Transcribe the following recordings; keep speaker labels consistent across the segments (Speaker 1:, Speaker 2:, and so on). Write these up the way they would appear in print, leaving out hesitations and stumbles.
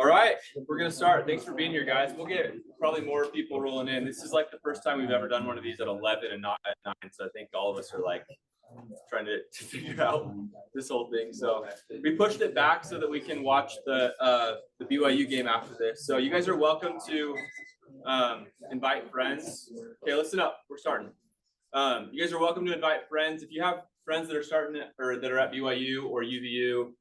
Speaker 1: All right, we're gonna start. Thanks for being here, guys. We'll get probably more people rolling in. This is like the first time we've ever done one of these at 11 and not at 9. So I think all of us are like trying to figure out this whole thing. So we pushed it back so that we can watch the BYU game after this. So you guys are welcome to invite friends. Okay, listen up. We're starting. You guys are welcome to invite friends. If you have friends that are starting or that are at BYU or UVU,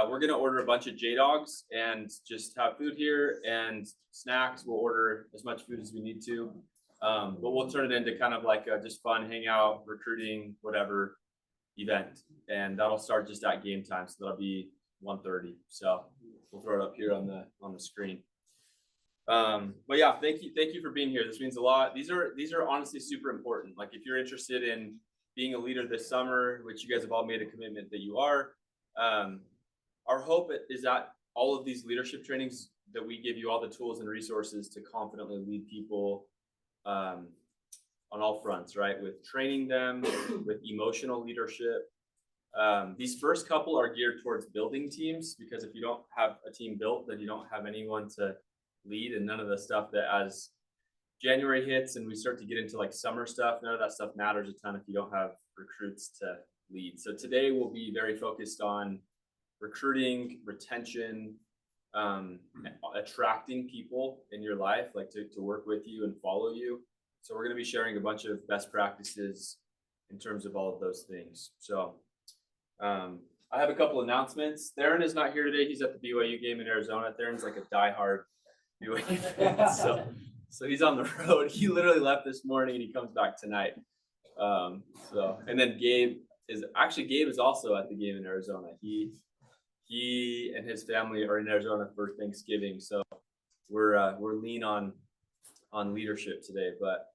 Speaker 1: we're going to order a bunch of J-Dogs and just have food here and snacks. We'll order as much food as we need to. But we'll turn it into kind of like a just fun hangout, recruiting, whatever event. And that'll start just at game time. So that'll be 1:30. So we'll throw it up here on the screen. But yeah, thank you for being here. This means a lot. These are honestly super important. Like if you're interested in being a leader this summer, which you guys have all made a commitment that you are, our hope is that all of these leadership trainings that we give you all the tools and resources to confidently lead people on all fronts, right? With training them, with emotional leadership. These first couple are geared towards building teams, because if you don't have a team built, then you don't have anyone to lead, and none of the stuff that as January hits and we start to get into like summer stuff, none of that stuff matters a ton if you don't have recruits to lead. So today we'll be very focused on recruiting, retention, attracting people in your life, like to work with you and follow you. So we're going to be sharing a bunch of best practices in terms of all of those things. So I have a couple announcements. Theron is not here today. He's at the BYU game in Arizona. Theron's like a diehard BYU fan. So he's on the road. He literally left this morning and he comes back tonight. And then Gabe is also at the game in Arizona. He and his family are in Arizona for Thanksgiving, so we're lean on leadership today. But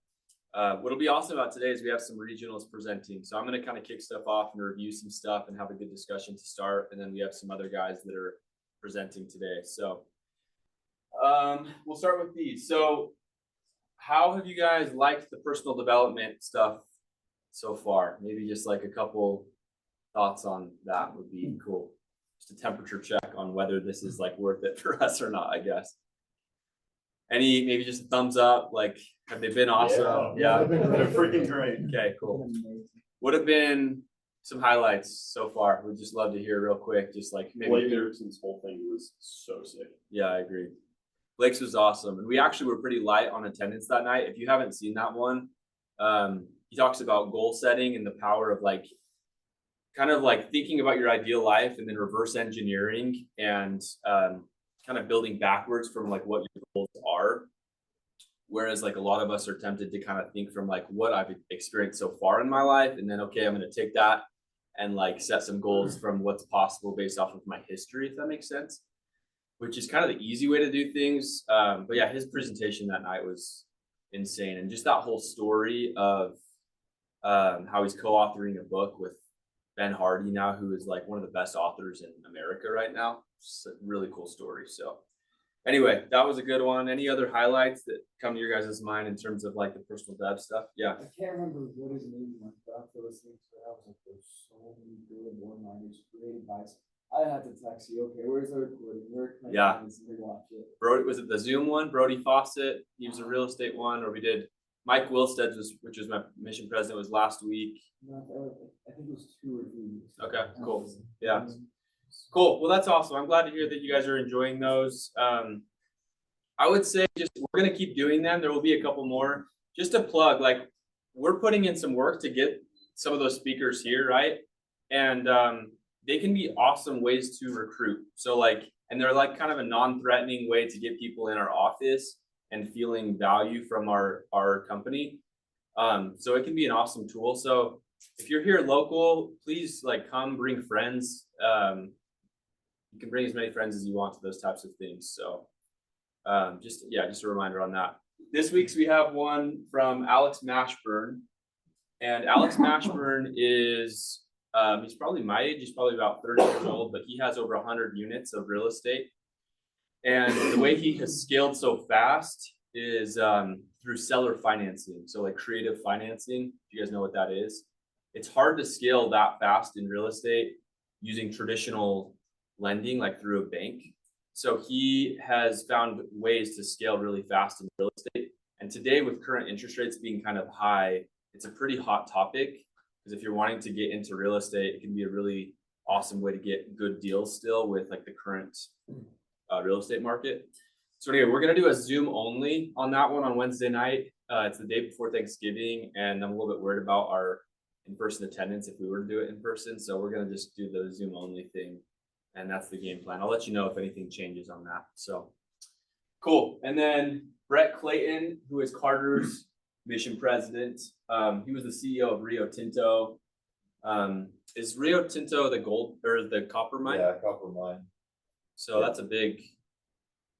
Speaker 1: what'll be awesome about today is we have some regionals presenting. So I'm going to kind of kick stuff off and review some stuff and have a good discussion to start, and then we have some other guys that are presenting today. So we'll start with these. So how have you guys liked the personal development stuff so far? Maybe just like a couple thoughts on that would be cool. Just a temperature check on whether this is like worth it for us or not, I guess. Maybe just a thumbs up, like have they been awesome? Yeah.
Speaker 2: They're freaking great.
Speaker 1: Okay, cool. What have been some highlights so far? We'd just love to hear real quick, just like maybe
Speaker 2: Blake Erickson's whole thing was so sick.
Speaker 1: Yeah, I agree. Blake's was awesome. And we actually were pretty light on attendance that night. If you haven't seen that one, he talks about goal setting and the power of like kind of like thinking about your ideal life and then reverse engineering and kind of building backwards from like what your goals are. Whereas like a lot of us are tempted to kind of think from like what I've experienced so far in my life. And then, okay, I'm going to take that and like set some goals from what's possible based off of my history, if that makes sense, which is kind of the easy way to do things. But yeah, his presentation that night was insane. And just that whole story of how he's co-authoring a book with Ben Hardy now, who is like one of the best authors in America right now. It's a really cool story. So anyway, that was a good one. Any other highlights that come to your guys' mind in terms of like the personal dev stuff? Yeah.
Speaker 3: I can't remember what his name was, but after listening to it, I was like, there's so many good one-liners, great advice. I had to text you, okay, where's the recording? Where can I find this and watch it?
Speaker 1: Brody, was it the Zoom one? Brody Fawcett, he was a real estate one, or we did Mike Wilstead, which was my mission president, was last week.
Speaker 3: No, I think it was 2 or 3 weeks.
Speaker 1: Okay, cool. Yeah. Cool. Well, that's awesome. I'm glad to hear that you guys are enjoying those. I would say just we're going to keep doing them. There will be a couple more. Just to plug, like we're putting in some work to get some of those speakers here, right? And they can be awesome ways to recruit. So like, and they're like kind of a non-threatening way to get people in our office and feeling value from our company. So it can be an awesome tool. So if you're here local, please like come bring friends. You can bring as many friends as you want to those types of things. So just a reminder on that. This week's we have one from Alex Mashburn, and Alex Mashburn is he's probably my age. He's probably about 30 years old, but he has over 100 units of real estate. And the way he has scaled so fast is through seller financing. So like creative financing, if you guys know what that is. It's hard to scale that fast in real estate using traditional lending, like through a bank. So he has found ways to scale really fast in real estate. And today, with current interest rates being kind of high, it's a pretty hot topic, because if you're wanting to get into real estate, it can be a really awesome way to get good deals still with like the current real estate market. So anyway, we're gonna do a Zoom only on that one on Wednesday night. It's the day before Thanksgiving, and I'm a little bit worried about our in-person attendance if we were to do it in person. So we're gonna just do the Zoom only thing, and that's the game plan. I'll let you know if anything changes on that. So cool. And then Brett Clayton, who is Carter's mission president, he was the CEO of Rio Tinto. Is Rio Tinto the gold or the copper mine?
Speaker 4: Yeah, copper mine.
Speaker 1: So that's a big.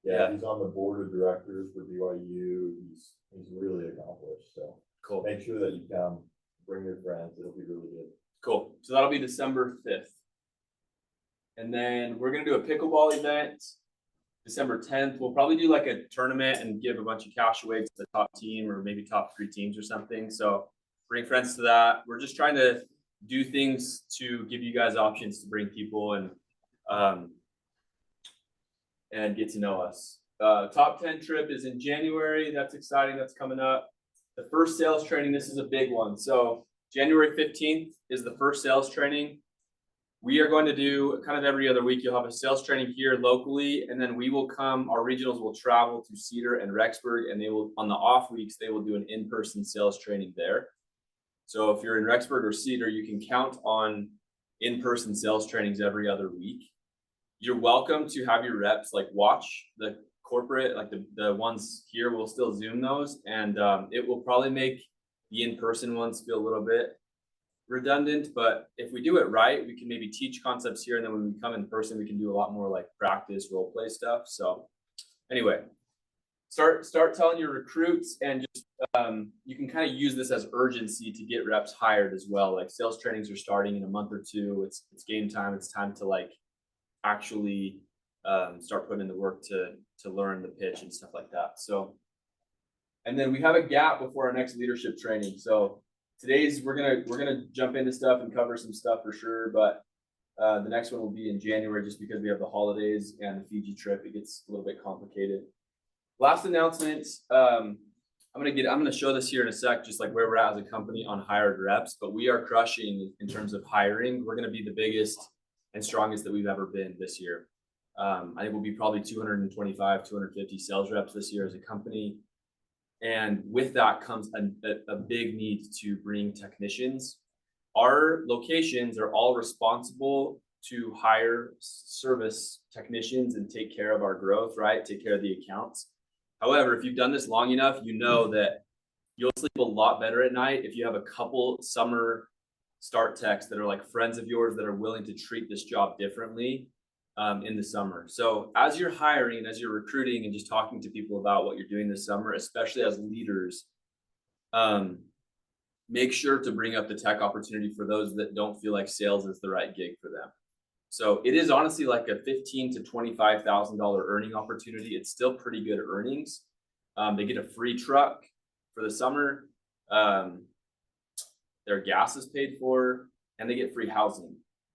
Speaker 4: Yeah, he's on the board of directors for BYU. He's really accomplished. So
Speaker 1: Cool.
Speaker 4: make sure that you come, bring your friends. It'll be really good.
Speaker 1: Cool. So that'll be December 5th. And then we're gonna do a pickleball event December 10th. We'll probably do like a tournament and give a bunch of cash away to the top team or maybe top 3 teams or something. So bring friends to that. We're just trying to do things to give you guys options to bring people and get to know us. Top 10 trip is in January. That's exciting. That's coming up. The first sales training, this is a big one. So January 15th is the first sales training. We are going to do kind of every other week. You'll have a sales training here locally, and then we will come, our regionals will travel to Cedar and Rexburg, and they will, on the off weeks, they will do an in-person sales training there. So if you're in Rexburg or Cedar, you can count on in-person sales trainings every other week. You're welcome to have your reps like watch the corporate, like the ones here, we'll still Zoom those, and it will probably make the in-person ones feel a little bit redundant, but if we do it right, we can maybe teach concepts here, and then when we come in person, we can do a lot more like practice role play stuff. So anyway, start telling your recruits, and just you can kind of use this as urgency to get reps hired as well. Like sales trainings are starting in a month or two. It's game time. It's time to like actually start putting in the work to learn the pitch and stuff like that. So, and then we have a gap before our next leadership training. So today's we're gonna jump into stuff and cover some stuff for sure, but the next one will be in January, just because we have the holidays and the Fiji trip. It gets a little bit complicated. Last announcement. I'm gonna show this here in a sec, just like where we're at as a company on hired reps, but we are crushing in terms of hiring. We're gonna be the biggest and strongest that we've ever been this year. I think we'll be probably 225, 250 sales reps this year as a company. And with that comes a big need to bring technicians. Our locations are all responsible to hire service technicians and take care of our growth, right? Take care of the accounts. However, if you've done this long enough, you know that you'll sleep a lot better at night if you have a couple summer start techs that are like friends of yours that are willing to treat this job differently in the summer. So as you're hiring, as you're recruiting and just talking to people about what you're doing this summer, especially as leaders, make sure to bring up the tech opportunity for those that don't feel like sales is the right gig for them. So it is honestly like a $15,000 to $25,000 earning opportunity. It's still pretty good earnings. They get a free truck for the summer. Their gas is paid for, and they get free housing.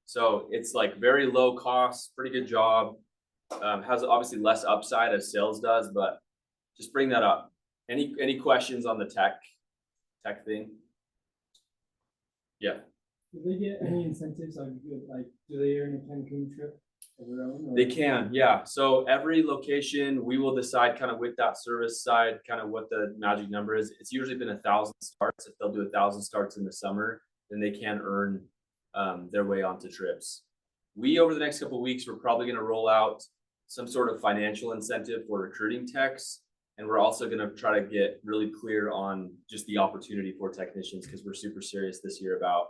Speaker 1: So it's like very low cost, pretty good job. Has obviously less upside as sales does, but just bring that up. Any questions on the tech thing? Yeah.
Speaker 3: Do they get any incentives? Like do they earn a Cancun trip of their own? Or?
Speaker 1: They can, yeah. So every location, we will decide kind of with that service side, kind of what the magic number is. It's usually been 1,000 starts. If they'll do 1,000 starts in the summer, then they can earn their way onto trips. We, over the next couple of weeks, we're probably going to roll out some sort of financial incentive for recruiting techs. And we're also going to try to get really clear on just the opportunity for technicians, because we're super serious this year about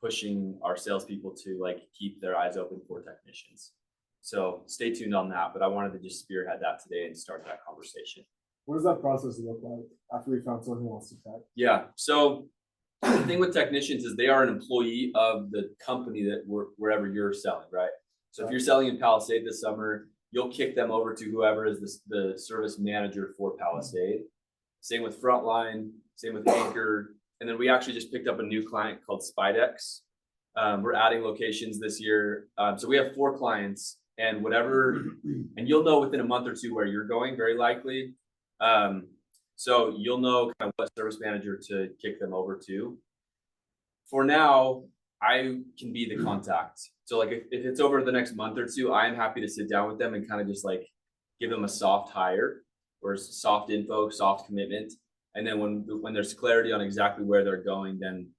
Speaker 1: pushing our salespeople to like keep their eyes open for technicians. So stay tuned on that, but I wanted to just spearhead that today and start that conversation.
Speaker 3: What does that process look like after we found someone who wants to tech?
Speaker 1: Yeah, so the thing with technicians is they are an employee of the company that wherever you're selling, right? So if you're selling in Palisade this summer, you'll kick them over to whoever is the service manager for Palisade. Same with Frontline, same with Anchor. And then we actually just picked up a new client called Spidex. We're adding locations this year. So we have 4 clients. and whatever, and you'll know within a month or two where you're going, very likely. So you'll know kind of what service manager to kick them over to. For now, I can be the contact. So like if it's over the next month or two, I'm happy to sit down with them and kind of just like give them a soft hire or soft info, soft commitment. And then when there's clarity on exactly where they're going, then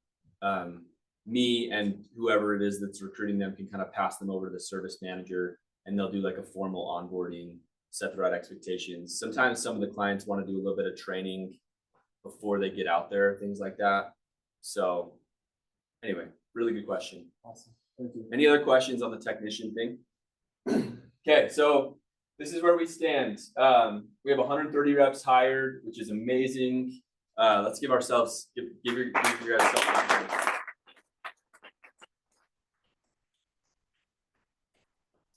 Speaker 1: me and whoever it is that's recruiting them can kind of pass them over to the service manager, and they'll do like a formal onboarding, set the right expectations. Sometimes some of the clients want to do a little bit of training before they get out there, things like that. So anyway, really good question.
Speaker 3: Awesome. Thank you.
Speaker 1: Any other questions on the technician thing? Okay, so this is where we stand. We have 130 reps hired, which is amazing. Let's give ourselves, give your guys something.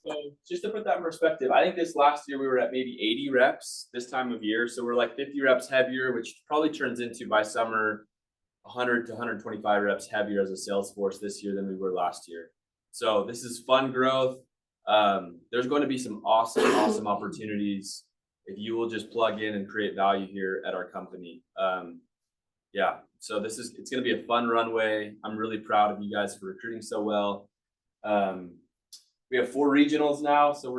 Speaker 1: So just to put that in perspective, I think this last year we were at maybe 80 reps this time of year. So we're like 50 reps heavier, which probably turns into by summer 100 to 125 reps heavier as a sales force this year than we were last year. So this is fun growth. There's going to be some awesome opportunities if you will just plug in and create value here at our company. Yeah, so it's going to be a fun runway. I'm really proud of you guys for recruiting so well. We have 4 regionals now, so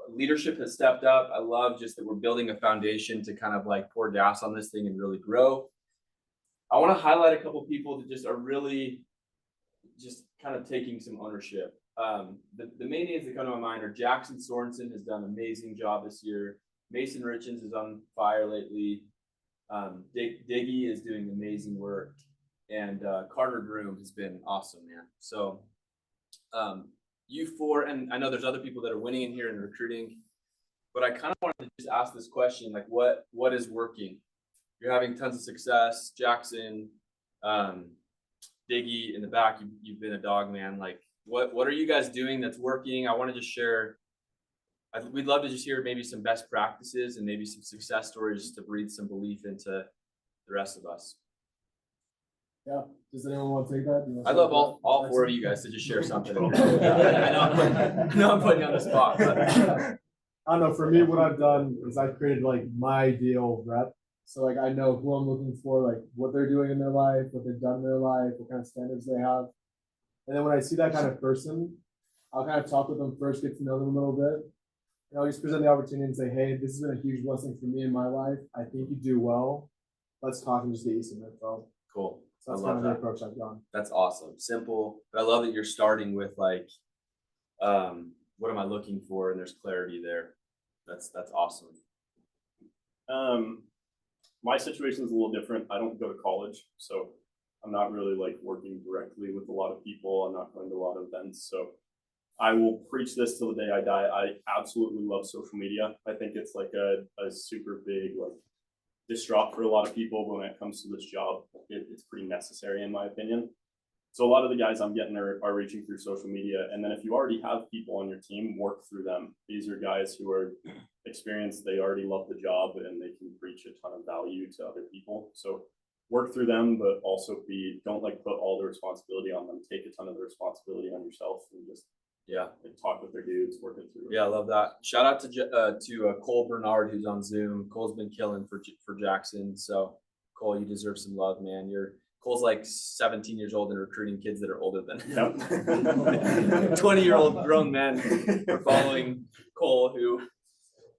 Speaker 1: leadership has stepped up. I love just that we're building a foundation to kind of like pour gas on this thing and really grow. I want to highlight a couple of people that just are really just kind of taking some ownership. The main names that come to my mind are Jackson Sorensen has done an amazing job this year. Mason Richens is on fire lately. Diggy is doing amazing work. And Carter Groom has been awesome, man. So you 4, and I know there's other people that are winning in here and recruiting, but I kind of wanted to just ask this question, like what is working? You're having tons of success. Jackson, Diggy in the back, you've been a dog, man. Like what are you guys doing that's working? I want to just share. We'd love to just hear maybe some best practices and maybe some success stories to breathe some belief into the rest of us.
Speaker 3: Yeah. Does anyone want to take that?
Speaker 1: I love all 4 of you guys to just share something. I know I'm putting you on the spot. But.
Speaker 3: I don't know. For me, what I've done is I've created like my ideal rep. So like I know who I'm looking for, like what they're doing in their life, what they've done in their life, what kind of standards they have. And then when I see that kind of person, I'll kind of talk with them first, get to know them a little bit. And I'll just present the opportunity and say, hey, this has been a huge blessing for me in my life. I think you do well. Let's talk and just get you some info.
Speaker 1: Cool.
Speaker 3: So that's
Speaker 1: I
Speaker 3: kind
Speaker 1: love
Speaker 3: of the
Speaker 1: that.
Speaker 3: approach I've gone.
Speaker 1: That's awesome. Simple. But I love that you're starting with like, what am I looking for? And there's clarity there. That's awesome.
Speaker 2: My situation is a little different. I don't go to college, so I'm not really like working directly with a lot of people. I'm not going to a lot of events, so I will preach this till the day I die. I absolutely love social media. I think it's like a super big like disrupt for a lot of people, but when it comes to this job, it's pretty necessary in my opinion. So a lot of the guys I'm getting are reaching through social media. And then if you already have people on your team, work through them. These are guys who are experienced. They already love the job and they can preach a ton of value to other people. So work through them, but also don't like put all the responsibility on them. Take a ton of the responsibility on yourself and just talk with their dudes, work it through.
Speaker 1: Yeah, I love that. Shout out to Cole Bernard, who's on Zoom. Cole's been killing for Jackson. So Cole, you deserve some love, man. Cole's like 17 years old and recruiting kids that are older than him. 20-year-old grown men are following Cole, who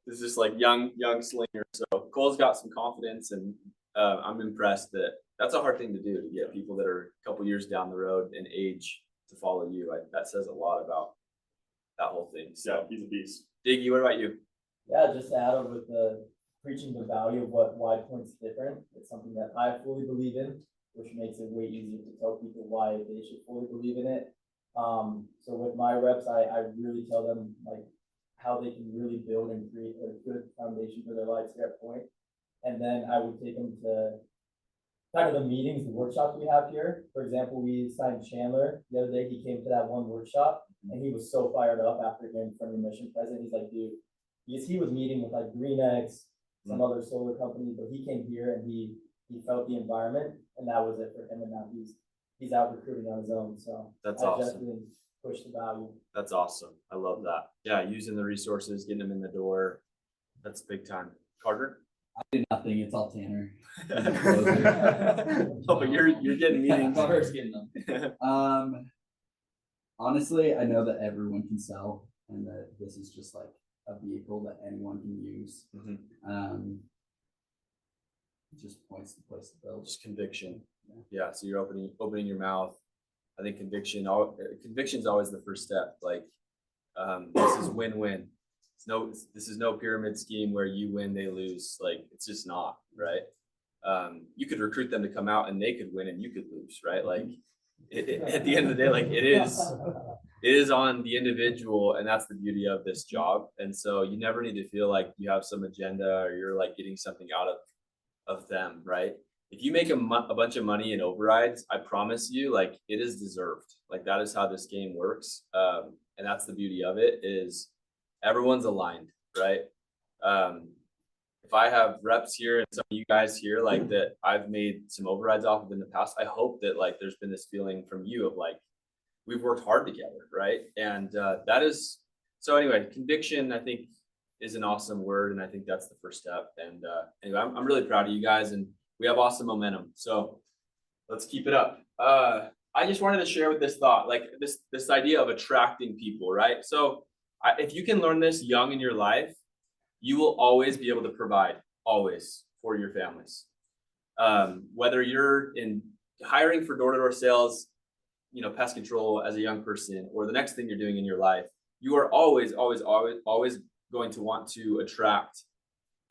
Speaker 1: is just like young slinger. So Cole's got some confidence, and I'm impressed that's a hard thing to do, to get people that are a couple years down the road in age to follow you. That says a lot about that whole thing. So
Speaker 2: yeah, he's a beast.
Speaker 1: Diggy, what about you?
Speaker 5: Yeah, just to add on with the preaching the value of why Pointe's different. It's something that I fully believe in, which makes it way easier to tell people why they should fully believe in it. So with my reps, I really tell them like how they can really build and create a good foundation for their lives here at Pointe. And then I would take them to kind of the meetings, the workshops we have here. For example, we signed Chandler the other day. He came to that one workshop and he was so fired up after hearing from the mission president. He's like, dude, because he was meeting with like GreenX, some other solar companies, but he came here and he felt the environment, and that was it for him. And now he's out recruiting on his own. So
Speaker 1: that's awesome.
Speaker 5: push the value.
Speaker 1: That's awesome. I love that. Yeah, using the resources, getting them in the door. That's big time. Carter?
Speaker 6: I do nothing. It's all Tanner.
Speaker 1: Oh, but you're getting meetings.
Speaker 6: Carter's getting them. Honestly, I know that everyone can sell, and that this is just like a vehicle that anyone can use.
Speaker 1: Mhm.
Speaker 6: Just points to place to build.
Speaker 1: Just conviction. Yeah. So you're opening your mouth. I think conviction is always the first step. Like, this is win-win. This is no pyramid scheme where you win, they lose. Like, it's just not, right? You could recruit them to come out and they could win and you could lose, right? Like, at the end of the day, like, it is on the individual, and that's the beauty of this job. And so you never need to feel like you have some agenda or you're like getting something out of them, right? If you make a bunch of money in overrides, I promise you, like, it is deserved. Like, that is how this game works. And that's the beauty of it, is everyone's aligned, right? If I have reps here and some of you guys here, like, that I've made some overrides off of in the past, I hope that, like, there's been this feeling from you of like, we've worked hard together, right? And that is, so anyway, conviction, I think, is an awesome word, and I think that's the first step. And anyway, I'm really proud of you guys, and we have awesome momentum. So let's keep it up. I just wanted to share with this thought, like this idea of attracting people, right? So if you can learn this young in your life, you will always be able to provide, always, for your families. Whether you're in hiring for door-to-door sales, pest control as a young person, or the next thing you're doing in your life, you are always going to want to attract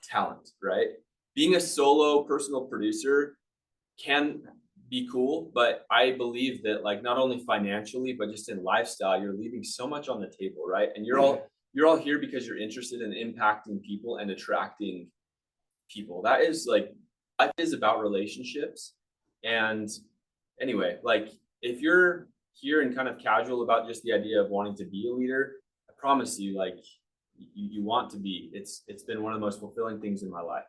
Speaker 1: talent, right? Being a solo personal producer can be cool, but I believe that, like, not only financially, but just in lifestyle, you're leaving so much on the table, right? And you're all here because you're interested in impacting people and attracting people. That is, like, life is about relationships. And anyway, like, if you're here and kind of casual about just the idea of wanting to be a leader, I promise you, like, you want to be. It's been one of the most fulfilling things in my life.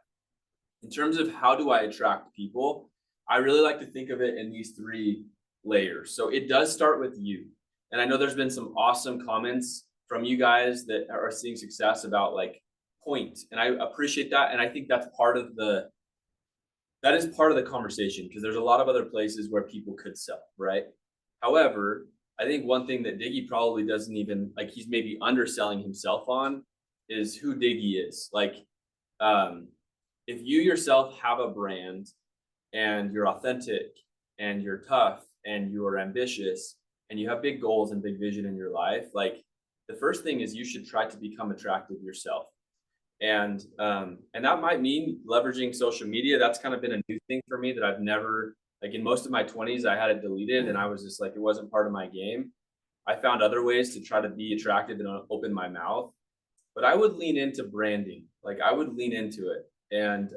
Speaker 1: In terms of how do I attract people, I really like to think of it in these 3 layers. So it does start with you. And I know there's been some awesome comments from you guys that are seeing success about, like, Pointe. And I appreciate that. And I think that's part of the conversation, because there's a lot of other places where people could sell, right? However, I think one thing that Diggy probably doesn't even, like, he's maybe underselling himself on, is who Diggy is. Like, if you yourself have a brand and you're authentic and you're tough and you're ambitious and you have big goals and big vision in your life, like, the first thing is you should try to become attractive yourself. And that might mean leveraging social media. That's kind of been a new thing for me that I've never, like, in most of my 20s, I had it deleted and I was just like, it wasn't part of my game. I found other ways to try to be attractive and open my mouth, but I would lean into branding. Like, I would lean into it. And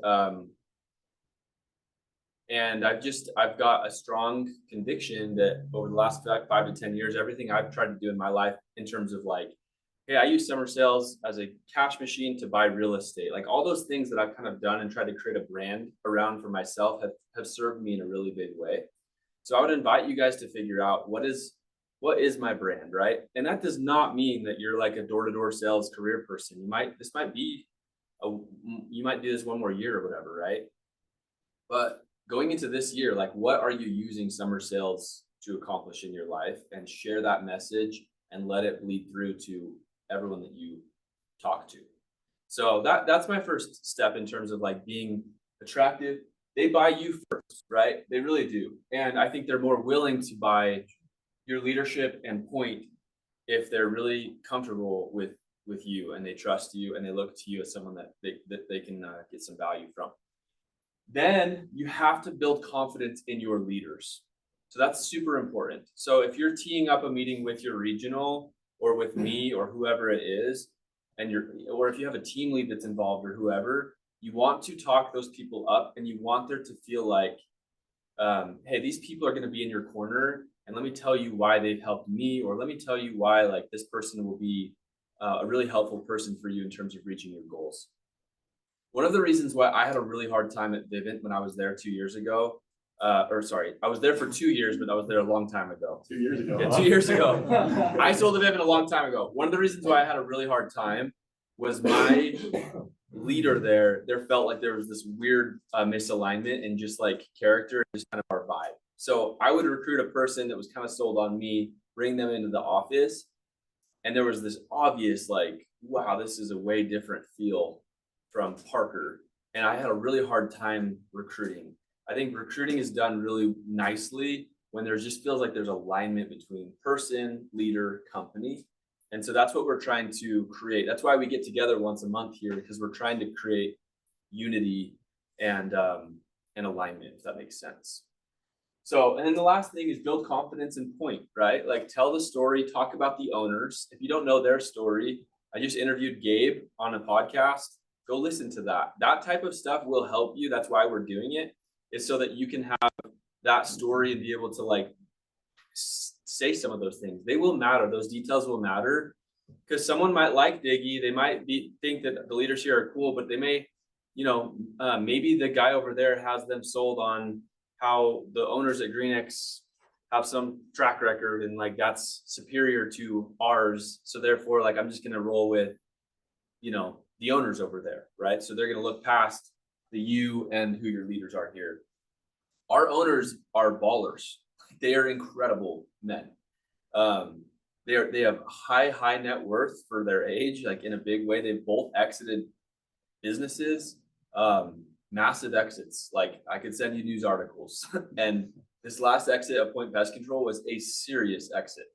Speaker 1: I've got a strong conviction that over the last 5 to 10 years, everything I've tried to do in my life in terms of, like, hey, I use summer sales as a cash machine to buy real estate. Like, all those things that I've kind of done and tried to create a brand around for myself have served me in a really big way. So I would invite you guys to figure out what is my brand, right? And that does not mean that you're like a door-to-door sales career person. You might do this one more year or whatever, right? But going into this year, like, what are you using summer sales to accomplish in your life? And share that message and let it bleed through to everyone that you talk to. So that's my first step in terms of, like, being attractive. They buy you first, right? They really do. And I think they're more willing to buy your leadership and Pointe if they're really comfortable with you and they trust you and they look to you as someone that they can get some value from. Then you have to build confidence in your leaders. So that's super important. So if you're teeing up a meeting with your regional or with me or whoever it is, or if you have a team lead that's involved or whoever, you want to talk those people up and you want there to feel like, hey, these people are going to be in your corner, and let me tell you why they've helped me, or let me tell you why, like, this person will be a really helpful person for you in terms of reaching your goals. One of the reasons why I had a really hard time at Vivint when I was there 2 years ago, or sorry, I was there for 2 years, but I was there a long time ago.
Speaker 2: 2 years ago.
Speaker 1: Yeah,
Speaker 2: huh?
Speaker 1: 2 years ago. I sold a Vivint a long time ago. One of the reasons why I had a really hard time was my leader there felt like there was this weird misalignment and just like character, just kind of our vibe. So I would recruit a person that was kind of sold on me, bring them into the office, and there was this obvious like, wow, this is a way different feel from Parker. And I had a really hard time recruiting. I think recruiting is done really nicely when there just feels like there's alignment between person, leader, company. And so that's what we're trying to create. That's why we get together once a month here, because we're trying to create unity and alignment, if that makes sense. So, and then the last thing is build confidence in Pointe, right? Like tell the story, talk about the owners. If you don't know their story, I just interviewed Gabe on a podcast. Go listen to that. That type of stuff will help you. That's why we're doing it, is so that you can have that story and be able to like say some of those things. They will matter. Those details will matter, because someone might like Diggy. They might think that the leaders here are cool, but they may, maybe the guy over there has them sold on how the owners at GreenX have some track record and like that's superior to ours. So therefore, like I'm just gonna roll with, the owners over there, right? So they're gonna look past the you and who your leaders are here. Our owners are ballers. They are incredible men. They have high net worth for their age, like in a big way. They've both exited businesses, massive exits. Like I could send you news articles. And this last exit of Pointe Pest Control was a serious exit.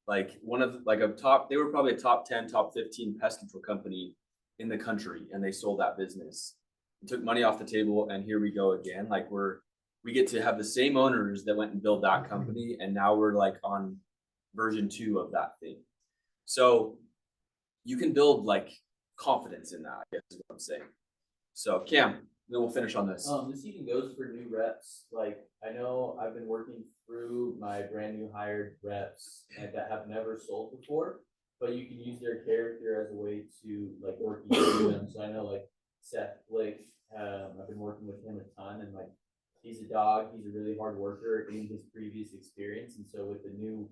Speaker 1: Like they were probably a top 10, top 15 pest control company in the country, and they sold that business. It took money off the table, and here we go again. Like we get to have the same owners that went and built that company, and now we're like on version 2 of that thing. So you can build like confidence in that, I guess is what I'm saying. So Cam, then we'll finish on this.
Speaker 5: This even goes for new reps. Like I know I've been working through my brand new hired reps and that have never sold before, but you can use their character as a way to like work through them. So I know like Seth Blake, I've been working with him a ton, and like he's a dog. He's a really hard worker in his previous experience, and so with the new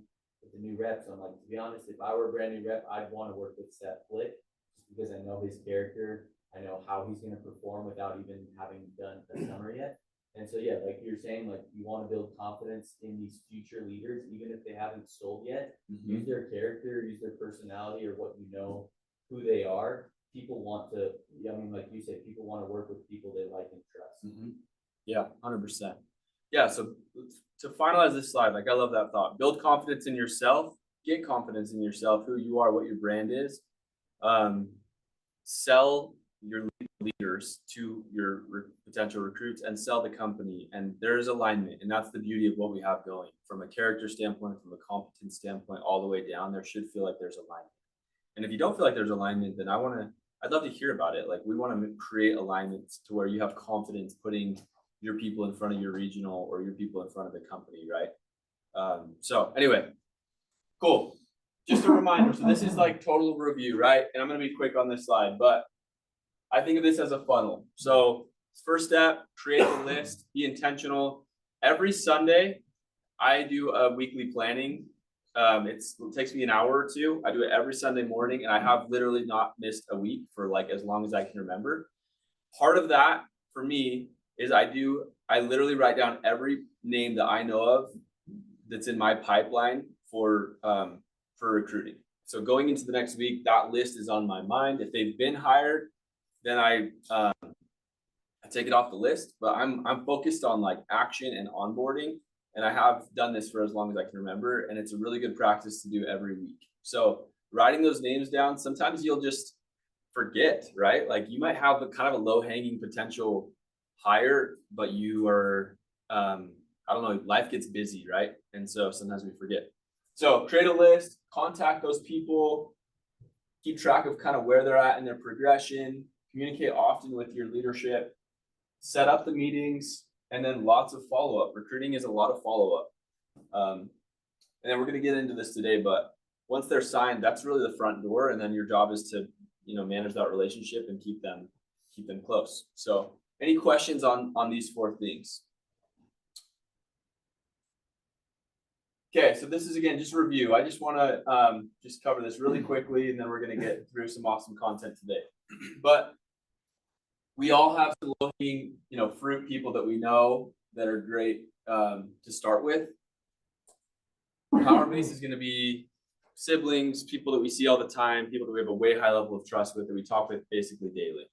Speaker 5: reps, I'm like, to be honest, if I were a brand new rep, I'd want to work with Seth Blake just because I know his character. I know how he's going to perform without even having done a summer yet. And so, yeah, like you're saying, like you want to build confidence in these future leaders, even if they haven't sold yet. Use their character, use their personality, or what who they are. People want to, like you said, people want to work with people they like and trust.
Speaker 1: Yeah, 100%. Yeah, so to finalize this slide, like I love that thought. Build confidence in yourself, get confidence in yourself, who you are, what your brand is. Sell your leaders to your potential recruits and sell the company. And there's alignment. And that's the beauty of what we have going from a character standpoint, from a competence standpoint, all the way down. There should feel like there's alignment. And if you don't feel like there's alignment, then I'd love to hear about it. Like we want to create alignments to where you have confidence putting your people in front of your regional or your people in front of the company, right? So anyway, cool. Just a reminder. So this is like total review, right? And I'm going to be quick on this slide, but I think of this as a funnel. So first step, create a list, be intentional. Every Sunday, I do a weekly planning. It takes me an hour or two. I do it every Sunday morning, and I have literally not missed a week for like as long as I can remember. Part of that for me is I literally write down every name that I know of that's in my pipeline for recruiting. So going into the next week, that list is on my mind. If they've been hired, then I take it off the list, but I'm focused on like action and onboarding. And I have done this for as long as I can remember. And it's a really good practice to do every week. So writing those names down, sometimes you'll just forget, right? Like you might have kind of a low hanging potential hire, but you are, I don't know, life gets busy, right? And so sometimes we forget. So create a list, contact those people, keep track of kind of where they're at in their progression, communicate often with your leadership, set up the meetings, and then lots of follow-up. Recruiting is a lot of follow-up. And then we're going to get into this today, but once they're signed, that's really the front door. And then your job is to, manage that relationship and keep them close. So any questions on these 4 things? Okay, so this is again just a review. I just want to just cover this really quickly, and then we're going to get through some awesome content today. But we all have some looking, fruit people that we know that are great to start with. Power base is going to be siblings, people that we see all the time, people that we have a way high level of trust with, that we talk with basically daily.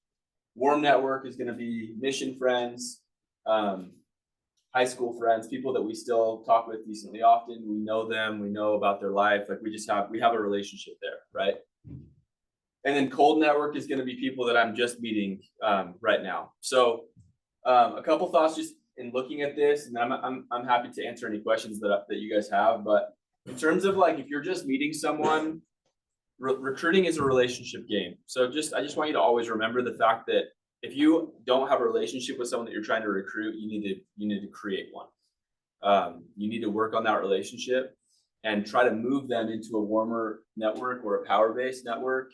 Speaker 1: Warm network is going to be mission friends, high school friends, people that we still talk with decently often. We know them, we know about their life. Like we have a relationship there, right? And then cold network is going to be people that I'm just meeting right now. So a couple thoughts just in looking at this, and I'm happy to answer any questions that you guys have. But in terms of like, if you're just meeting someone, recruiting is a relationship game. So I just want you to always remember the fact that if you don't have a relationship with someone that you're trying to recruit, you need to create one. You need to work on that relationship and try to move them into a warmer network or a power-based network,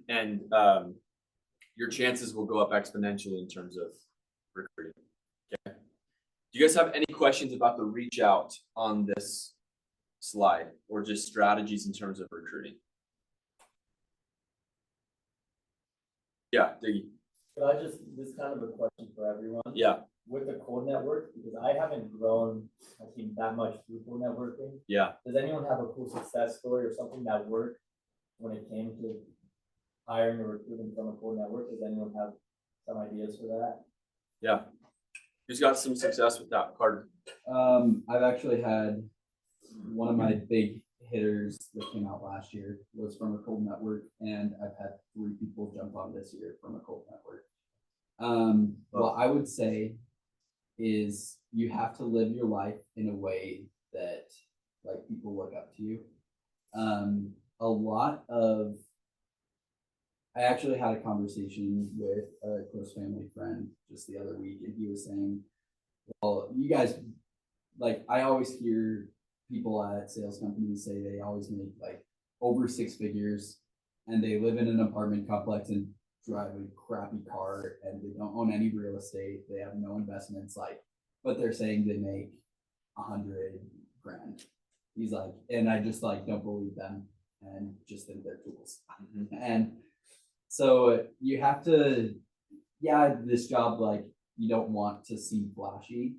Speaker 1: and your chances will go up exponentially in terms of recruiting. Okay. Do you guys have any questions about the reach out on this slide, or just strategies in terms of recruiting? Yeah, Diggy.
Speaker 5: This is kind of a question for everyone.
Speaker 1: Yeah.
Speaker 5: With the cold network, because I haven't grown, I think, that much through cold networking.
Speaker 1: Yeah.
Speaker 5: Does anyone have a cool success story or something that worked when it came to hiring or recruiting from a cold network? Does anyone have some ideas for that?
Speaker 1: Yeah. Who's got some success with that, Carter?
Speaker 6: I've actually had one of my big hitters that came out last year was from a cold network, and I've had 3 people jump on this year from a cold network. What I would say is you have to live your life in a way that like people look up to you. I actually had a conversation with a close family friend just the other week, and he was saying, well, you guys, like, I always hear people at sales companies say they always make like over 6 figures, and they live in an apartment complex and drive a crappy car, and they don't own any real estate. They have no investments, but they're saying they make 100 grand. He's like, and I just like don't believe them and just think they're tools. And so you have to, this job, like, you don't want to seem flashy,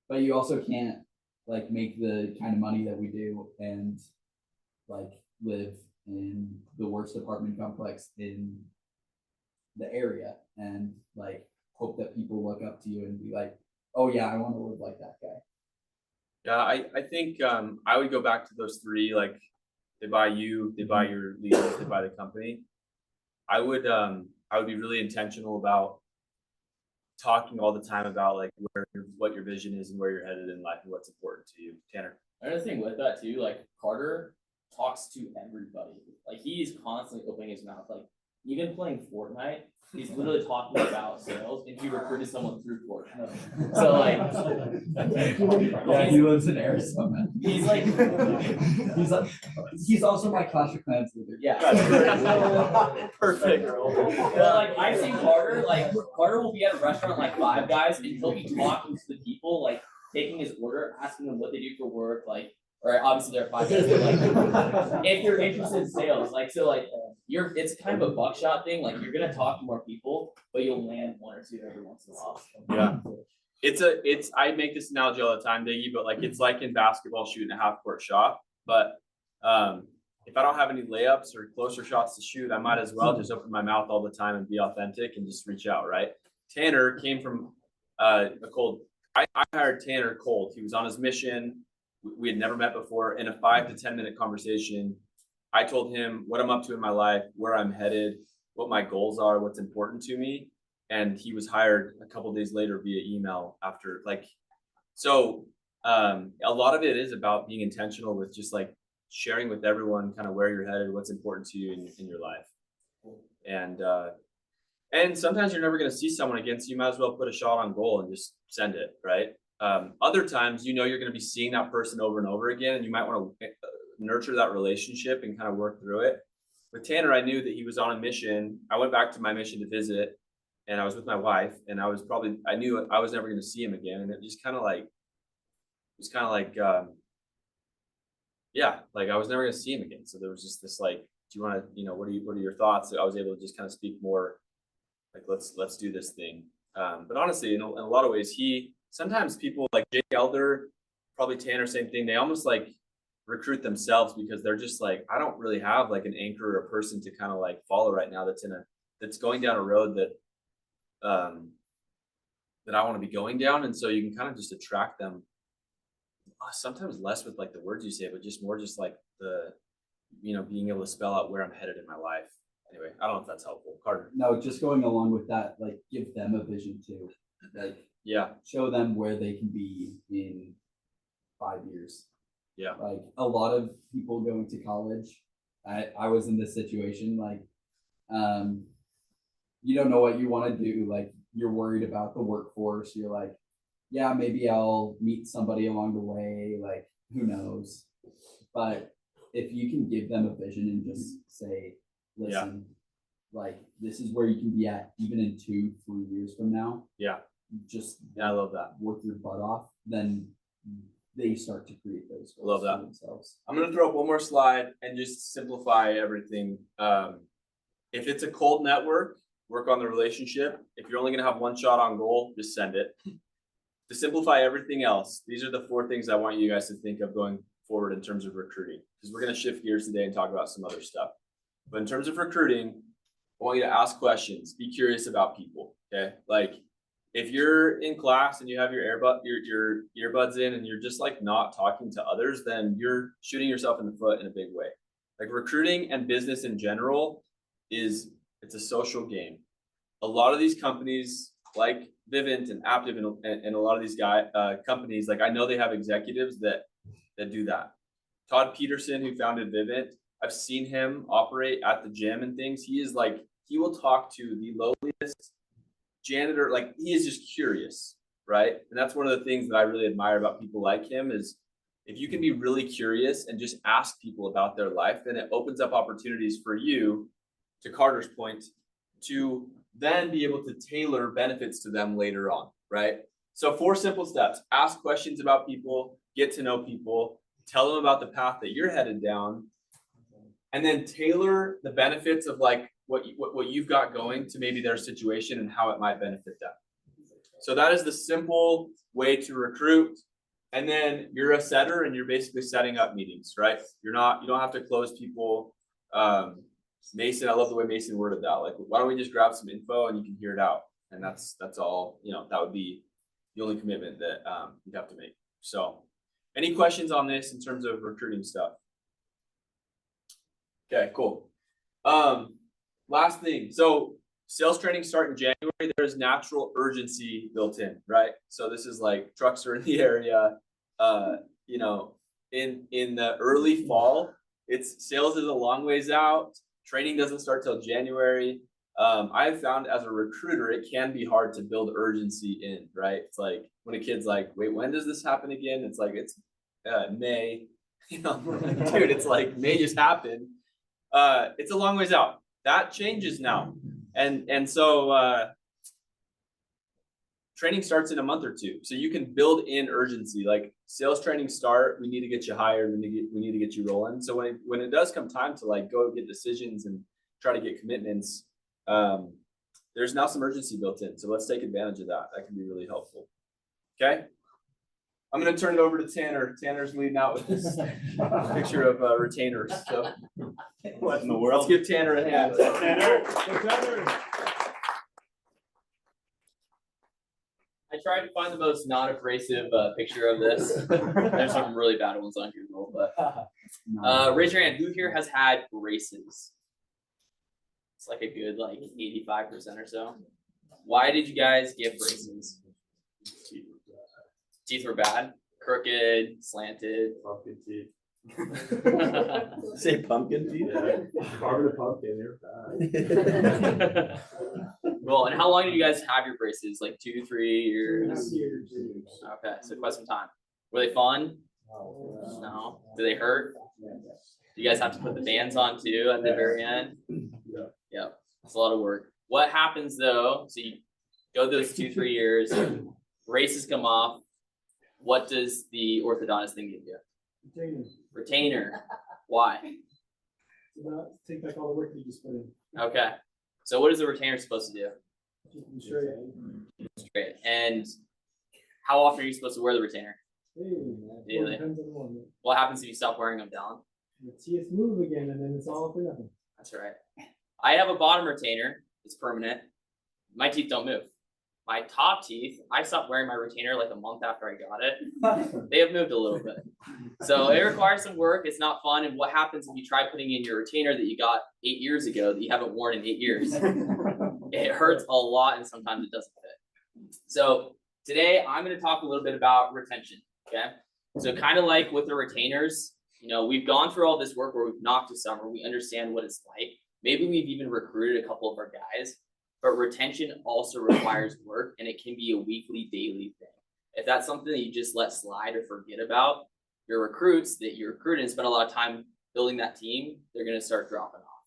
Speaker 6: but you also can't like make the kind of money that we do and like live in the worst apartment complex in the area and like hope that people look up to you and be like, oh yeah, I want to live like that guy.
Speaker 1: Yeah, I think I would go back to those 3, like they buy you, they buy your leaders, they buy the company. I would be really intentional about talking all the time about like what your vision is and where you're headed in life and what's important to you. Tanner.
Speaker 7: Another thing with that too, like Carter talks to everybody. Like he's constantly opening his mouth. Like even playing Fortnite, he's literally talking about sales, and he recruited someone through Fortnite. So like,
Speaker 6: he lives in Arizona.
Speaker 7: He's like,
Speaker 6: he's also my Clash of Clans leader.
Speaker 7: yeah.
Speaker 1: Perfect.
Speaker 7: But like I've seen Carter, like Carter will be at a restaurant like Five Guys, and he'll be talking to the people, like taking his order, asking them what they do for work, like. Or obviously they're 5 guys, but like if you're interested in sales, like so like it's kind of a buckshot thing. Like you're gonna talk to more people, but you'll land 1 or 2 every once in a while.
Speaker 1: Yeah. I make this analogy all the time, Diggy, but like it's like in basketball shooting a half-court shot. But if I don't have any layups or closer shots to shoot, I might as well just open my mouth all the time and be authentic and just reach out, right? Tanner came from a cold. I hired Tanner cold. He was on his mission. We had never met before. In a 5 to 10 minute conversation, I told him what I'm up to in my life, where I'm headed, what my goals are, what's important to me. And he was hired a couple of days later via email after so a lot of it is about being intentional with just like sharing with everyone kind of where you're headed, what's important to you in your life. And sometimes you're never going to see someone again, so you might as well put a shot on goal and just send it, right? Other times, you're going to be seeing that person over and over again, and you might want to nurture that relationship and kind of work through it. With Tanner, I knew that he was on a mission. I went back to my mission to visit, and I was with my wife, and I knew I was never going to see him again. And it just kind of like, was kind of like, yeah, like I was never gonna see him again. So there was just this like, do you want to, what are your thoughts? I was able to just kind of speak more like, let's do this thing. But honestly, in a lot of ways, sometimes people like Jake Elder, probably Tanner, same thing. They almost like recruit themselves because they're just like, I don't really have like an anchor or a person to kind of like follow right now that's going down a road that I want to be going down. And so you can kind of just attract them sometimes less with like the words you say, but just more just like being able to spell out where I'm headed in my life. Anyway, I don't know if that's helpful. Carter.
Speaker 6: No, just going along with that, like give them a vision too. Like
Speaker 1: yeah,
Speaker 6: show them where they can be in 5 years.
Speaker 1: Yeah.
Speaker 6: Like a lot of people going to college, I was in this situation, like you don't know what you want to do. Like you're worried about the workforce. You're like, yeah, maybe I'll meet somebody along the way. Like, who knows? But if you can give them a vision and just say, listen, like this is where you can be at even in 2-3 years from now.
Speaker 1: Yeah.
Speaker 6: Just
Speaker 1: I love that.
Speaker 6: Work your butt off, then they start to create those goals
Speaker 1: love that
Speaker 6: for themselves.
Speaker 1: I'm gonna throw up one more slide and just simplify everything. If it's a cold network, work on the relationship. If you're only gonna have one shot on goal, just send it. To simplify everything else, these are the 4 things I want you guys to think of going forward in terms of recruiting, because we're going to shift gears today and talk about some other stuff. But in terms of recruiting, I want you to ask questions, be curious about people. Okay, like if you're in class and you have your earbuds in and you're just like not talking to others, then you're shooting yourself in the foot in a big way. Like recruiting and business in general it's a social game. A lot of these companies like Vivint and Aptiv and a lot of these companies, like I know they have executives that do that. Todd Peterson, who founded Vivint, I've seen him operate at the gym and things. He will talk to the lowliest janitor. Like he is just curious, right? And that's one of the things that I really admire about people like him is if you can be really curious and just ask people about their life, then it opens up opportunities for you, to Carter's point, to then be able to tailor benefits to them later on, right? So 4 simple steps: ask questions about people, get to know people, tell them about the path that you're headed down, and then tailor the benefits of like what you've got going to maybe their situation and how it might benefit them. So that is the simple way to recruit. And then you're a setter and you're basically setting up meetings, right? You don't have to close people. Mason, I love the way Mason worded that. Like, why don't we just grab some info and you can hear it out? And that's all, that would be the only commitment that you'd have to make. So any questions on this in terms of recruiting stuff? Okay, cool. Last thing. So sales training start in January. There's natural urgency built in, right? So this is like trucks are in the area. In the early fall, sales is a long ways out. Training doesn't start till January. I've found as a recruiter, it can be hard to build urgency in, right? It's like when a kid's like, wait, when does this happen again? It's like, it's May, dude, it's like May just happened. It's a long ways out. That changes now. And so training starts in a month or 2. So you can build in urgency, like sales training start, we need to get you hired, we need to get you rolling. So when it does come time to like go get decisions and try to get commitments, there's now some urgency built in. So let's take advantage of that. That can be really helpful. Okay. I'm going to turn it over to Tanner. Tanner's leading out with this picture of retainers. So
Speaker 2: What in the world?
Speaker 1: let's give Tanner a hand.
Speaker 2: Tanner.
Speaker 7: I tried to find the most non-abrasive picture of this. There's some really bad ones on Google, but raise your hand. Who here has had braces? It's like a good 85% or so. Why did you guys get braces? Teeth were bad, crooked, slanted.
Speaker 2: Pumpkin teeth.
Speaker 1: Say pumpkin teeth?
Speaker 2: Yeah. Carving a pumpkin, you're bad.
Speaker 7: Well, and how long did you guys have your braces? Like 2-3 years? Okay, so quite some time. Were they fun? No. Do they hurt? Do you guys have to put the bands on too at the very end? Yeah. It's a lot of work. What happens though? So you go those 2-3 years, braces come off. What does the orthodontist thing give you?
Speaker 3: Retainer.
Speaker 7: Retainer. Why?
Speaker 3: Take back all the work you just put in.
Speaker 7: Okay. So what is the retainer supposed to do?
Speaker 3: Keep them straight.
Speaker 7: Straight. And how often are you supposed to wear the retainer?
Speaker 3: Daily. Depends on the one.
Speaker 7: What happens if you stop wearing them, Dallin?
Speaker 3: The teeth move again, and then it's all for nothing.
Speaker 7: That's right. I have a bottom retainer. It's permanent. My teeth don't move. My top teeth, I stopped wearing my retainer like a month after I got it. They have moved a little bit. So it requires some work. It's not fun. And what happens if you try putting in your retainer that you got 8 years ago that you haven't worn in 8 years? It hurts a lot and sometimes it doesn't fit. So today I'm going to talk a little bit about retention. Okay. So kind of like with the retainers, you know, we've gone through all this work where we've knocked a summer. We understand what it's like. Maybe we've even recruited a couple of our guys. But retention also requires work, and it can be a weekly, daily thing. If that's something that you just let slide or forget about, your recruits that you recruited and spend a lot of time building that team, they're going to start dropping off.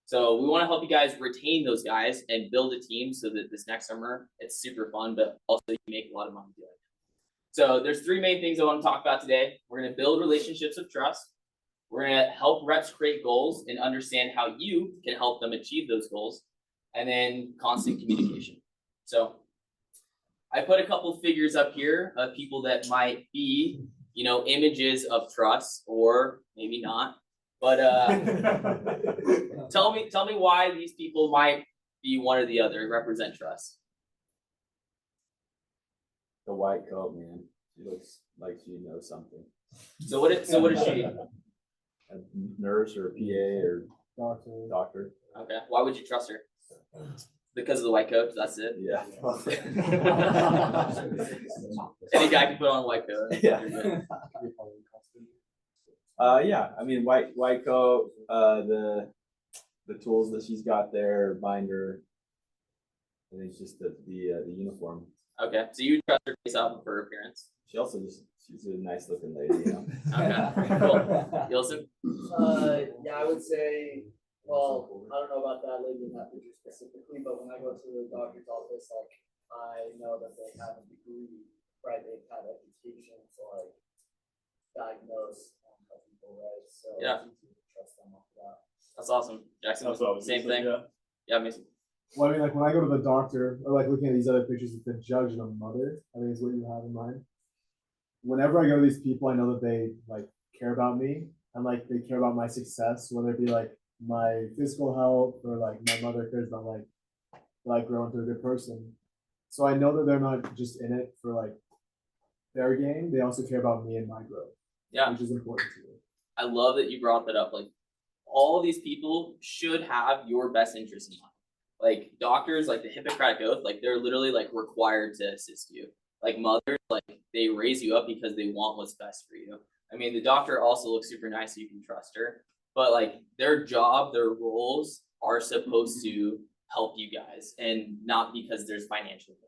Speaker 7: So we want to help you guys retain those guys and build a team so that this next summer it's super fun, but also you make a lot of money doing it. So there's 3 main things I want to talk about today. We're going to build relationships of trust. We're going to help reps create goals and understand how you can help them achieve those goals. And then constant communication. So I put a couple figures up here of people that might be, you know, images of trust or maybe not. But tell me why these people might be one or the other, represent trust.
Speaker 8: The white coat, man. She looks like she knows something.
Speaker 7: So what is she?
Speaker 8: A nurse or a PA or doctor.
Speaker 7: Okay. Why would you trust her? Because of the white coat, that's it.
Speaker 8: Yeah.
Speaker 7: Any guy can put on a white coat.
Speaker 8: Yeah. Yeah. I mean, white coat. The tools that she's got there, binder. I think it's just the uniform.
Speaker 7: Okay, so you trust her based off of her appearance.
Speaker 8: She also she's a nice looking lady, you know.
Speaker 7: Okay, cool. Yelson?
Speaker 9: Yeah, I would say. Well, I don't know about that lady in that picture specifically, but when I go to the doctor's office, like I know that they have a degree, right? They've had education to like diagnose people, right? So
Speaker 7: yeah,
Speaker 9: it's easy to trust them after that.
Speaker 7: That's awesome, Jackson. Same thing. Yeah, Mason.
Speaker 3: Well, I mean, like when I go to the doctor, or like looking at these other pictures with the judge and a mother, I think is what you have in mind. Whenever I go to these people, I know that they like care about me and like they care about my success, whether it be like my physical health or like my mother cares about like growing to a good person. So I know that they're not just in it for like their gain, they also care about me and my growth.
Speaker 7: Yeah,
Speaker 3: which is important to me.
Speaker 7: I love that you brought that up. Like all of these people should have your best interest in mind. Like doctors, like the Hippocratic Oath, like they're literally like required to assist you. Like mothers, like they raise you up because they want what's best for you. I mean, the doctor also looks super nice, so you can trust her. But like their job, their roles are supposed to help you guys and not because there's financial gain.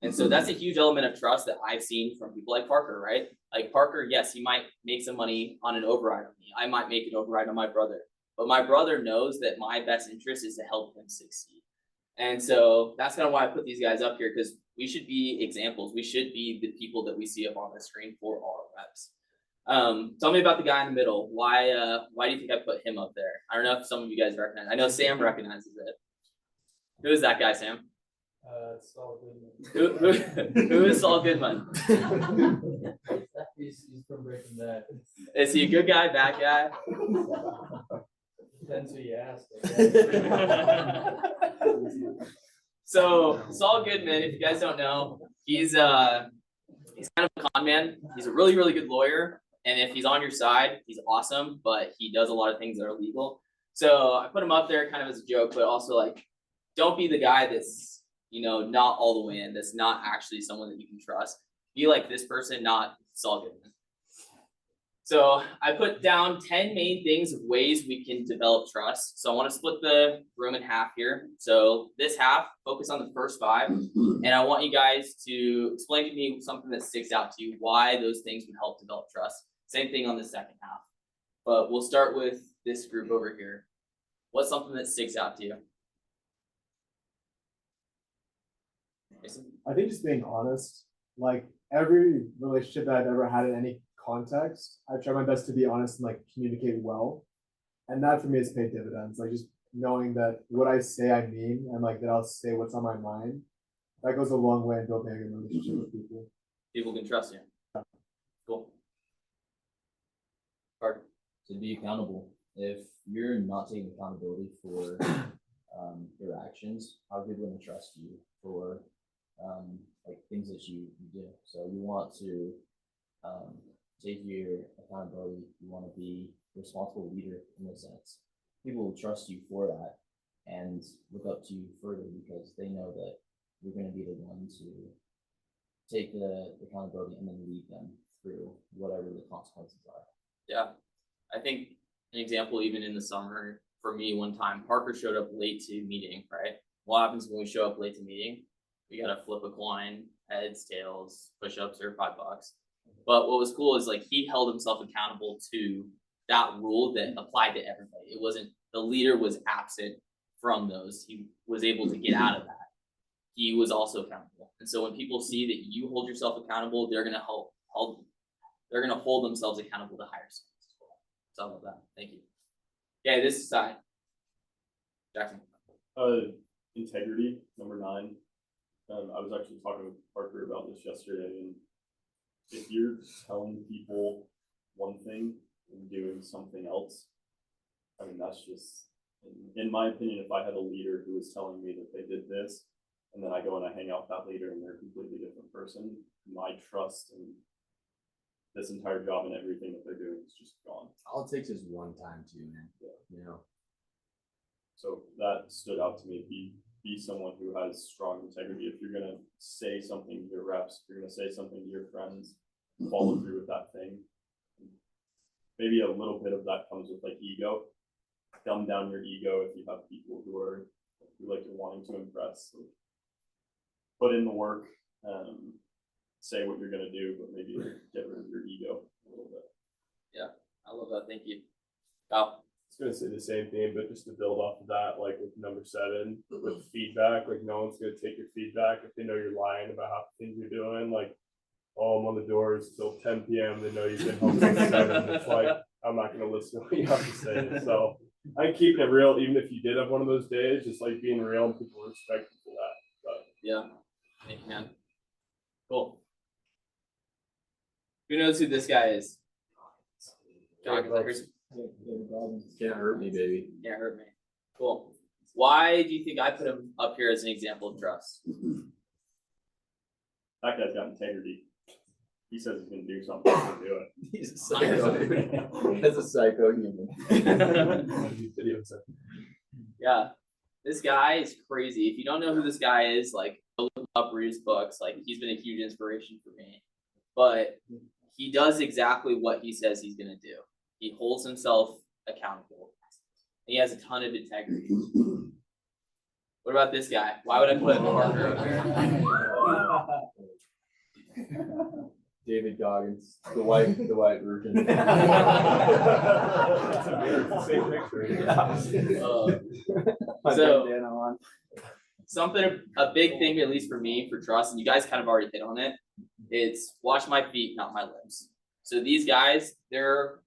Speaker 7: And so that's a huge element of trust that I've seen from people like Parker, right? Like Parker, yes, he might make some money on an override on me. I might make an override on my brother. But my brother knows that my best interest is to help him succeed. And so that's kind of why I put these guys up here, because we should be examples. We should be the people that we see up on the screen for our reps. Tell me about the guy in the middle. Why do you think I put him up there? I don't know if some of you guys recognize. I know Sam recognizes it. Who is that guy, Sam?
Speaker 9: Saul Goodman.
Speaker 7: Who is Saul Goodman?
Speaker 9: He's from Breaking Bad.
Speaker 7: Is he a good guy, bad guy?
Speaker 9: Depends who you ask.
Speaker 7: So Saul Goodman, if you guys don't know, he's kind of a con man. He's a really, really good lawyer. And if he's on your side, he's awesome, but he does a lot of things that are illegal. So I put him up there kind of as a joke, but also like, don't be the guy that's, you know, not all the way in, that's not actually someone that you can trust. Be like this person, not Saul Goodman. So I put down 10 main things of ways we can develop trust. So I want to split the room in half here. So this half, focus on the first 5. And I want you guys to explain to me something that sticks out to you, why those things would help develop trust. Same thing on the second half. But we'll start with this group over here. What's something that sticks out to you?
Speaker 3: I think just being honest. like every relationship that I've ever had in any context, I try my best to be honest and like communicate well. And that for me has paid dividends. Like just knowing that what I say I mean and like that I'll say what's on my mind. That goes a long way in building a good relationship with people.
Speaker 7: People can trust you. Cool. Parker.
Speaker 5: To be accountable. If you're not taking accountability for your actions, how are people going to trust you for like things that you do? So you want to take your accountability. You want to be a responsible leader in a sense. People will trust you for that and look up to you further because they know that you're going to be the one to take the accountability and then lead them through whatever the consequences are.
Speaker 7: Yeah. I think an example, even in the summer, for me, one time, Parker showed up late to meeting, right? What happens when we show up late to meeting? We got to flip a coin, heads, tails, push-ups are $5. But what was cool is like he held himself accountable to that rule that applied to everybody. It wasn't, the leader was absent from those. He was able to get out of that. He was also accountable. And so when people see that you hold yourself accountable, they're going to they're going to hold themselves accountable to higher standards as well. So I love that. Thank you. Yeah, this side. Jackson.
Speaker 2: Integrity, number 9. I was actually talking with Parker about this yesterday, and if you're telling people one thing and doing something else, I mean, that's just, in my opinion, if I had a leader who was telling me that they did this, and then I go and I hang out with that leader and they're a completely different person, my trust in this entire job and everything that they're doing is just gone.
Speaker 8: All it takes is one time too, man. Yeah. You know.
Speaker 2: So that stood out to me. Be someone who has strong integrity. If you're gonna say something to your reps, if you're gonna say something to your friends, follow through with that thing. Maybe a little bit of that comes with like ego. Dumb down your ego if you have people who like you're wanting to impress. So put in the work, say what you're gonna do, but maybe get rid of your ego a little bit.
Speaker 7: Yeah, I love that. Thank you. Kyle.
Speaker 10: I was gonna say the same thing, but just to build off of that, like with number 7, with feedback, like no one's gonna take your feedback if they know you're lying about how things you're doing. Like, oh, I'm on the doors till 10 p.m. They know you've been home since 7. It's like I'm not gonna listen to what you have to say. So I'm keeping it real, even if you did have one of those days, just like being real and people respect you for that. But
Speaker 7: yeah, thank you, man. Cool. Who knows who this guy is?
Speaker 8: Can't hurt me, baby.
Speaker 7: Can't hurt me. Cool. Why do you think I put him up here as an example of trust?
Speaker 2: That guy's got integrity. He says he's gonna do something, he's gonna do it.
Speaker 8: He's a psycho, dude. That's a psycho human.
Speaker 7: Yeah, this guy is crazy. If you don't know who this guy is, like, look him up, read his books. Like, he's been a huge inspiration for me. But he does exactly what he says he's gonna do. He holds himself accountable. He has a ton of integrity. What about this guy? Why would I put Parker up here?
Speaker 8: David Goggins, the white version.
Speaker 10: same picture.
Speaker 7: So something, a big thing, at least for me, for trust, and you guys kind of already hit on it. It's watch my feet, not my lips. So these guys, they're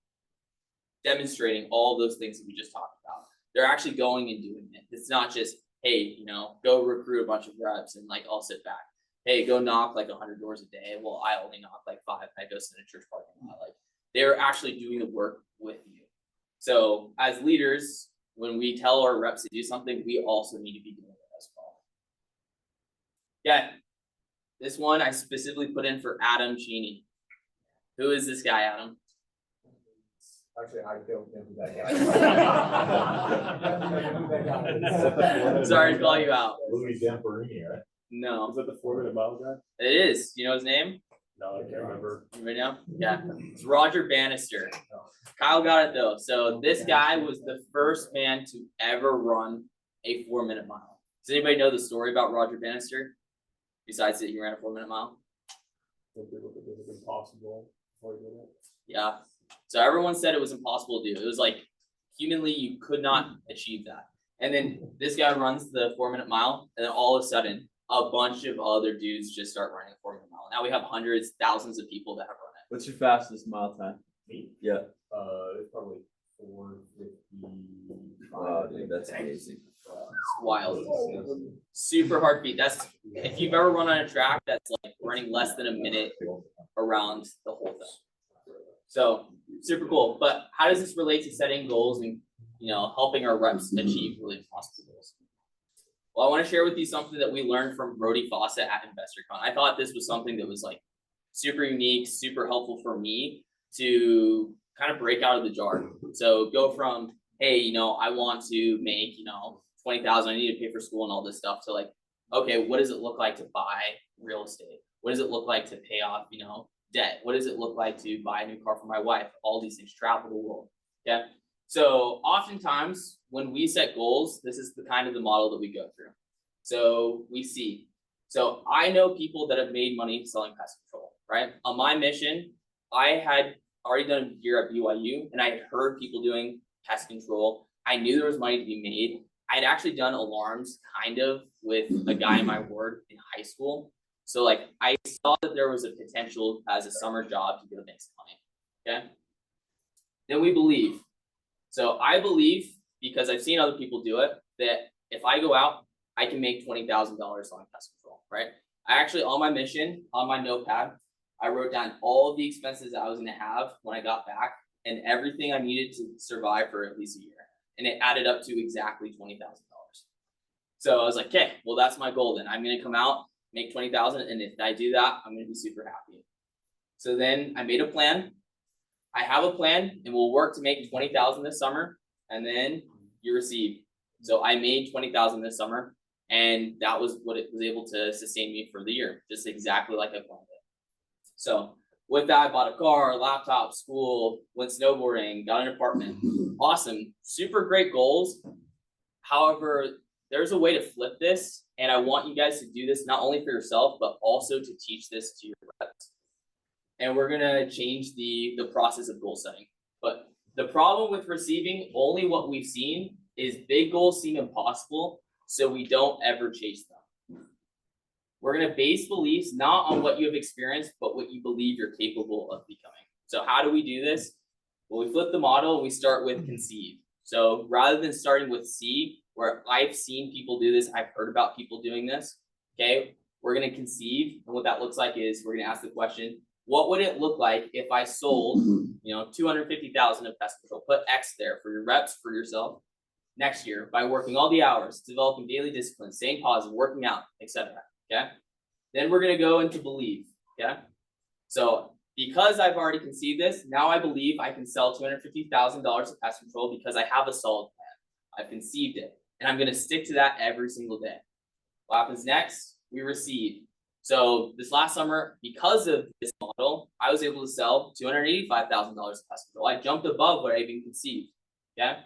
Speaker 7: demonstrating all those things that we just talked about. They're actually going and doing it. It's not just, hey, go recruit a bunch of reps and like I'll sit back. Hey, go knock like 100 doors a day. Well, I only knock like 5 and I go sit in a church parking lot. Like they're actually doing the work with you. So as leaders, when we tell our reps to do something, we also need to be doing it as well. Yeah, this one I specifically put in for Adam Cheney. Who is this guy, Adam?
Speaker 4: Actually, I don't know who that guy is.
Speaker 7: Sorry to call you out.
Speaker 4: Louis Zamperini, right?
Speaker 7: No.
Speaker 10: Is that the 4-minute mile guy?
Speaker 7: It is. You know his name?
Speaker 10: No, I can't remember.
Speaker 7: Right now? Yeah. It's Roger Bannister. Kyle got it though. So this guy was the first man to ever run a 4-minute mile. Does anybody know the story about Roger Bannister? Besides that he ran a 4-minute mile?
Speaker 10: I think people think it was impossible before he did it.
Speaker 7: Yeah. So everyone said it was impossible to do. It was like humanly you could not achieve that. And then this guy runs the 4-minute mile, and then all of a sudden a bunch of other dudes just start running a 4 minute mile. Now we have hundreds, thousands of people that have run it.
Speaker 8: What's your fastest mile time?
Speaker 2: Me?
Speaker 8: Yeah.
Speaker 2: It's probably 4:55.
Speaker 8: Wow, dude, that's amazing.
Speaker 7: It's wild. Super hard beat. That's if you've ever run on a track that's like running less than a minute around the whole thing. So super cool. But how does this relate to setting goals and helping our reps achieve really possible goals? Well, I want to share with you something that we learned from Brody Fawcett at InvestorCon. I thought this was something that was like super unique, super helpful for me to kind of break out of the jar. So go from, hey, I want to make, 20,000, I need to pay for school and all this stuff, to like, okay, what does it look like to buy real estate? What does it look like to pay off, debt? What does it look like to buy a new car for my wife? All these things, travel the world. Okay. So oftentimes when we set goals, this is the kind of the model that we go through. So we see. So I know people that have made money selling pest control, right? On my mission, I had already done a year at BYU and I had heard people doing pest control. I knew there was money to be made. I had actually done alarms kind of with a guy in my ward in high school. So like I saw that there was a potential as a summer job to be able to make some money. Okay. Then we believe. So I believe, because I've seen other people do it, that if I go out, I can make $20,000 on pest control, right? I actually, on my mission, on my notepad, I wrote down all of the expenses that I was going to have when I got back and everything I needed to survive for at least a year. And it added up to exactly $20,000. So I was like, okay, well, that's my goal then. I'm going to come out, make 20,000. And if I do that, I'm going to be super happy. So then I made a plan. I have a plan and we'll work to make 20,000 this summer. And then you receive. So I made 20,000 this summer. And that was what it was able to sustain me for the year. Just exactly like I planned it. So with that, I bought a car, a laptop, school, went snowboarding, got an apartment. Awesome. Super great goals. However, there's a way to flip this. And I want you guys to do this not only for yourself, but also to teach this to your reps. And we're going to change the process of goal setting. But the problem with receiving only what we've seen is big goals seem impossible. So we don't ever chase them. We're going to base beliefs not on what you have experienced, but what you believe you're capable of becoming. So how do we do this? Well, we flip the model and we start with conceive. So rather than starting with C, where I've seen people do this, I've heard about people doing this, okay, we're going to conceive. And what that looks like is we're going to ask the question, what would it look like if I sold, 250,000 of pest control? Put X there for your reps, for yourself. Next year, by working all the hours, developing daily discipline, staying positive, working out, etc. Okay. Then we're going to go into believe. Okay. So because I've already conceived this, now I believe I can sell $250,000 of pest control because I have a solid plan. I've conceived it and I'm going to stick to that every single day. What happens next? We receive. So this last summer, because of this model, I was able to sell $285,000 of pest control. I jumped above what I even conceived. Okay.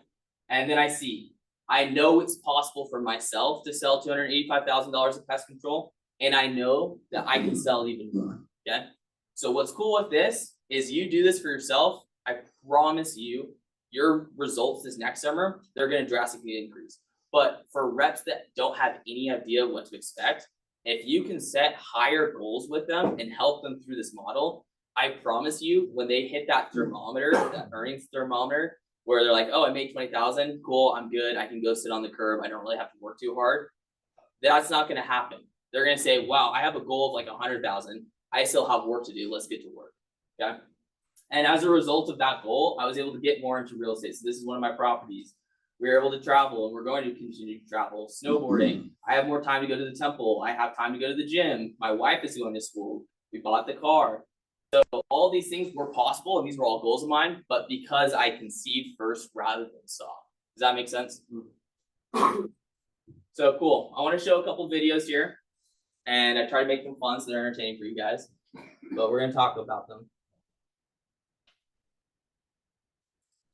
Speaker 7: And then I see, I know it's possible for myself to sell $285,000 of pest control. And I know that I can sell even more. Okay. So what's cool with this is you do this for yourself. I promise you, your results this next summer, they're going to drastically increase. But for reps that don't have any idea what to expect, if you can set higher goals with them and help them through this model, I promise you, when they hit that thermometer, that earnings thermometer, where they're like, oh, I made 20,000, cool, I'm good, I can go sit on the curb, I don't really have to work too hard. That's not going to happen. They're going to say, wow, I have a goal of like 100,000, I still have work to do, let's get to work. Okay. And as a result of that goal, I was able to get more into real estate. So this is one of my properties. We were able to travel and we're going to continue to travel. Snowboarding, I have more time to go to the temple, I have time to go to the gym, my wife is going to school, we bought the car. So all these things were possible and these were all goals of mine, but because I conceived first rather than saw. Does that make sense? So cool. I want to show a couple videos here and I try to make them fun so they're entertaining for you guys, but we're going to talk about them.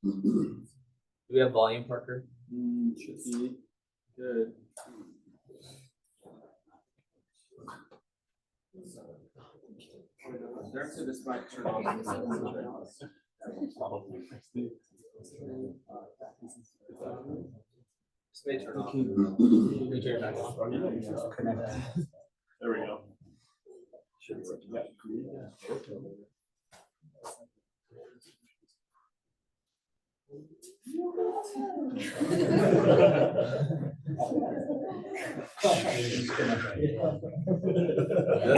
Speaker 7: Do we have volume, Parker?
Speaker 8: Should be good.
Speaker 1: This might turn on. This may turn off. Can you turn it back on?
Speaker 7: Does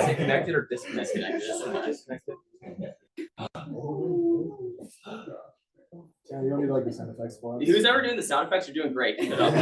Speaker 7: it connected or disconnected? Disconnected.
Speaker 3: Yeah, you don't need like the sound effects for it.
Speaker 7: Who's ever doing the sound effects? You're doing great. Keep it up.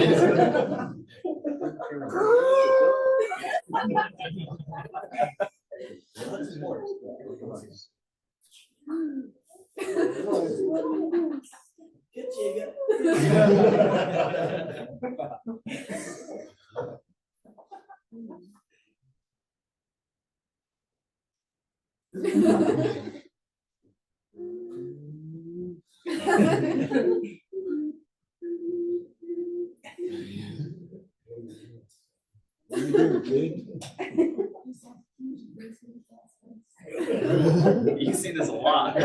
Speaker 7: You see this a lot.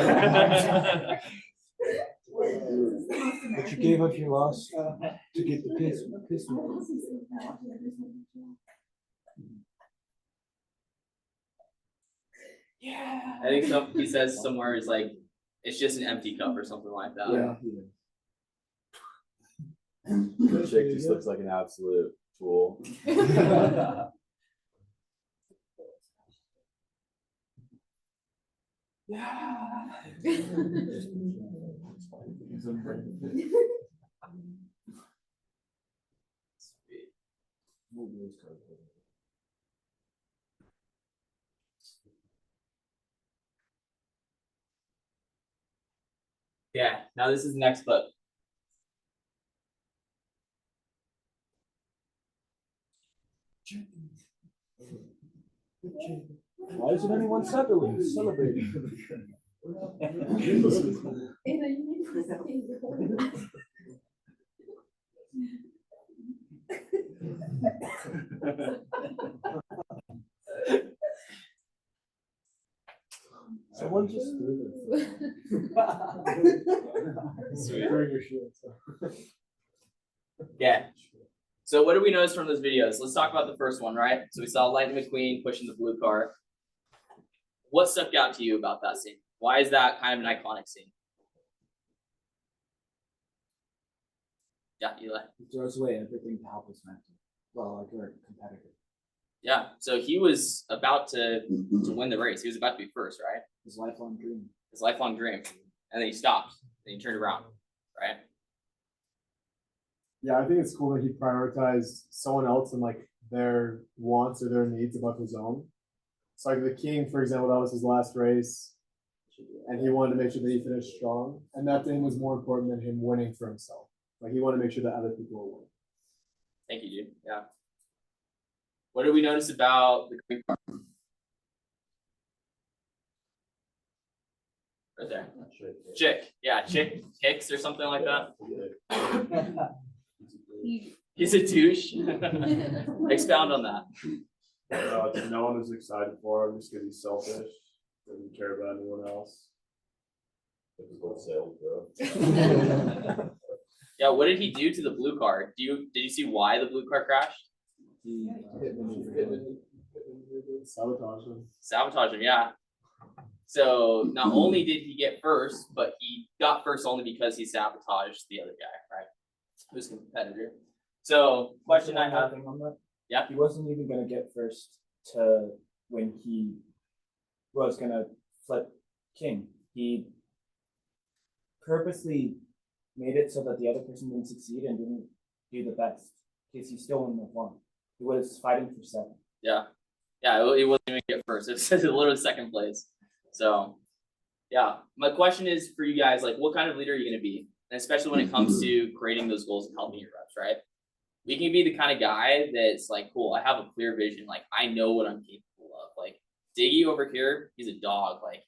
Speaker 11: But you gave up your loss to get the piss.
Speaker 7: I think he says somewhere is like it's just an empty cup or something like that.
Speaker 3: Yeah.
Speaker 8: The chick just looks like an absolute fool.
Speaker 7: Yeah. Now this is the next clip.
Speaker 11: Why isn't anyone celebrating? Someone just do this.
Speaker 7: Yeah. So what did we notice from those videos? Let's talk about the first one, right? So we saw Lightning McQueen pushing the blue car. What stuck out to you about that scene? Why is that kind of an iconic scene? Yeah, Eli.
Speaker 11: He throws away everything to help his mentor. Well, like our competitor.
Speaker 7: Yeah, so he was about to win the race. He was about to be first, right?
Speaker 11: His lifelong dream.
Speaker 7: His lifelong dream. And then he stopped. Then he turned around, right?
Speaker 3: Yeah, I think it's cool that he prioritized someone else and like their wants or their needs above his own. So like the King, for example, that was his last race, and he wanted to make sure that he finished strong, and that to him was more important than him winning for himself. Like he wanted to make sure that other people were winning.
Speaker 7: Thank you, dude. Yeah. What did we notice about the green car? Right there. Chick. Yeah, Chick Hicks or something like that. He's a douche. Expound on that.
Speaker 10: No one is excited for him just because he's selfish, doesn't care about anyone else.
Speaker 4: Typical sales, bro.
Speaker 7: Yeah, what did he do to the blue car? Did you see why the blue car crashed?
Speaker 3: Sabotage him.
Speaker 7: Sabotage him, yeah. So not only did he get first, but he got first only because he sabotaged the other guy, right? Who's a competitor. So question I have.
Speaker 5: On that.
Speaker 7: Yeah.
Speaker 5: He wasn't even gonna get first to when he was gonna flip King. He purposely made it so that the other person didn't succeed and didn't do the best because he still wouldn't have won. He was fighting for second.
Speaker 7: Yeah. Yeah, he wasn't even get first. It was literally second place. So yeah. My question is for you guys, like what kind of leader are you gonna be? And especially when it comes to creating those goals and helping your reps, right? We can be the kind of guy that's like, cool, I have a clear vision. Like, I know what I'm capable of. Like, Diggy over here, he's a dog. Like,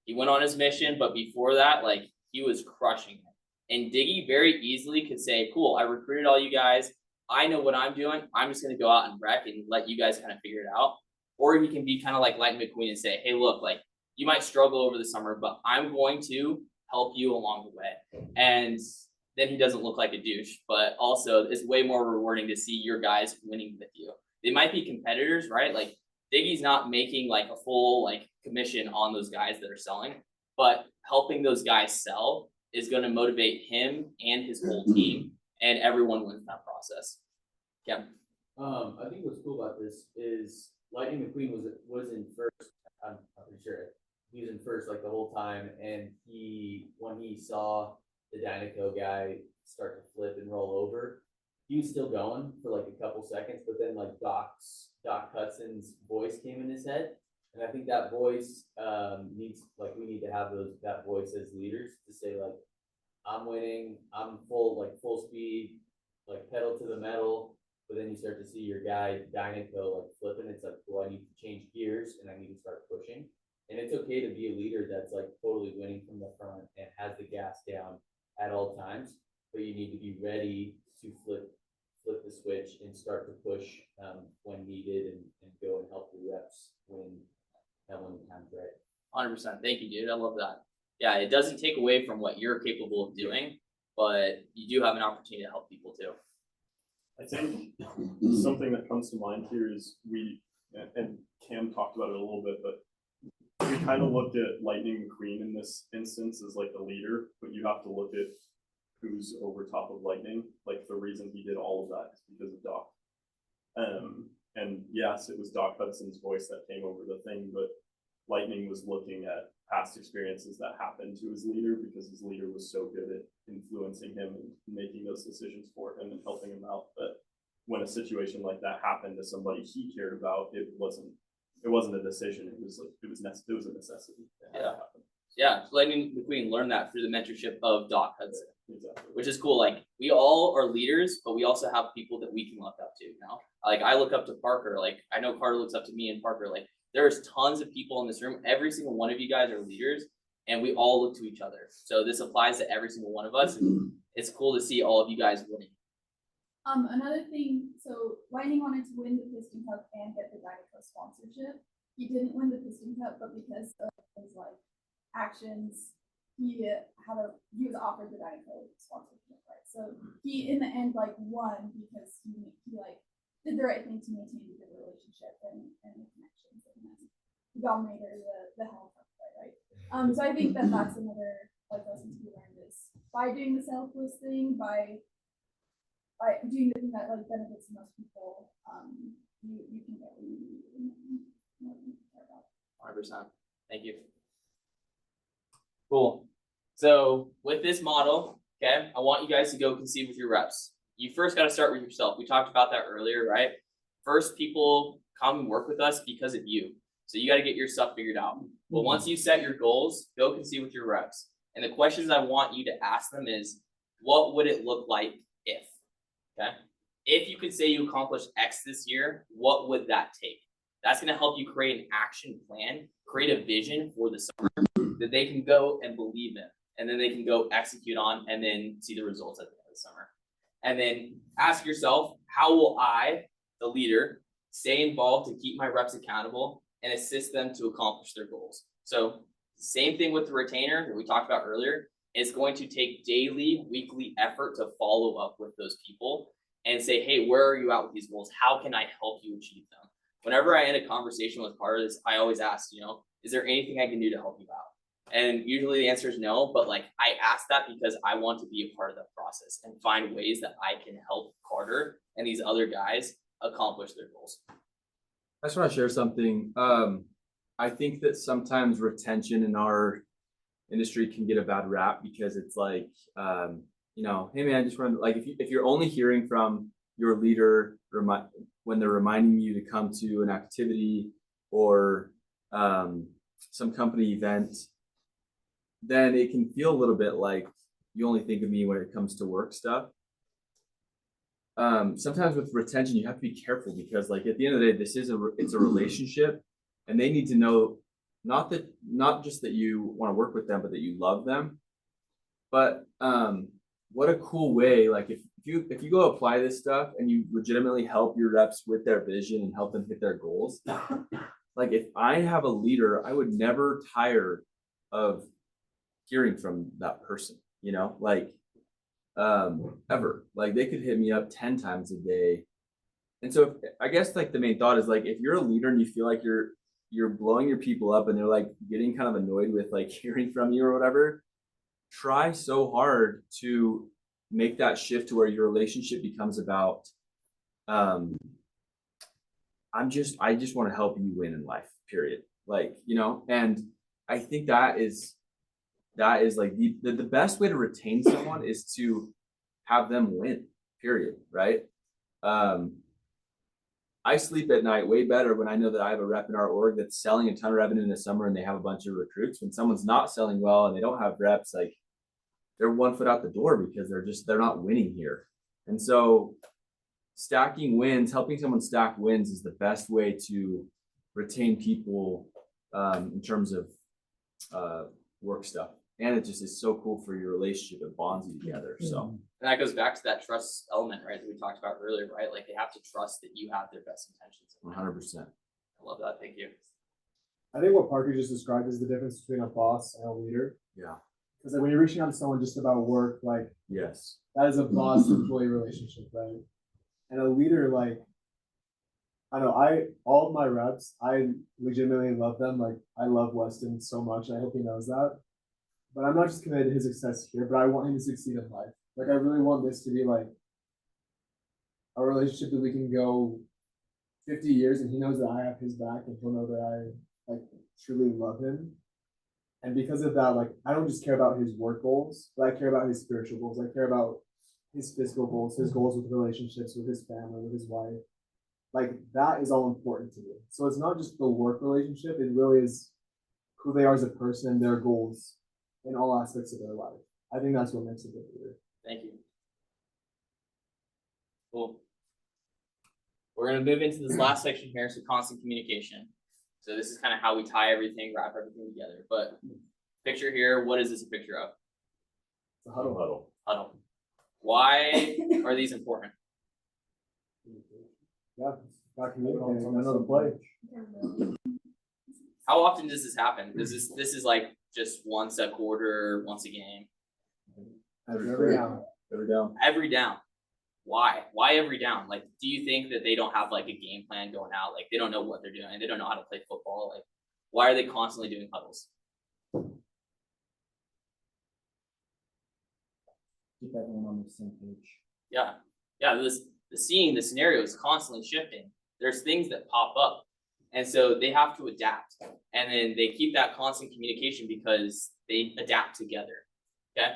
Speaker 7: he went on his mission, but before that, like, he was crushing it. And Diggy very easily could say, cool, I recruited all you guys. I know what I'm doing. I'm just going to go out and wreck and let you guys kind of figure it out. Or he can be kind of like Lightning McQueen and say, hey, look, like, you might struggle over the summer, but I'm going to help you along the way. And then he doesn't look like a douche, but also it's way more rewarding to see your guys winning with you. They might be competitors, right? Like Diggy's not making like a full like commission on those guys that are selling, but helping those guys sell is going to motivate him and his whole team, and everyone wins that process. Yeah.
Speaker 5: I think what's cool about this is Lightning McQueen was in first. I'm pretty sure he was in first like the whole time, and when he saw the Dynaco guy start to flip and roll over, he was still going for like a couple seconds, but then like Doc Hudson's voice came in his head, and I think that voice we need to have that voice as leaders to say like, I'm winning, I'm full speed, like pedal to the metal. But then you start to see your guy Dynaco like flipping. It's like, well, I need to change gears and I need to start pushing. And it's okay to be a leader that's like totally winning from the front and has the gas down at all times. But you need to be ready to flip the switch and start to push when needed and go and help the reps when the time's right.
Speaker 7: 100%. Thank you, dude. I love that. Yeah, it doesn't take away from what you're capable of doing, but you do have an opportunity to help people too.
Speaker 2: I think something that comes to mind here is and Cam talked about it a little bit, but we kind of looked at Lightning McQueen in this instance as like the leader, but you have to look at who's over top of Lightning. Like the reason he did all of that is because of Doc. And yes, it was Doc Hudson's voice that came over the thing, but Lightning was looking at past experiences that happened to his leader because his leader was so good at influencing him and making those decisions for him and helping him out. But when a situation like that happened to somebody he cared about, it wasn't a decision. It was a necessity.
Speaker 7: Yeah. Lightning McQueen learned that through the mentorship of Doc Hudson,
Speaker 2: Exactly.
Speaker 7: which is cool. Like we all are leaders, but we also have people that we can look up to. You know, like I look up to Parker. Like I know Carter looks up to me and Parker. Like there's tons of people in this room. Every single one of you guys are leaders, and we all look to each other. So this applies to every single one of us. And it's cool to see all of you guys winning.
Speaker 12: Another thing, so Lightning wanted to win the Piston Cup and get the Dynaco sponsorship. He didn't win the Piston Cup, but because of his like actions, he was offered the Dynaco sponsorship, right? So he in the end like won because he like did the right thing to maintain the good relationship and the connections, and then he dominated the helicopter, right? So I think that's another like lesson to be learned is by doing the selfless thing, by doing the thing that like benefits most people, you can get what you need and care about.
Speaker 7: 100%. Thank you. Cool. So with this model, okay, I want you guys to go conceive with your reps. You first got to start with yourself. We talked about that earlier, right? First, people come and work with us because of you. So you got to get your stuff figured out. But once you set your goals, go conceive with your reps. And the questions I want you to ask them is, what would it look like if? Okay. If you could say you accomplished X this year, what would that take? That's going to help you create an action plan, create a vision for the summer that they can go and believe in, and then they can go execute on and then see the results at the end of the summer. And then ask yourself, how will I, the leader, stay involved to keep my reps accountable and assist them to accomplish their goals? So same thing with the retainer that we talked about earlier. It's going to take daily, weekly effort to follow up with those people and say, hey, where are you at with these goals? How can I help you achieve them? Whenever I end a conversation with Carter, I always ask, is there anything I can do to help you out? And usually the answer is no, but like I ask that because I want to be a part of that process and find ways that I can help Carter and these other guys accomplish their goals.
Speaker 8: I just want to share something. I think that sometimes retention in our industry can get a bad rap because it's like, hey man, I just want to, like, if you're only hearing from your leader when they're reminding you to come to an activity or some company event, then it can feel a little bit like you only think of me when it comes to work stuff. Sometimes with retention, you have to be careful because, like, at the end of the day, it's a relationship, and they need to know not just that you want to work with them, but that you love them. But what a cool way! Like if you go apply this stuff and you legitimately help your reps with their vision and help them hit their goals. Like if I have a leader, I would never tire of hearing from that person. Ever. Like they could hit me up 10 times a day And so I guess like the main thought is like, if you're a leader and you feel like you're blowing your people up and they're like getting kind of annoyed with like hearing from you or whatever, try so hard to make that shift to where your relationship becomes about, I just want to help you win in life, period. Like, you know, and I think that is like the best way to retain someone is to have them win, period. Right. I sleep at night way better when I know that I have a rep in our org that's selling a ton of revenue in the summer and they have a bunch of recruits. When someone's not selling well and they don't have reps, like they're 1 foot out the door because they're not winning here. And so stacking wins, helping someone stack wins is the best way to retain people in terms of work stuff. And it just is so cool for your relationship. It bonds you together. So
Speaker 7: And that goes back to that trust element, right, that we talked about earlier, right? Like they have to trust that you have their best intentions.
Speaker 8: 100%.
Speaker 7: I love that. Thank you.
Speaker 3: I think what Parker just described is the difference between a boss and a leader.
Speaker 8: Yeah.
Speaker 3: Because like when you're reaching out to someone just about work, like
Speaker 8: Yes.
Speaker 3: that is a boss-employee relationship, right? And a leader, like, I know all of my reps, I legitimately love them. Like I love Weston so much. I hope he knows that. But I'm not just committed to his success here, but I want him to succeed in life. Like I really want this to be like a relationship that we can go 50 years and he knows that I have his back and he'll know that I like truly love him. And because of that, like I don't just care about his work goals, but I care about his spiritual goals. I care about his physical goals, his goals with relationships, with his family, with his wife. Like that is all important to me. So it's not just the work relationship, it really is who they are as a person and their goals in all aspects of their life. I think that's what makes a good leader.
Speaker 7: Thank you. Cool. We're going to move into this last section here, so constant communication. So this is kind of how we tie everything, wrap everything together. But picture here, what is this a picture of?
Speaker 3: The huddle.
Speaker 7: Huddle. Why are these important?
Speaker 3: Yeah, not communicating. I know the play.
Speaker 7: How often does this happen? This is like just once a quarter, once a game?
Speaker 3: Every down.
Speaker 7: Every down. Why? Why every down? Like, do you think that they don't have like a game plan going out? Like, they don't know what they're doing. They don't know how to play football. Like, why are they constantly doing huddles?
Speaker 6: Keep everyone on the same page.
Speaker 7: Yeah. The scenario is constantly shifting. There's things that pop up. And so they have to adapt. And then they keep that constant communication because they adapt together. Okay.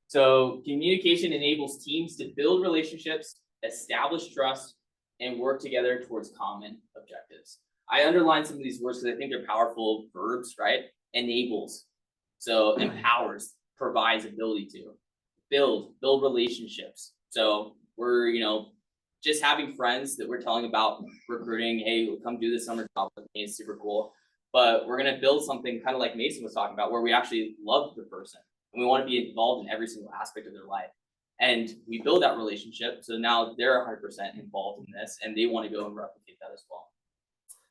Speaker 7: So communication enables teams to build relationships, establish trust, and work together towards common objectives. I underline some of these words because I think they're powerful verbs, right? Enables. So empowers, provides ability to. Build relationships. So we're, just having friends that we're telling about recruiting. Hey, come do this summer job with me. It's super cool. But we're going to build something kind of like Mason was talking about, where we actually love the person. And we want to be involved in every single aspect of their life. And we build that relationship. So now they're 100% involved in this and they want to go and replicate that as well.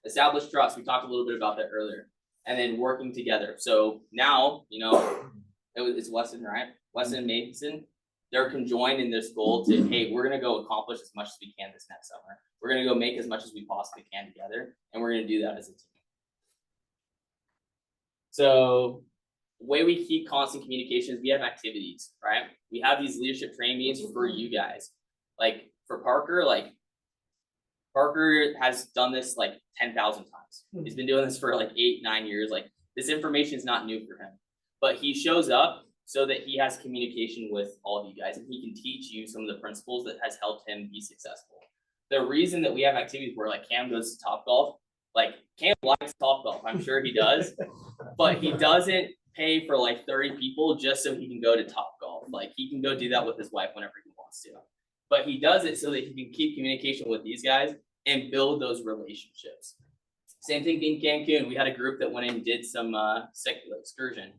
Speaker 7: Establish trust. We talked a little bit about that earlier. And then working together. So now, it's Weston, right? Weston and Mason, they're conjoined in this goal to, hey, we're going to go accomplish as much as we can this next summer. We're going to go make as much as we possibly can together. And we're going to do that as a team. So the way we keep constant communication is we have activities, right? We have these leadership training meetings for you guys. Like for Parker, Parker has done this like 10,000 times. He's been doing this for like 8-9 years. Like this information is not new for him, but he shows up so that he has communication with all of you guys and he can teach you some of the principles that has helped him be successful. The reason that we have activities where like Cam goes to Topgolf, like Cam likes Topgolf, I'm sure he does, but he doesn't pay for like 30 people just so he can go to Topgolf. Like he can go do that with his wife whenever he wants to, but he does it so that he can keep communication with these guys and build those relationships. Same thing in Cancun. We had a group that went and did some secular excursion.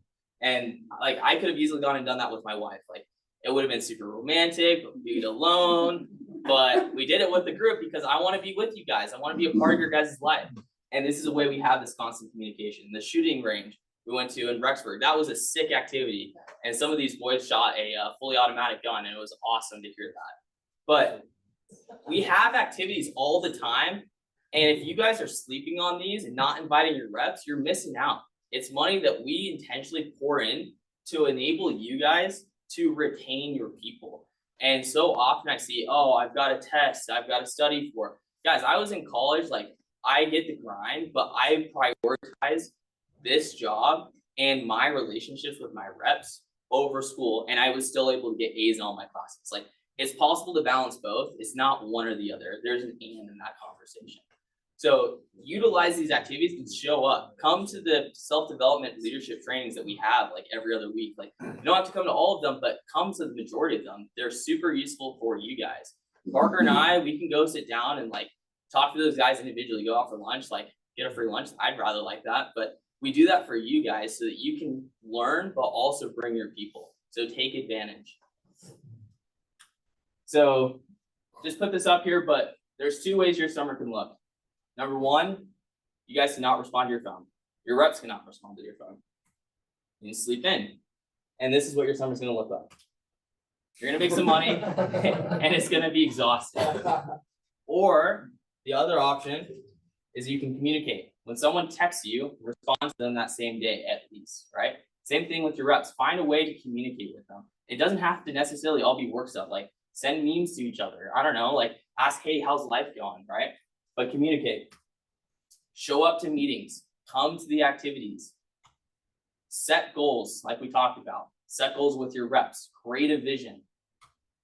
Speaker 7: And like I could have easily gone and done that with my wife. Like it would have been super romantic, be alone, but we did it with the group because I want to be with you guys. I want to be a part of your guys' life. And this is a way we have this constant communication. The shooting range we went to in Rexburg, that was a sick activity. And some of these boys shot a fully automatic gun and it was awesome to hear that. But We have activities all the time. And if you guys are sleeping on these and not inviting your reps, you're missing out. It's money that we intentionally pour in to enable you guys to retain your people. And so often I see, oh, I've got a test, I've got to study for. Guys, I was in college, like I get the grind, but I prioritize this job and my relationships with my reps over school. And I was still able to get A's in all my classes. Like it's possible to balance both. It's not one or the other. There's an and in that conversation. So utilize these activities and show up. Come to the self-development leadership trainings that we have like every other week. Like you don't have to come to all of them, but come to the majority of them. They're super useful for you guys. Parker and I, we can go sit down and like talk to those guys individually, go out for lunch, like get a free lunch. I'd rather like that, but we do that for you guys so that you can learn, but also bring your people. So take advantage. So just put this up here, but there's 2 ways your summer can look. Number 1, you guys cannot respond to your phone. Your reps cannot respond to your phone. You sleep in. And this is what your summer's gonna look like. You're gonna make some money and it's gonna be exhausting. Or the other option is you can communicate. When someone texts you, respond to them that same day at least, right? Same thing with your reps. Find a way to communicate with them. It doesn't have to necessarily all be work stuff. Like send memes to each other. I don't know, like ask, hey, how's life going, right? But communicate. Show up to meetings. Come to the activities. Set goals like we talked about. Set goals with your reps. Create a vision.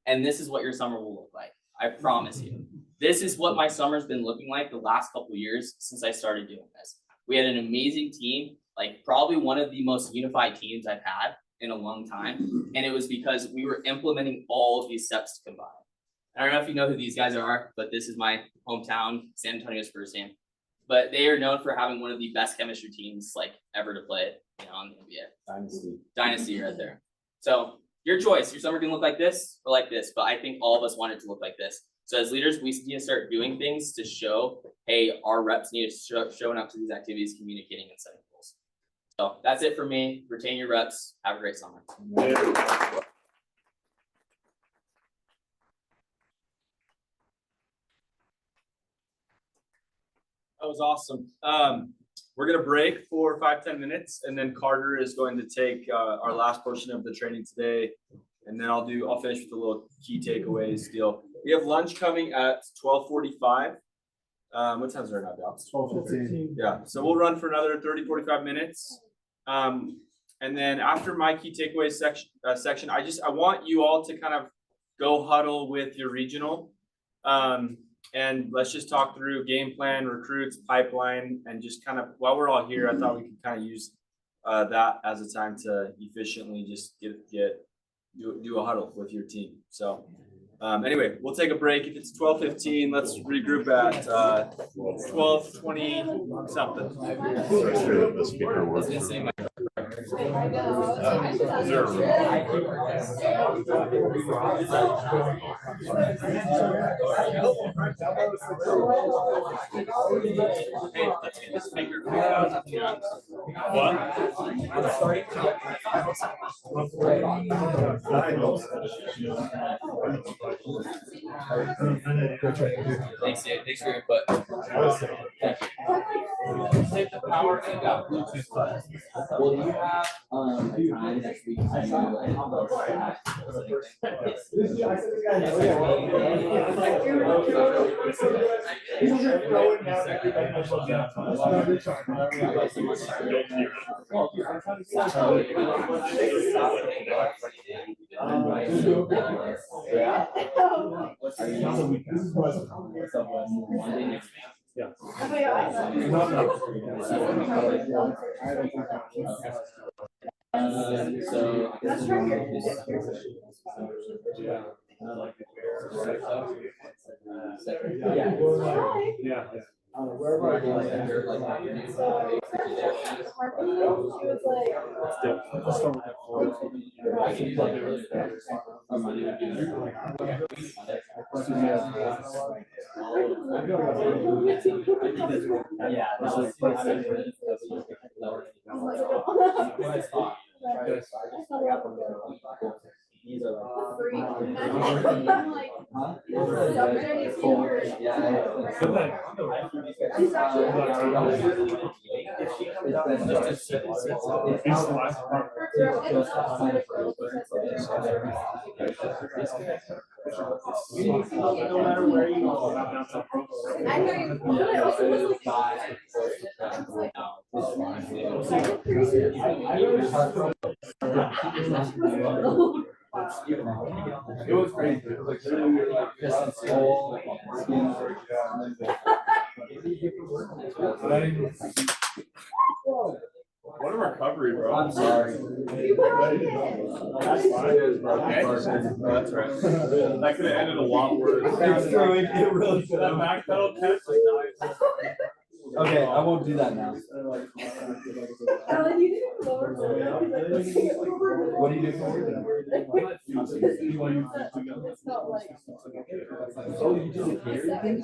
Speaker 7: And this is what your summer will look like. I promise you. This is what my summer's been looking like the last couple of years since I started doing this. We had an amazing team, like probably one of the most unified teams I've had in a long time. And it was because we were implementing all of these steps to combine. I don't know if you know who these guys are, but this is my hometown, San Antonio Spurs team. But they are known for having one of the best chemistry teams like ever to play, in the NBA. Dynasty right there. So your choice. Your summer can look like this or like this, but I think all of us want it to look like this. So as leaders, we need to start doing things to show, hey, our reps need to showing up to these activities, communicating and setting goals. So that's it for me. Retain your reps. Have a great summer.
Speaker 1: That was awesome. We're gonna break for 5-10 minutes, and then Carter is going to take our last portion of the training today, and then I'll finish with a little key takeaways deal. We have lunch coming at 12:45. What time is it right now, Dal?
Speaker 3: 12:15.
Speaker 1: Yeah, so we'll run for another 30-45 minutes. And then after my key takeaways section, I want you all to kind of go huddle with your regional. And let's just talk through game plan, recruits, pipeline, and just kind of while we're all here, I thought we could kind of use that as a time to efficiently just do a huddle with your team. So anyway, we'll take a break. If it's 12:15, let's regroup at 12:20 something.
Speaker 4: The speaker works.
Speaker 1: Hey, let's get the speaker.
Speaker 7: Thanks, Dave. Thanks for your input. Save the power and got Bluetooth buttons. Well, do you have time next week?
Speaker 11: Yeah.
Speaker 10: No matter where you go, that's a
Speaker 6: It was great.
Speaker 10: What a recovery, bro.
Speaker 6: I'm sorry.
Speaker 10: That's fine. Okay. That's right. That could have ended a lot worse.
Speaker 6: It really could
Speaker 10: That
Speaker 6: have.
Speaker 10: back pedal catch was nice.
Speaker 6: Okay, I won't do that now.
Speaker 12: Alan, you didn't come over for
Speaker 6: What do you do for
Speaker 12: It's not like.
Speaker 6: Oh, you do the carry thing?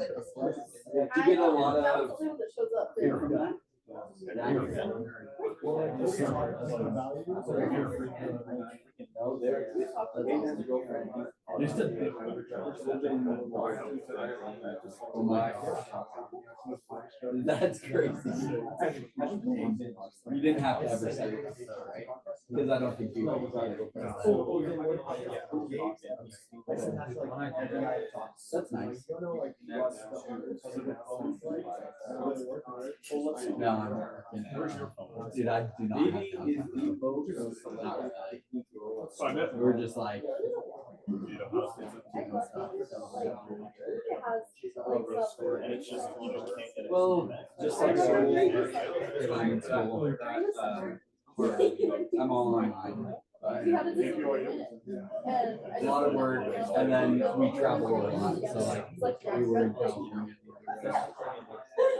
Speaker 6: You get a lot of.
Speaker 12: That shows up there.
Speaker 6: Oh my gosh. That's crazy. You didn't have to ever say that, though, right? Because I don't think you. That's nice. No, I'm not. Dude, I do not have to. Not really. We're just like. Well, just like if I'm in school, I'm all online. But a lot of work, and then we travel a lot. So like we were in California.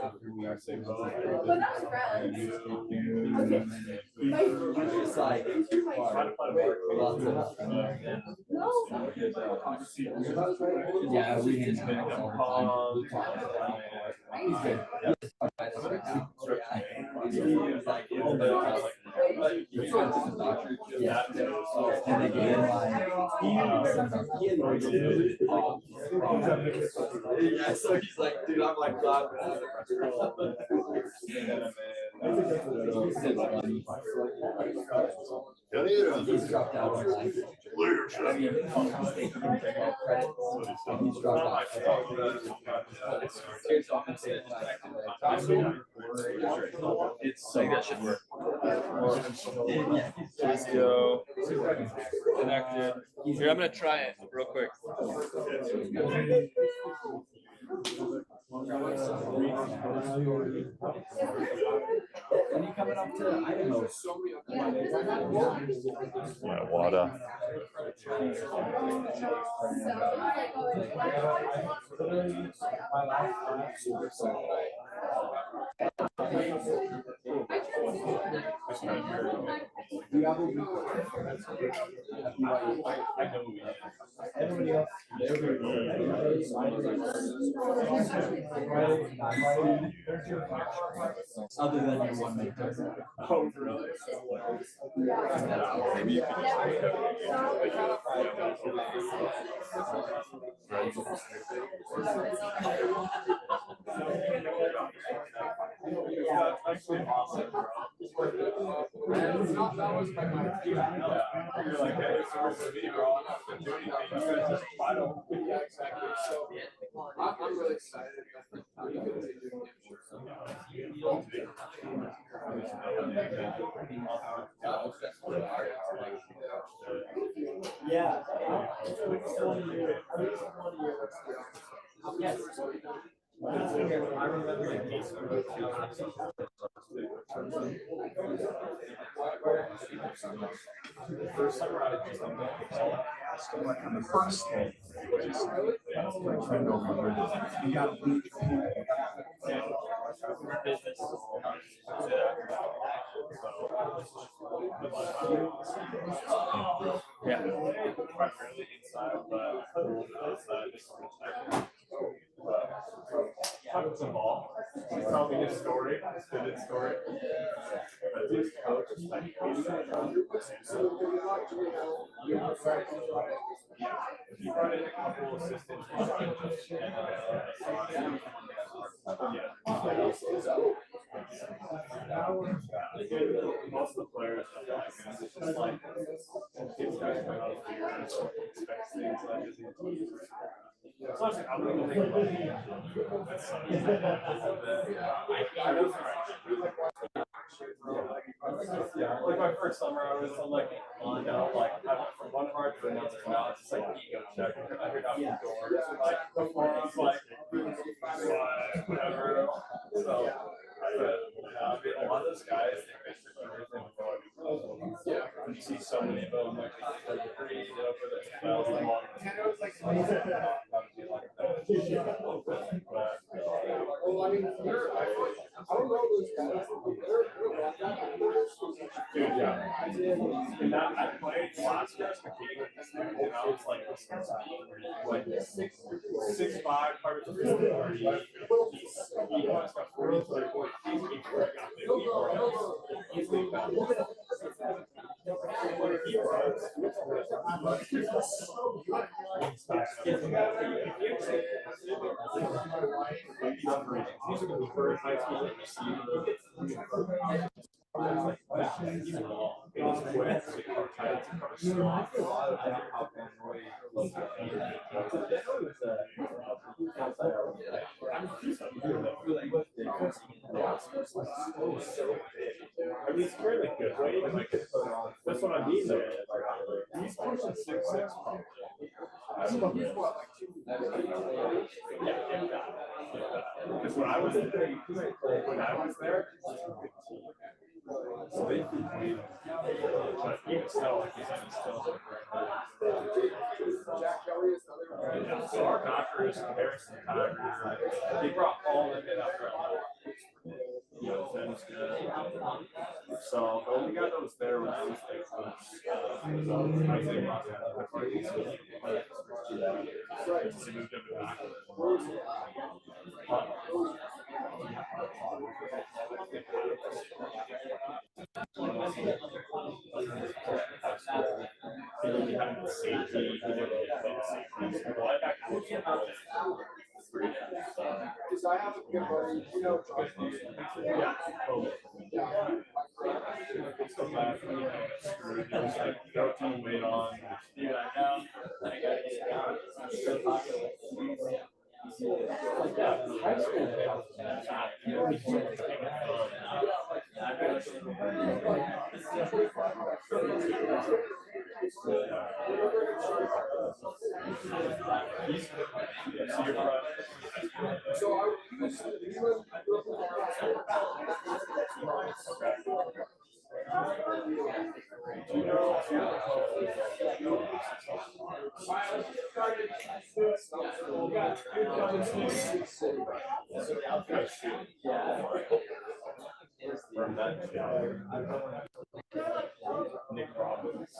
Speaker 6: After we are saying just like lots of yeah, we hang out all the time. We talk about it. He's good. He's right now. He's like, he went to the doctor. Yeah. And they gave him like, yeah, so he's like, dude, I'm like glad we're out of He's dropped out of life. I mean, he's taking credit. He's dropped out.
Speaker 1: It's like that should work. Physio connected. Here, I'm gonna try it real quick.
Speaker 6: When are you coming up to Idaho?
Speaker 10: Yeah, water.
Speaker 6: Other than your one make
Speaker 10: Oh, really?
Speaker 1: Maybe you can
Speaker 6: I'm really excited.
Speaker 5: Yeah. Yes. I remember the case.
Speaker 10: First time around, on the first day, my friend over, he got yeah, primarily inside, but outside, some ball. tell me his story, his vivid story. But his coach is like, he brought in a couple assistants. Most of the players are just like, kids guys come out of here and expect things like this. It's not like I'm gonna think about it. Yeah, like my first summer, I was like, on out, like I went from one part to another. Now it's just like ego check. I heard out the doors. Like before, I was like, whatever. So, yeah, I mean, a lot of those guys, they basically do everything with what yeah, you see so many of them, like, they go for the spells, like, dude, yeah. And that, I played last year, I was competing with this dude, and I was like, like 6'5", probably 330. He wants got 40, 40, 40. He's easily found. He's a very high school receiver. He's long. He's quick. I mean, he's really good. Like, that's what I mean, though. He's pushing 6'6". Because when I was there, so they completed, but even still, like he's still. So our doctors, Harrison Tiger, they brought all of it up there. Finn's good. So the only guy that was there when I was there was Isaiah Montana. He moved him back. Safety,
Speaker 3: because I have a good buddy, you know,
Speaker 10: yeah. It's so bad when you just like go to wait on. Yeah, now I gotta get it down. High school. Nick Robbins.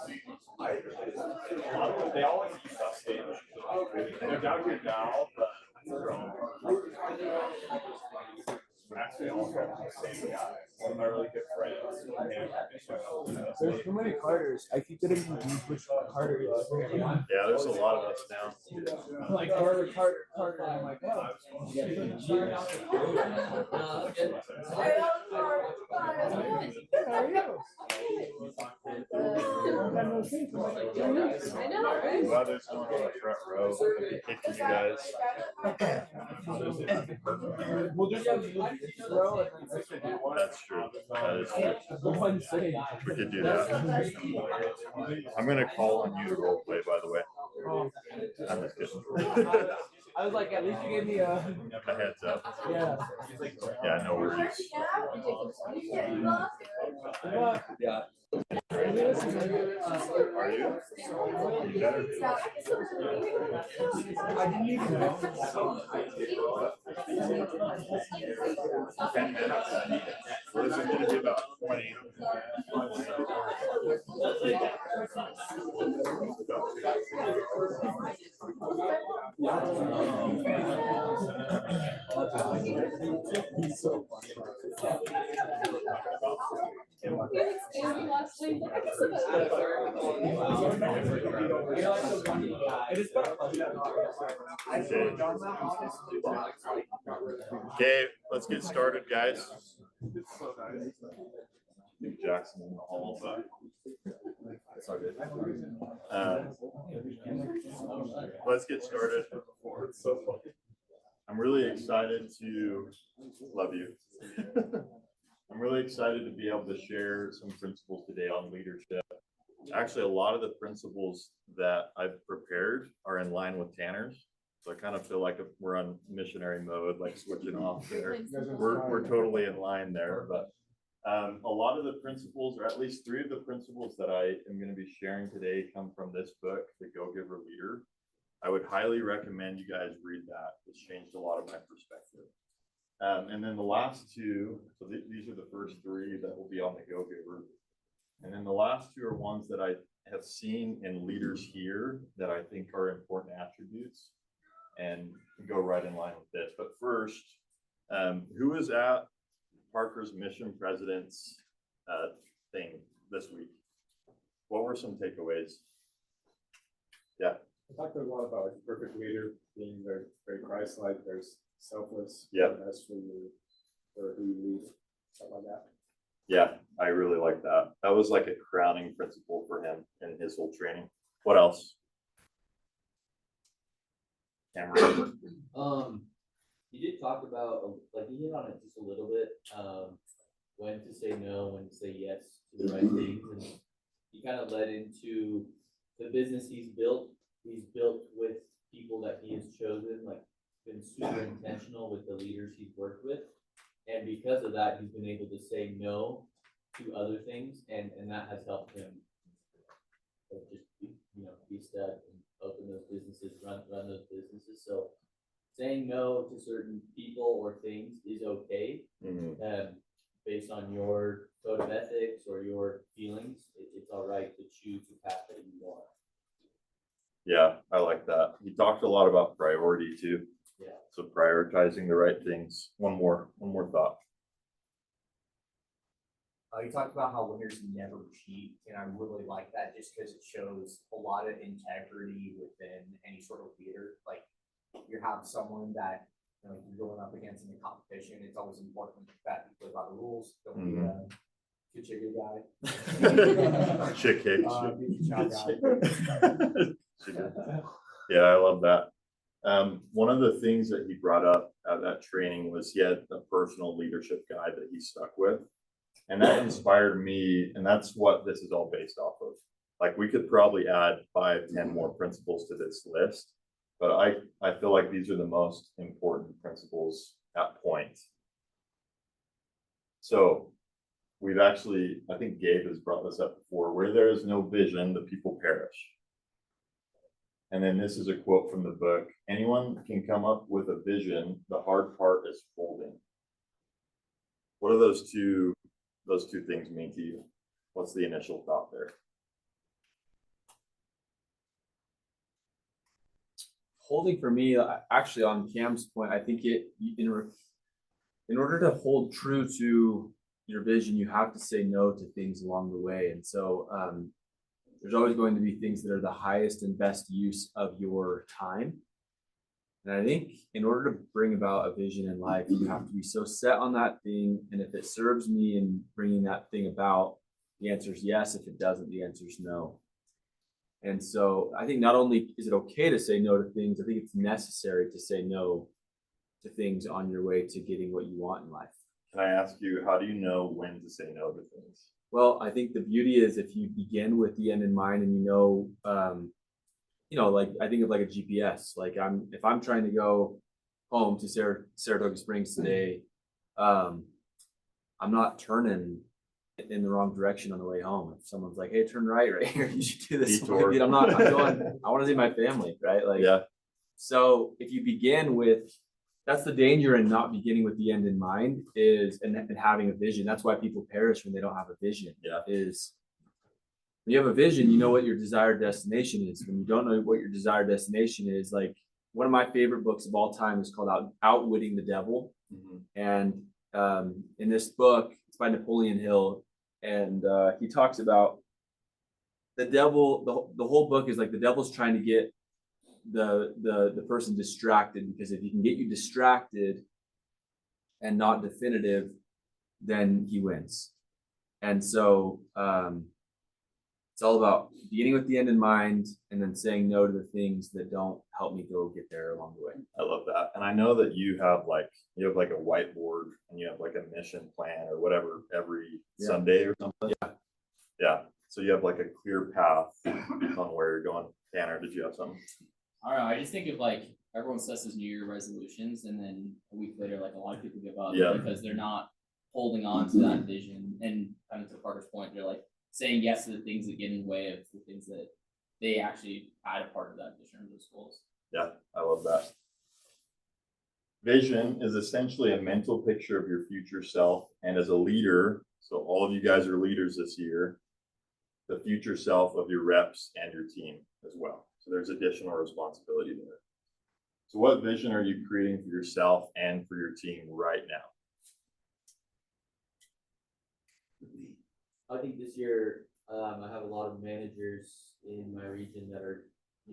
Speaker 10: They always use that stage. They're down here now, but actually all have the same guy. One of my really good friends.
Speaker 11: There's too many Carters. I keep getting pushed by Carter.
Speaker 4: Yeah, there's a lot of us now.
Speaker 11: Like Carter. And I'm like, oh.
Speaker 4: Weather's going on the front row. I'll be kicking you guys. That's true. That is true. We could do that. I'm gonna call on you to role play, by the way. I'm just kidding.
Speaker 11: I was like, at least you gave me a
Speaker 4: heads up.
Speaker 11: Yeah.
Speaker 4: Yeah, no worries.
Speaker 7: Yeah.
Speaker 4: Are you? You better be.
Speaker 11: I didn't even know.
Speaker 4: 10 minutes. Well, this is gonna be about 20. Okay, let's get started, guys. Jackson in the hall, but it's all good. Let's get started. I'm really excited to love you. I'm really excited to be able to share some principles today on leadership. Actually, a lot of the principles that I've prepared are in line with Tanner's. So I kind of feel like we're on missionary mode, like switching off there. We're totally in line there, but a lot of the principles, or at least 3 of the principles that I am going to be sharing today come from this book, The Go-Giver Leader. I would highly recommend you guys read that. It's changed a lot of my perspective. And then the last 2, so these are the first 3 that will be on the Go-Giver. And then the last 2 are ones that I have seen in leaders here that I think are important attributes and go right in line with this. But first, who was at Parker's Mission President's thing this week? What were some takeaways? Yeah.
Speaker 10: I talked a lot about like perfect leader being very, very Christ-like, very selfless.
Speaker 4: Yeah.
Speaker 10: Best for you, or who you lead, stuff like that.
Speaker 4: Yeah, I really like that. That was like a crowning principle for him in his whole training. What else? Cameron.
Speaker 13: He did talk about, like, he hit on it just a little bit, when to say no, when to say yes to the right things, and he kind of led into the business he's built. He's built with people that he has chosen, like, been super intentional with the leaders he's worked with, and because of that, he's been able to say no to other things, and that has helped him just be stud and open those businesses, run those businesses. So saying no to certain people or things is okay, based on your code of ethics or your feelings. It's all right to choose the path that you want.
Speaker 4: Yeah, I like that. He talked a lot about priority too.
Speaker 13: Yeah.
Speaker 4: So prioritizing the right things. One more thought.
Speaker 14: You talked about how winners never cheat, and I really like that just because it shows a lot of integrity within any sort of leader. Like, you have someone that you're going up against in a competition. It's always important that you play by the rules. Don't be a good chicken guy.
Speaker 4: Chick cake.
Speaker 14: Be the guy.
Speaker 4: Yeah, I love that. One of the things that he brought up at that training was he had a personal leadership guide that he stuck with. And that inspired me, and that's what this is all based off of. Like, we could probably add 5, 10 more principles to this list, but I feel like these are the most important principles at Pointe. So we've actually, I think Gabe has brought this up before, where there is no vision, the people perish. And then this is a quote from the book: anyone can come up with a vision, the hard part is holding. What do those two things mean to you? What's the initial thought there?
Speaker 8: Holding for me, actually on Cam's point, I think in order to hold true to your vision, you have to say no to things along the way. And so there's always going to be things that are the highest and best use of your time. And I think in order to bring about a vision in life, you have to be so set on that thing. And if it serves me in bringing that thing about, the answer is yes. If it doesn't, the answer is no. And so I think not only is it okay to say no to things, I think it's necessary to say no to things on your way to getting what you want in life.
Speaker 4: Can I ask you, how do you know when to say no to things?
Speaker 8: Well, I think the beauty is if you begin with the end in mind and like I think of like a GPS. Like if I'm trying to go home to Saratoga Springs today, I'm not turning in the wrong direction on the way home. If someone's like, "Hey, turn right here," you should do this. I'm going. I want to see my family, right? Like, yeah. So if you begin with, that's the danger in not beginning with the end in mind and having a vision. That's why people perish when they don't have a vision.
Speaker 4: Yeah.
Speaker 8: Is when you have a vision, you know what your desired destination is. When you don't know what your desired destination is, like one of my favorite books of all time is called Outwitting the Devil.
Speaker 4: Mm-hmm.
Speaker 8: And in this book, it's by Napoleon Hill, and he talks about the devil. The whole book is like the devil's trying to get the person distracted, because if he can get you distracted and not definitive, then he wins. And so it's all about beginning with the end in mind, and then saying no to the things that don't help me go get there along the way.
Speaker 4: I love that. And I know that you have like a whiteboard and you have like a mission plan or whatever every Sunday or something.
Speaker 8: Yeah.
Speaker 4: Yeah. So you have like a clear path on where you're going. Tanner, did you have something?
Speaker 7: I don't know. I just think of like everyone sets his New Year resolutions, and then a week later, like a lot of people give up because they're not holding on to that vision. And kind of to Carter's point, they're like saying yes to the things that get in the way of the things that they actually had a part of that vision or those goals.
Speaker 4: Yeah, I love that. Vision is essentially a mental picture of your future self. And as a leader, so all of you guys are leaders this year, the future self of your reps and your team as well. So there's additional responsibility there. So what vision are you creating for yourself and for your team right now?
Speaker 13: I think this year, I have a lot of managers in my region that are,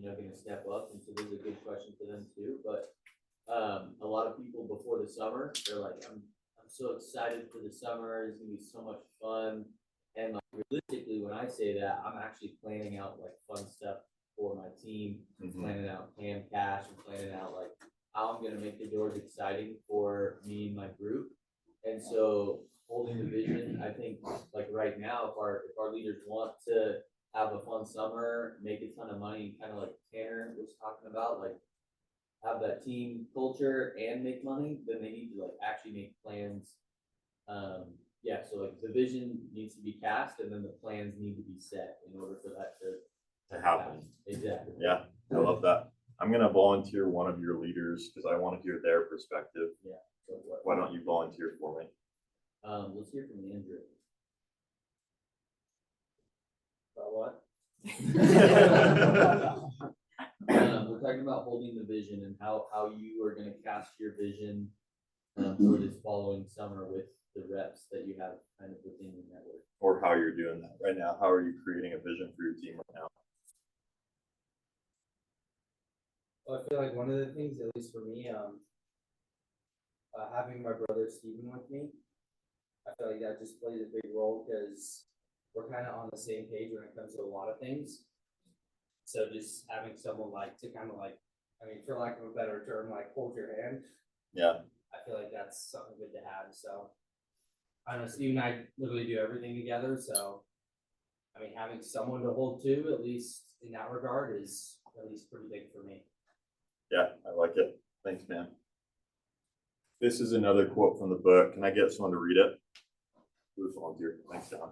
Speaker 13: going to step up, and so this is a good question for them too. But a lot of people before the summer, they're like, I'm so excited for the summer. It's gonna be so much fun. And like realistically, when I say that, I'm actually planning out like fun stuff for my team, planning out cam cash, and planning out like how I'm gonna make the doors exciting for me and my group. And so holding the vision, I think like right now, if our leaders want to have a fun summer, make a ton of money, kind of like Tanner was talking about, like have that team culture and make money, then they need to like actually make plans. So like the vision needs to be cast, and then the plans need to be set in order for that
Speaker 4: to happen.
Speaker 13: Exactly.
Speaker 4: Yeah, I love that. I'm gonna volunteer one of your leaders because I want to hear their perspective.
Speaker 13: Yeah. So
Speaker 4: why don't you volunteer for me?
Speaker 13: Let's hear from Andrew. About what? We're talking about holding the vision and how you are going to cast your vision for this following summer with the reps that you have kind of within your network.
Speaker 4: Or how you're doing that right now. How are you creating a vision for your team right now?
Speaker 15: Well, I feel like one of the things, at least for me, having my brother Steven with me, I feel like that just plays a big role because we're kind of on the same page when it comes to a lot of things. So just having someone like to kind of like, I mean, for lack of a better term, like hold your hand.
Speaker 4: Yeah.
Speaker 15: I feel like that's something good to have. So I don't know, Steve and I literally do everything together. So I mean, having someone to hold to, at least in that regard, is at least pretty big for me.
Speaker 4: Yeah, I like it. Thanks, man. This is another quote from the book. Can I get someone to read it? Who's volunteer? Thanks, John.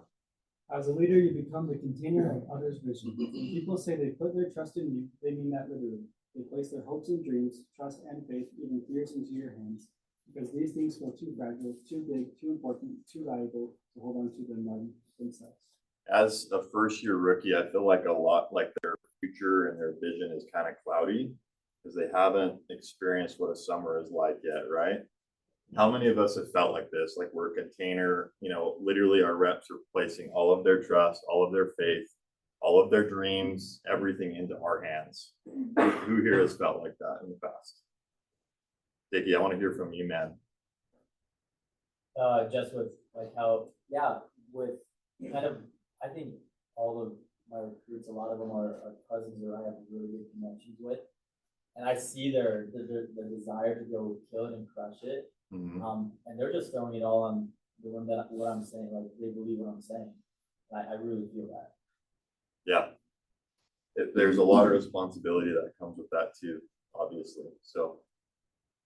Speaker 11: As a leader, you become the container of others' vision. When people say they put their trust in you, they mean that literally. They place their hopes and dreams, trust and faith, even fears into your hands, because these things feel too fragile, too big, too important, too valuable to hold on to them themselves.
Speaker 4: As a first-year rookie, I feel like a lot like their future and their vision is kind of cloudy because they haven't experienced what a summer is like yet, right? How many of us have felt like this? Like we're a container, literally our reps are placing all of their trust, all of their faith, all of their dreams, everything into our hands. Who here has felt like that in the past? Dickie, I want to hear from you, man.
Speaker 5: Just with like how, with kind of, I think all of my recruits, a lot of them are cousins or I have really good connections with. And I see their desire to go kill it and crush it. And they're just throwing it all on doing what I'm saying. Like they believe what I'm saying. I really feel that.
Speaker 4: Yeah. There's a lot of responsibility that comes with that too, obviously. So,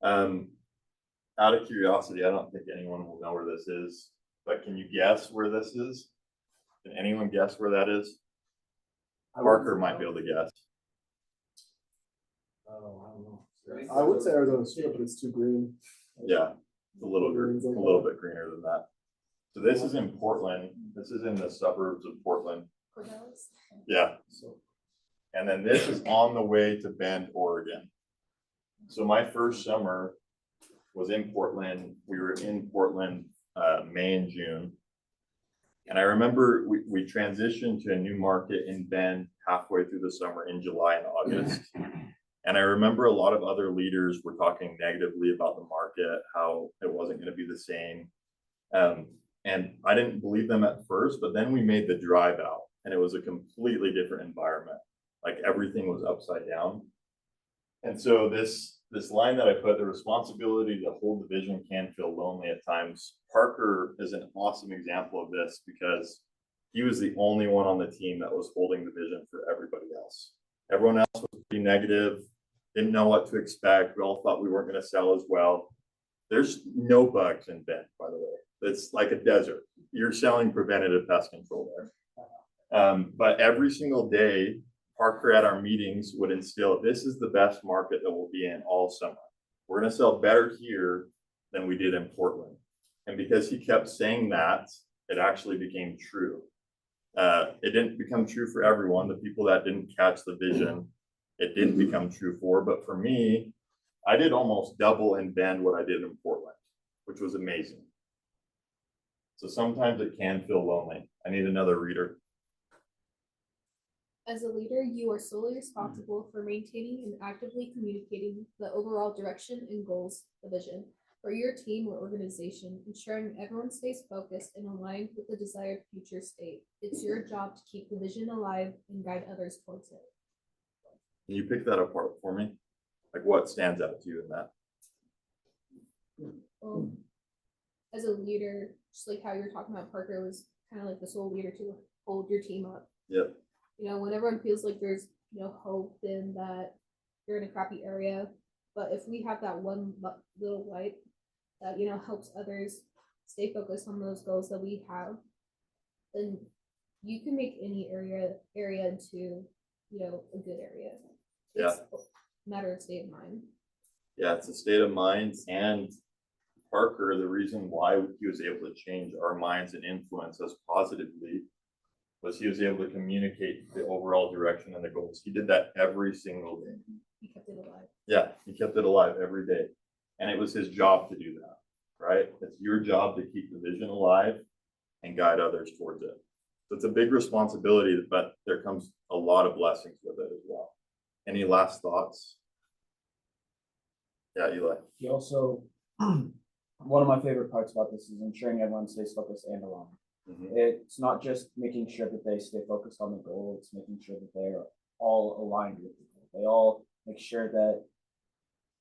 Speaker 4: out of curiosity, I don't think anyone will know where this is, but can you guess where this is? Can anyone guess where that is? Parker might be able to guess.
Speaker 15: Oh, I don't know.
Speaker 3: I would say Arizona State, but it's too green.
Speaker 4: Yeah, a little bit greener than that. So this is in Portland. This is in the suburbs of Portland. Yeah. And then this is on the way to Bend, Oregon. So my first summer was in Portland. We were in Portland, May and June. And I remember we transitioned to a new market in Bend halfway through the summer in July and August. And I remember a lot of other leaders were talking negatively about the market, how it wasn't going to be the same. And I didn't believe them at first, but then we made the drive out and it was a completely different environment. Like everything was upside down. And so this line that I put, the responsibility to hold the vision can feel lonely at times. Parker is an awesome example of this because he was the only one on the team that was holding the vision for everybody else. Everyone else was pretty negative, didn't know what to expect. We all thought we weren't going to sell as well. There's no bugs in Bend, by the way. It's like a desert. You're selling preventative pest control there. But every single day, Parker at our meetings would instill, this is the best market that we'll be in all summer. We're going to sell better here than we did in Portland. And because he kept saying that, it actually became true. It didn't become true for everyone. The people that didn't catch the vision, it didn't become true for. But for me, I did almost double in Bend what I did in Portland, which was amazing. So sometimes it can feel lonely. I need another reader.
Speaker 16: As a leader, you are solely responsible for maintaining and actively communicating the overall direction and goals, the vision for your team or organization, ensuring everyone stays focused and aligned with the desired future state. It's your job to keep the vision alive and guide others towards it.
Speaker 4: Can you pick that apart for me? Like what stands out to you in that?
Speaker 16: As a leader, just like how you're talking about, Parker was kind of like the sole leader to hold your team up.
Speaker 4: Yep.
Speaker 16: You know, when everyone feels like there's, hope in that you're in a crappy area, but if we have that one little light that, helps others stay focused on those goals that we have, then you can make any area into, a good area. It's a matter of state of mind.
Speaker 4: Yeah, it's a state of mind. And Parker, the reason why he was able to change our minds and influence us positively was he was able to communicate the overall direction and the goals. He did that every single day.
Speaker 16: He kept it alive.
Speaker 4: Yeah, he kept it alive every day. And it was his job to do that, right? It's your job to keep the vision alive and guide others towards it. So it's a big responsibility, but there comes a lot of blessings with it as well. Any last thoughts? Yeah, Eli.
Speaker 17: He also, one of my favorite parts about this is ensuring everyone stays focused and aligned. It's not just making sure that they stay focused on the goal, it's making sure that they're all aligned with the goal. They all make sure that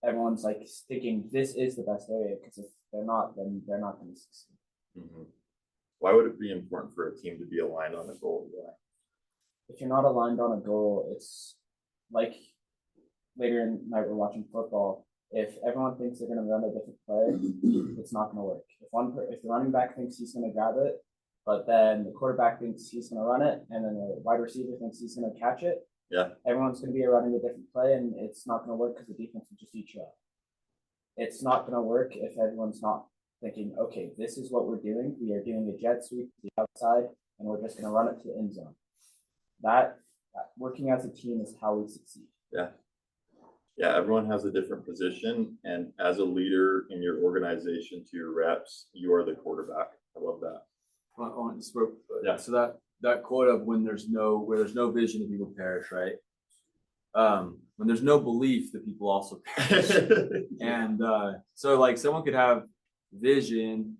Speaker 17: everyone's like thinking this is the best area, because if they're not, then they're not going to succeed.
Speaker 4: Why would it be important for a team to be aligned on a goal?
Speaker 17: If you're not aligned on a goal, it's like later in the night we're watching football. If everyone thinks they're going to run a different play, it's not going to work. If the running back thinks he's going to grab it, but then the quarterback thinks he's going to run it, and then the wide receiver thinks he's going to catch it, everyone's going to be running a different play, and it's not going to work because the defense will just eat you up. It's not going to work if everyone's not thinking, okay, this is what we're doing. We are doing a jet sweep to the outside, and we're just going to run it to the end zone. That working as a team is how we succeed.
Speaker 4: Yeah, everyone has a different position, and as a leader in your organization to your reps, you are the quarterback. I love that.
Speaker 8: Yeah. So that quote of where there's no vision, the people perish, right? When there's no belief, the people also perish. And so like someone could have vision,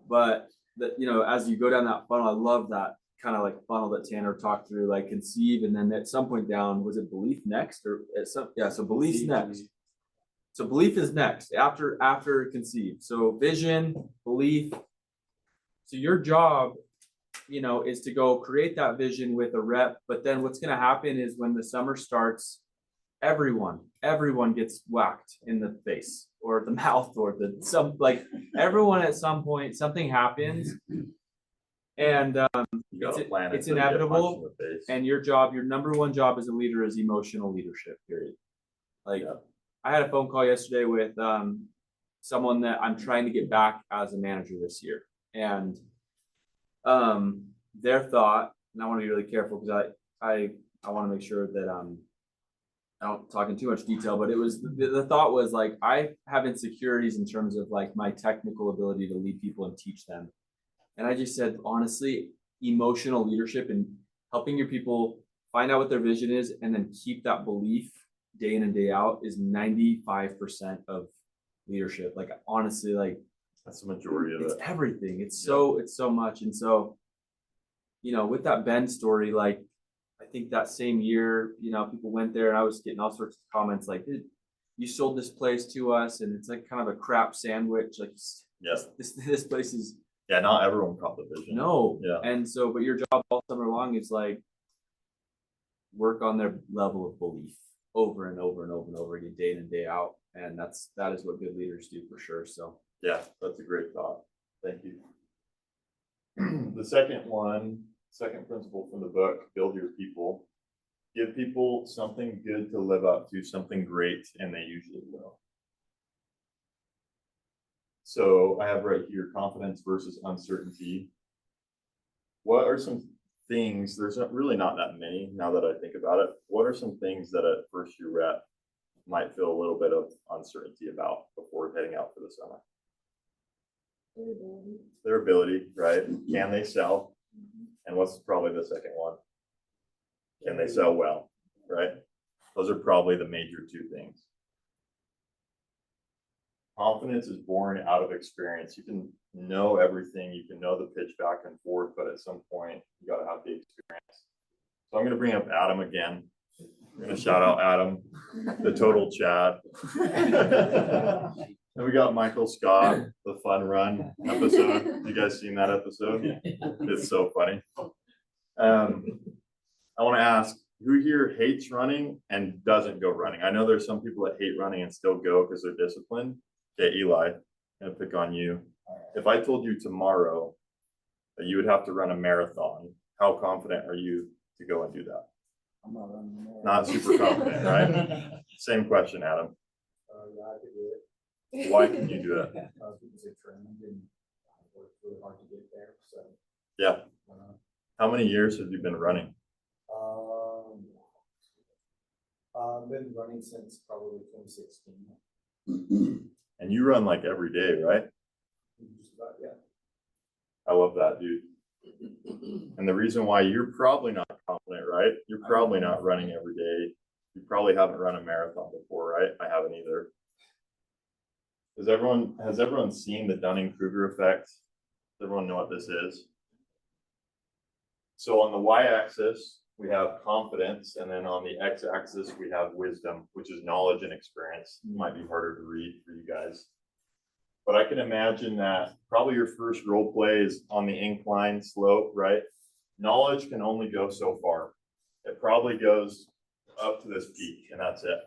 Speaker 8: but that as you go down that funnel, I love that kind of like funnel that Tanner talked through, like conceive, and then at some point down, was it belief next or at some so belief's next. So belief is next after conceive. So vision, belief. So your job, is to go create that vision with a rep. But then what's going to happen is when the summer starts, everyone gets whacked in the face or the mouth or everyone at some point, something happens. And it's inevitable. And your number one job as a leader is emotional leadership, period. I had a phone call yesterday with someone that I'm trying to get back as a manager this year. And their thought, and I want to be really careful because I want to make sure that I don't talk in too much detail, but it was the thought was like I have insecurities in terms of like my technical ability to lead people and teach them. And I just said, honestly, emotional leadership and helping your people find out what their vision is and then keep that belief day in and day out is 95% of leadership. Like honestly, like
Speaker 4: That's the majority of
Speaker 8: it's
Speaker 4: it.
Speaker 8: everything. It's so much. And so, you know, with that Ben story, like I think that same year, you know, people went there and I was getting all sorts of comments like, you sold this place to us and it's like kind of a crap sandwich. Like
Speaker 4: Yes.
Speaker 8: this place is
Speaker 4: Not everyone caught the vision.
Speaker 8: no.
Speaker 4: Yeah.
Speaker 8: And so, but your job all summer long is like work on their level of belief over and over and over and over again, day in and day out. And that is what good leaders do for sure. So
Speaker 4: Yeah, that's a great thought. Thank you. The second principle from the book, build your people. Give people something good to live up to, something great, and they usually will. So I have right here, confidence versus uncertainty. What are some things, there's really not that many now that I think about it. What are some things that at first year rep might feel a little bit of uncertainty about before heading out for the summer? Their ability, right? Can they sell? And what's probably the second one? Can they sell well, right? Those are probably the major two things. Confidence is born out of experience. You can know everything, you can know the pitch back and forth, but at some point you got to have the experience. So I'm going to bring up Adam again. I'm going to shout out Adam, the total Chad. And we got Michael Scott, the Fun Run episode. You guys seen that episode? It's so funny. I want to ask, who here hates running and doesn't go running? I know there's some people that hate running and still go because they're disciplined. Okay, Eli, I'm gonna pick on you. If I told you tomorrow that you would have to run a marathon, how confident are you to go and do that?
Speaker 5: I'm not running the marathon.
Speaker 4: Not super confident, right? Same question, Adam.
Speaker 14: Yeah, I could do it.
Speaker 4: Why can you do it?
Speaker 14: Because it's trained and I worked really hard to get there, so.
Speaker 4: Yeah. How many years have you been running?
Speaker 14: I've been running since probably 2016.
Speaker 4: And you run like every day, right?
Speaker 14: Just about, yeah.
Speaker 4: I love that, dude. And the reason why you're probably not confident, right? You're probably not running every day. You probably haven't run a marathon before, right? I haven't either. Has everyone seen the Dunning-Kruger effect? Does everyone know what this is? So on the y-axis, we have confidence, and then on the x-axis, we have wisdom, which is knowledge and experience. It might be harder to read for you guys. But I can imagine that probably your first role play is on the incline slope, right? Knowledge can only go so far. It probably goes up to this peak, and that's it.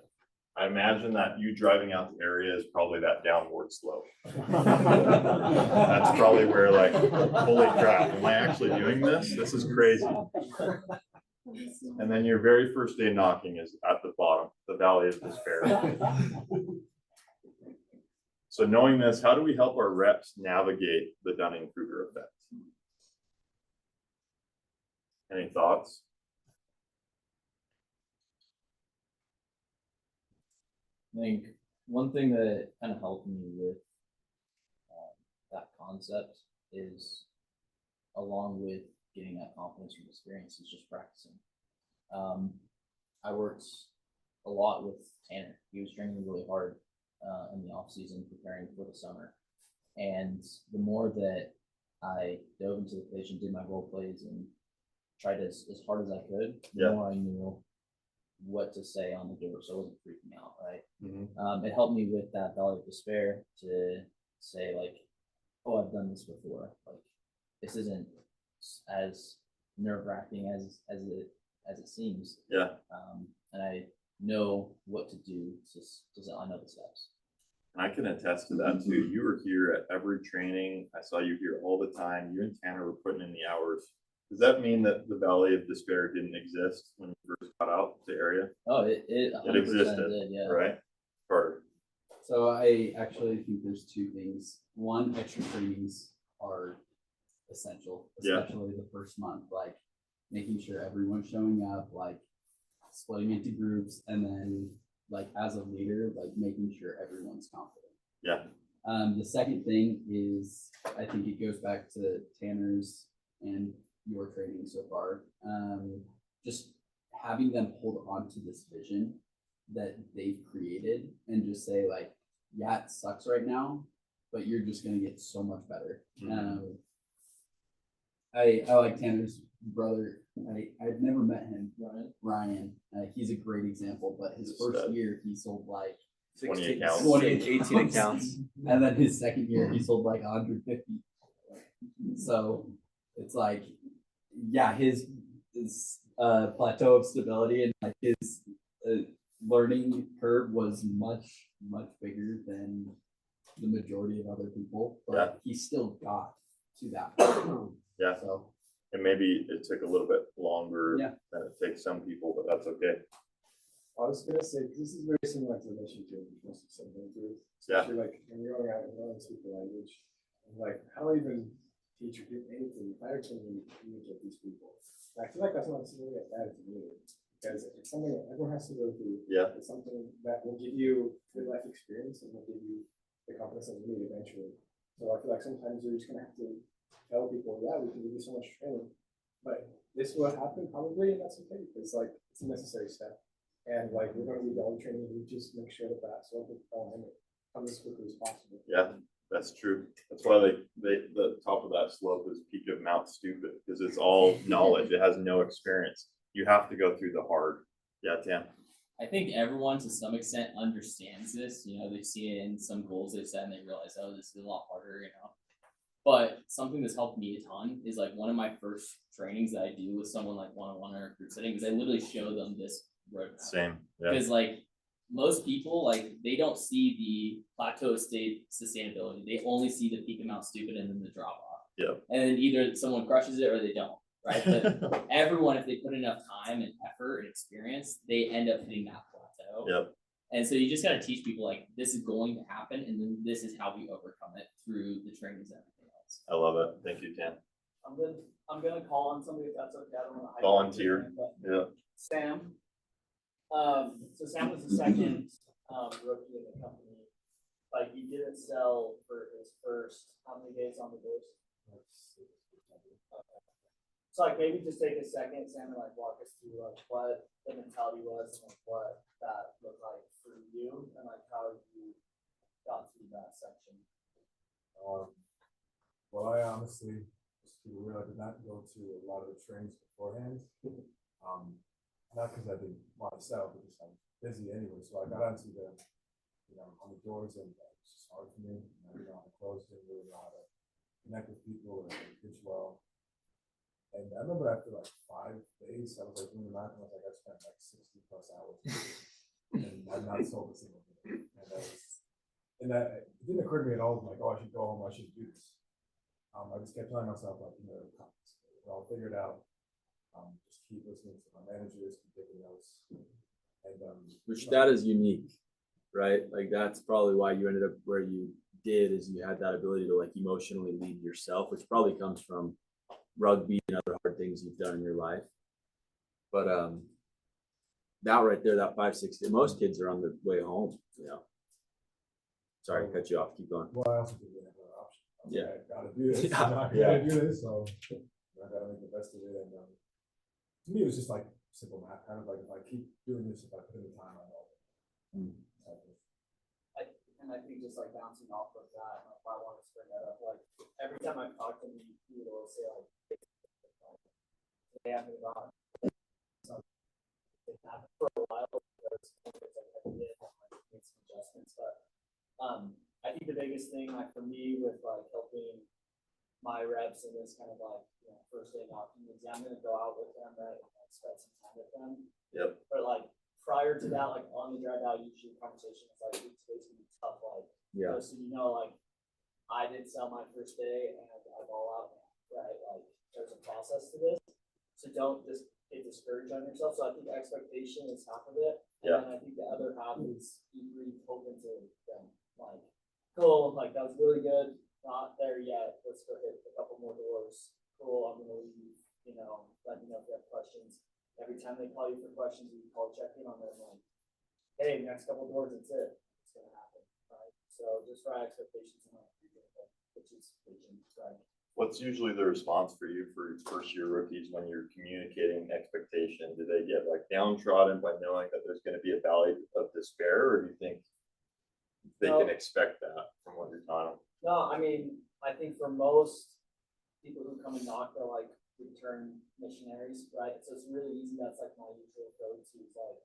Speaker 4: I imagine that you driving out the area is probably that downward slope. That's probably where like, holy crap, am I actually doing this? This is crazy. And then your very first day knocking is at the bottom, the valley of despair. So knowing this, how do we help our reps navigate the Dunning-Kruger effect? Any thoughts?
Speaker 17: I think one thing that kind of helped me with that concept is, along with getting that confidence from experience, is just practicing. I worked a lot with Tanner. He was training really hard in the off season, preparing for the summer. And the more that I dove into the pitch and did my role plays and tried as hard as I could, the more I knew what to say on the door, so I wasn't freaking out, right? It helped me with that valley of despair to say like, oh, I've done this before. Like, this isn't as nerve-wracking as it seems.
Speaker 4: Yeah.
Speaker 17: And I know what to do. Just I know the steps.
Speaker 4: And I can attest to that too. You were here at every training. I saw you here all the time. You and Tanner were putting in the hours. Does that mean that the Valley of Despair didn't exist when you first got out the area?
Speaker 17: Oh, it
Speaker 4: existed,
Speaker 17: did, yeah.
Speaker 4: Right? Carter.
Speaker 6: So I actually think there's two things. One, extra trainings are essential, especially the first month, like making sure everyone's showing up, like splitting into groups, and then like as a leader, like making sure everyone's confident.
Speaker 4: Yeah.
Speaker 6: The second thing is, I think it goes back to Tanner's and your training so far. Just having them hold on to this vision that they've created and just say like, yeah, it sucks right now, but you're just gonna get so much better. I like Tanner's brother. I've never met him. Ryan. He's a great example, but his first year he sold like
Speaker 4: 20 accounts.
Speaker 8: 18 accounts.
Speaker 6: And then his second year he sold like 150. So it's like, yeah, his plateau of stability and like his learning curve was much bigger than the majority of other people, but he still got to that point.
Speaker 4: Yeah.
Speaker 6: So,
Speaker 4: and maybe it took a little bit longer
Speaker 6: Yeah.
Speaker 4: than it takes some people, but that's okay.
Speaker 3: I was gonna say, 'cause this is very similar to the mission too, which most of some through.
Speaker 4: Yeah.
Speaker 3: Especially like when you're going out and learning to speak the language, and like how even teach or do anything, how can you communicate with these people? And I feel like that's not necessarily a bad to me, because it's something that everyone has to go through.
Speaker 4: Yeah.
Speaker 3: It's something that will give you good life experience and will give you the confidence that you need eventually. So I feel like sometimes you're just gonna have to tell people, yeah, we can give you so much training, but this will happen probably, and that's okay, because like it's a necessary step. And like we're gonna need all the training, we just make sure that that slope is falling comes as quickly as possible.
Speaker 4: Yeah, that's true. That's why the top of that slope is peak of Mount Stupid, because it's all knowledge. It has no experience. You have to go through the hard. Yeah, Tam.
Speaker 7: I think everyone to some extent understands this. You know, they see it in some goals they've set and they realize, oh, this is a lot harder, you know. But something that's helped me a ton is like one of my first trainings that I do with someone like one-on-one or a group setting is I literally show them this roadmap.
Speaker 4: Same. Yeah.
Speaker 7: Because like most people, like they don't see the plateau state sustainability. They only see the peak amount stupid and then the drop off.
Speaker 4: Yeah.
Speaker 7: And then either someone crushes it or they don't, right? But everyone, if they put enough time and effort and experience, they end up hitting that plateau.
Speaker 4: Yep.
Speaker 7: And so you just got to teach people like this is going to happen, and then this is how we overcome it through the trainings and everything else.
Speaker 4: I love it. Thank you, Tam.
Speaker 9: I'm gonna call on somebody if that's okay. I don't wanna.
Speaker 4: Volunteer. Yeah.
Speaker 9: Sam. So Sam was the second rookie in the company. Like he didn't sell for his first how many days on the doors? So like maybe just take a second, Sam, and like walk us through like what the mentality was and like what that looked like for you and like how you got through that section.
Speaker 3: Well, I honestly, just to be real, I did not go to a lot of the trainings beforehand. Not because I didn't want to sell, but just I'm busy anyway. So I got onto the, on the doors, and it's just hard for me. I didn't know how to close, didn't really know how to connect with people or pitch well. And I remember after like 5 days, I was like doing the math, and I was like, I spent like 60 plus hours, and I've not sold a single thing. And that it didn't occur to me at all, like, oh, I should go home, I should do this. I just kept telling myself, like, I'll figure it out. Just keep listening to my managers, keep taking notes. And
Speaker 8: which that is unique, right? Like that's probably why you ended up where you did, is you had that ability to like emotionally lead yourself, which probably comes from rugby and other hard things you've done in your life. But that right there, that 5-6, most kids are on the way home, Sorry to cut you off, keep going.
Speaker 3: Well, I also didn't have another option.
Speaker 8: Yeah.
Speaker 3: I gotta do this.
Speaker 8: Yeah.
Speaker 3: I gotta do this, so I gotta make the best of it. And to me, it was just like simple math, kind of like if I keep doing this, if I put in the time, I know.
Speaker 9: And I think just like bouncing off of that, like I want to bring that up. Like every time I talk to him, he would always say like, "They haven't got it happened for a while." There's like I did like make some adjustments, but I think the biggest thing like for me with like helping my reps in this kind of like first day opportunity, I'm gonna go out with them, right, and like, spend some time with them.
Speaker 4: Yep.
Speaker 9: But like prior to that, like on the drive out, usually conversation is like today's gonna be tough, like so like I did sell my first day and I ball out, right? Like there's a process to this, so don't just get discouraged on yourself. So I think expectation is half of it, and then I think the other half is you breathe hope into them, like cool, like that was really good. Not there yet. Let's go hit a couple more doors. Cool. I'm gonna leave. Let me know if you have questions. every time they call you for questions, you call check in on them, like, hey, next couple doors, that's it, it's gonna happen, right? So just for expectations, which is right?
Speaker 4: What's usually the response for you for first year rookies when you're communicating expectation? Do they get like downtrodden by knowing that there's going to be a valley of despair, or do you think they can expect that from what you're telling them?
Speaker 9: No, I mean, I think for most people who come and knock, they're like return missionaries, right? So it's really easy. That's like my usual go-to. Like,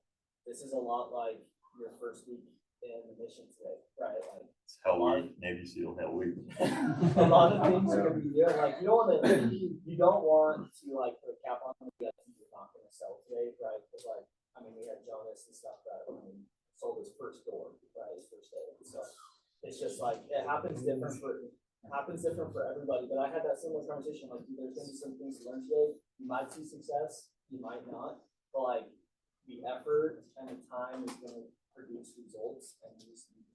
Speaker 9: this is a lot like your first week in the mission today, right? Like,
Speaker 4: it's Hell Week, Navy SEAL Hell Week.
Speaker 9: A lot of things are gonna be there. Like, you don't want to, you don't want to like put a cap on the that you're not gonna sell today, right? Because like, I mean, we had Jonas and stuff that sold his first door, right? His first day. So it's just like it happens different for everybody. But I had that similar conversation. Like, there's gonna be some things to learn today. You might see success, you might not. But like, the effort and the time is gonna produce results, and you just need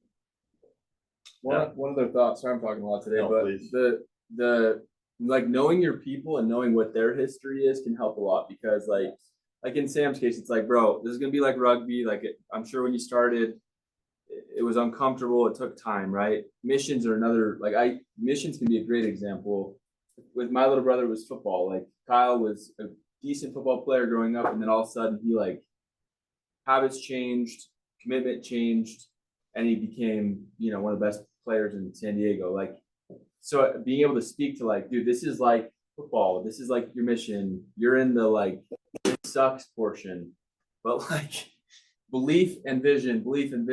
Speaker 8: One other thought. Sorry, I'm talking a lot today,
Speaker 4: No,
Speaker 8: but
Speaker 4: please.
Speaker 8: the like knowing your people and knowing what their history is can help a lot, because like in Sam's case, it's like, bro, this is gonna be like rugby. Like I'm sure when you started, it was uncomfortable. It took time, right? Missions are another. Missions can be a great example. With my little brother, it was football. Like Kyle was a decent football player growing up, and then all of a sudden he habits changed, commitment changed, and he became, one of the best players in San Diego. So being able to speak to dude, this is like football. This is like your mission. You're in the it sucks portion, but belief and vision, and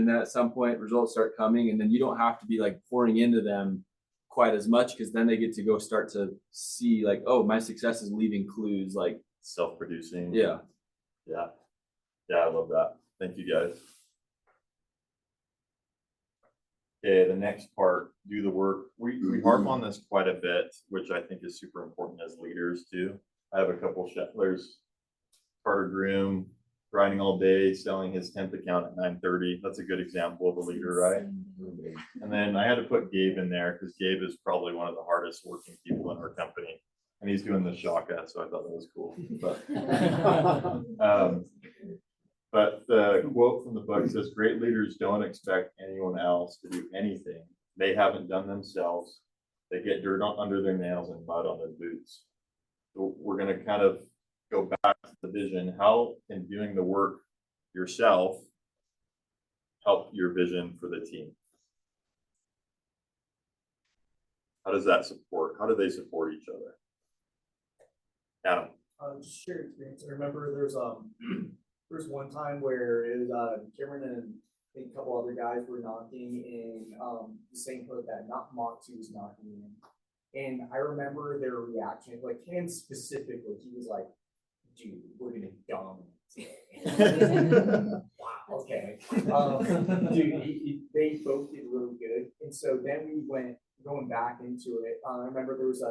Speaker 8: then at some point results start coming, and then you don't have to be pouring into them quite as much, because then they get to go start to see oh, my success is leaving clues,
Speaker 4: self-producing.
Speaker 8: Yeah.
Speaker 4: I love that. Thank you, guys. Okay, the next part, do the work. We harp on this quite a bit, which I think is super important as leaders too. I have a couple Shettlers, Carter Groom, grinding all day, selling his 10th account at 9:30. That's a good example of a leader, right? And then I had to put Gabe in there because Gabe is probably one of the hardest working people in our company. And he's doing the shaka, so I thought that was cool. But the quote from the book says, great leaders don't expect anyone else to do anything they haven't done themselves. They get dirt under their nails and mud on their boots. So we're going to kind of go back to the vision. How can doing the work yourself help your vision for the team? How does that support? How do they support each other? Adam.
Speaker 9: Just share experience. I remember there's one time where it was Cameron and I think a couple other guys were knocking in the same hood that Monty was knocking in. And I remember their reaction, him specifically, he was like, dude, we're gonna dominate. Wow, okay. Dude, they both did really good. And so then we went going back into it. I remember there was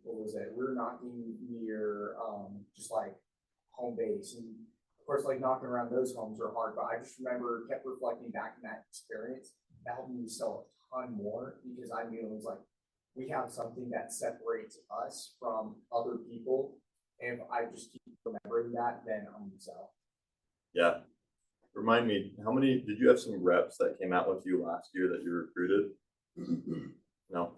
Speaker 9: what was it? We were knocking near just home base, and of course knocking around those homes are hard, but I just kept reflecting back in that experience. That helped me sell a ton more, because I knew it was we have something that separates us from other people, and if I just keep remembering that, then I'm gonna sell.
Speaker 4: Yeah. Remind me, how many did you have some reps that came out with you last year that you recruited? No.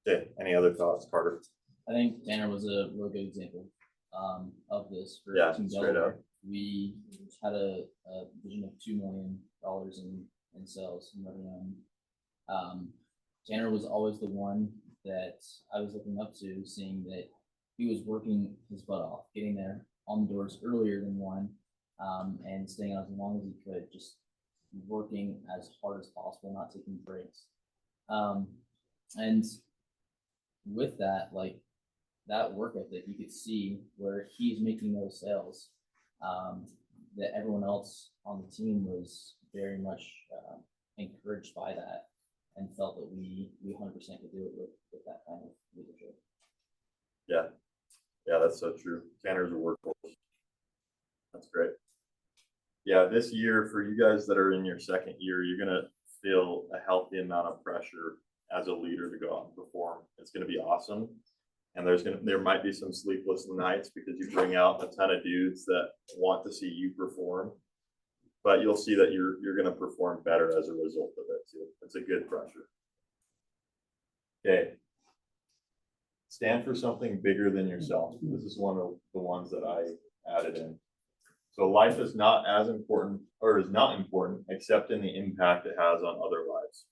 Speaker 4: Okay, any other thoughts, Carter?
Speaker 7: I think Tanner was a real good example of this for Team
Speaker 4: straight
Speaker 7: Delaware.
Speaker 4: up.
Speaker 7: We had a vision of $2 million in sales and revenue. Tanner was always the one that I was looking up to, seeing that he was working his butt off, getting there on the doors earlier than one, and staying out as long as he could, just working as hard as possible, not taking breaks. And with that, that work ethic, you could see where he's making those sales, that everyone else on the team was very much encouraged by that, and felt that we 100% could do it with that kind of leadership.
Speaker 4: Yeah, that's so true. Tanner's a workhorse. That's great. Yeah, this year for you guys that are in your second year, you're gonna feel a healthy amount of pressure as a leader to go out and perform. It's gonna be awesome. And there might be some sleepless nights because you bring out a ton of dudes that want to see you perform. But you'll see that you're gonna perform better as a result of it too. It's a good pressure. Okay. Stand for something bigger than yourself. This is one of the ones that I added in. So life is not as important, or is not important, except in the impact it has on other lives.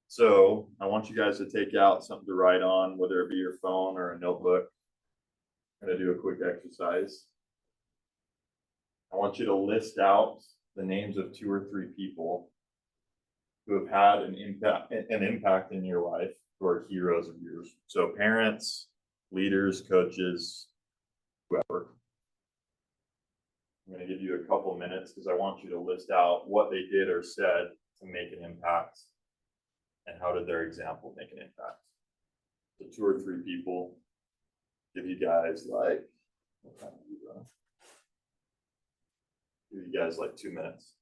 Speaker 4: So I want you guys to take out something to write on, whether it be your phone or a notebook. I'm gonna do a quick exercise. I want you to list out the names of 2 or 3 people who have had an impact in your life, who are heroes of yours. So parents, leaders, coaches, whoever. I'm going to give you a couple minutes because I want you to list out what they did or said to make an impact, and how did their example make an impact. So 2 or 3 people. Give you guys like, what time are you running? Give you guys like 2 minutes.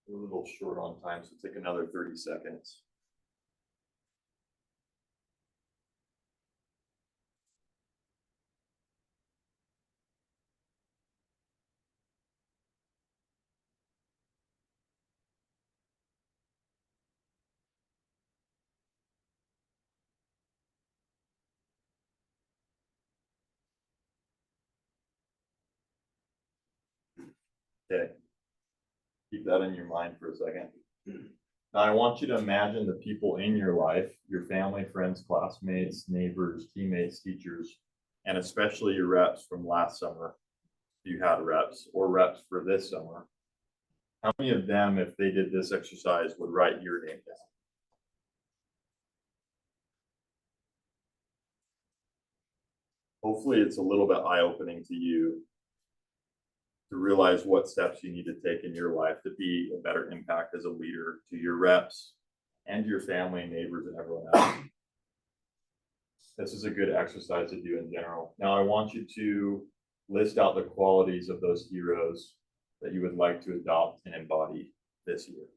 Speaker 4: We're a little short on time, so take another 30 seconds. Okay. Keep that in your mind for a second. Now I want you to imagine the people in your life, your family, friends, classmates, neighbors, teammates, teachers, and especially your reps from last summer. If you had reps or reps for this summer. How many of them, if they did this exercise, would write your name down? Hopefully it's a little bit eye-opening to you to realize what steps you need to take in your life to be a better impact as a leader to your reps and your family, neighbors, and everyone else. This is a good exercise to do in general. Now I want you to list out the qualities of those heroes that you would like to adopt and embody this year.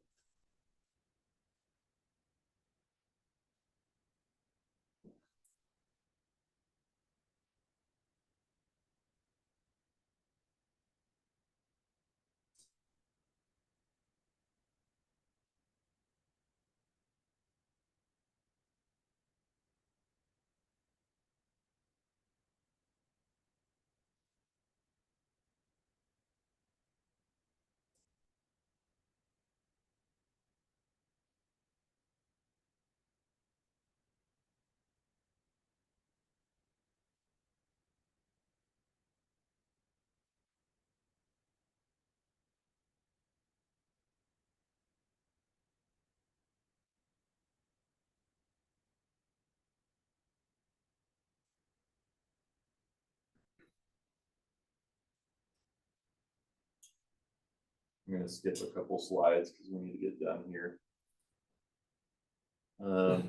Speaker 4: I'm going to skip a couple slides because we need to get done here.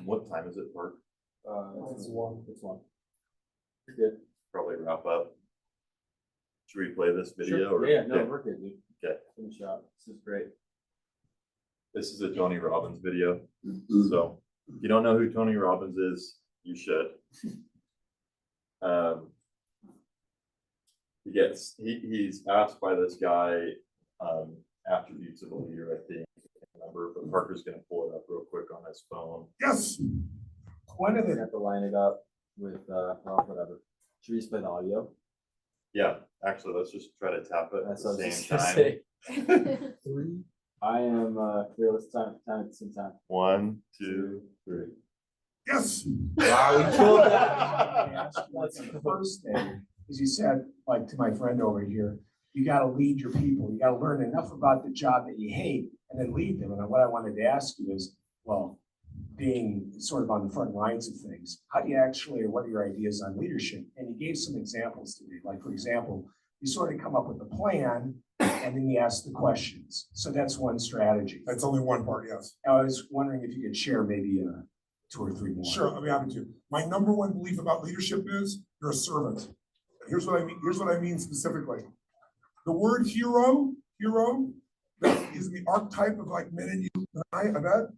Speaker 4: What time is it, Mark?
Speaker 3: It's 1.
Speaker 8: It's 1.
Speaker 4: You're good. Probably wrap up. Should we play this video?
Speaker 8: Sure.
Speaker 4: Or?
Speaker 8: Yeah, no, we're good, dude.
Speaker 4: Okay.
Speaker 8: Finish up. This is great.
Speaker 4: This is a Tony Robbins video. So if you don't know who Tony Robbins is, you should. He's asked by this guy attributes of a leader, I think. But Parker's gonna pull it up real quick on his phone.
Speaker 3: Yes. When are
Speaker 8: We have to line it up with well, whatever. Should we just play the audio?
Speaker 4: Yeah, actually, let's just try to tap it at
Speaker 8: That's
Speaker 4: the
Speaker 8: what I was
Speaker 4: same
Speaker 8: just gonna
Speaker 4: time.
Speaker 8: say.
Speaker 3: 3,
Speaker 8: I am fearless time at the same time.
Speaker 4: 1, 2, 3.
Speaker 18: Yes.
Speaker 8: Wow, we killed
Speaker 18: that. That's the first thing, as you said, like to my friend over here, you gotta lead your people. You gotta learn enough about the job that you hate and then lead them. And what I wanted to ask you is, well, being sort of on the front lines of things, how do you actually, or what are your ideas on leadership? And you gave some examples to me, like for example, you sort of come up with a plan and then you ask the questions. So that's one strategy.
Speaker 19: That's only one part, yes.
Speaker 18: I was wondering if you could share maybe 2 or 3 more.
Speaker 19: Sure, I'll be happy to. My number one belief about leadership is you're a servant. Here's what I mean. Here's what I mean specifically. The word hero, that is the archetype of like men and you and I bet.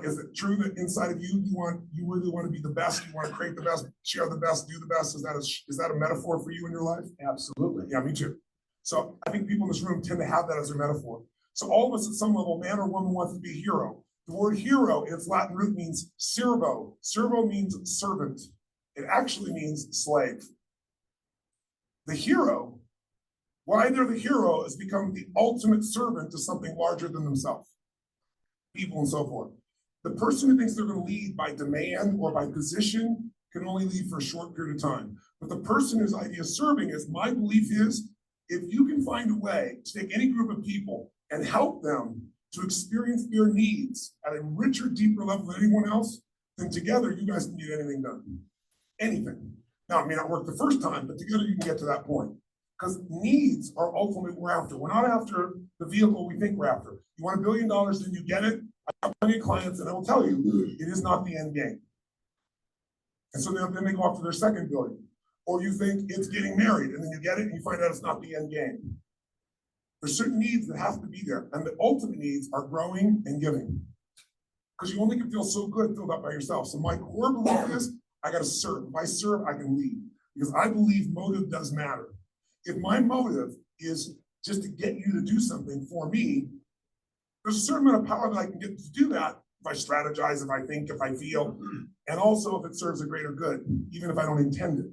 Speaker 19: Is it true that inside of you, you really want to be the best? You want to create the best, share the best, do the best? Is that a metaphor for you in your life?
Speaker 18: Absolutely.
Speaker 19: Yeah, me too. So I think people in this room tend to have that as their metaphor. So all of us at some level, man or woman, wants to be a hero. The word hero, its Latin root means servo. Servo means servant. It actually means slave. The hero, why they're the hero, is become the ultimate servant to something larger than themselves, people and so forth. The person who thinks they're going to lead by demand or by position can only lead for a short period of time. But the person whose idea of serving is, my belief is, if you can find a way to take any group of people and help them to experience their needs at a richer, deeper level than anyone else, then together you guys can get anything done. Anything. Now, it may not work the first time, but together you can get to that point. Because needs are ultimately what we're after. We're not after the vehicle we think we're after. You want $1 billion, then you get it. I have plenty of clients, and I will tell you, it is not the end game. And so then they go after their second billion. Or you think it's getting married, and then you get it, and you find out it's not the end game. There's certain needs that have to be there, and the ultimate needs are growing and giving. Because you only can feel so good filled up by yourself. So my core belief is, I got to serve. If I serve, I can lead. Because I believe motive does matter. If my motive is just to get you to do something for me, there's a certain amount of power that I can get to do that if I strategize, if I think, if I feel, and also if it serves a greater good, even if I don't intend it.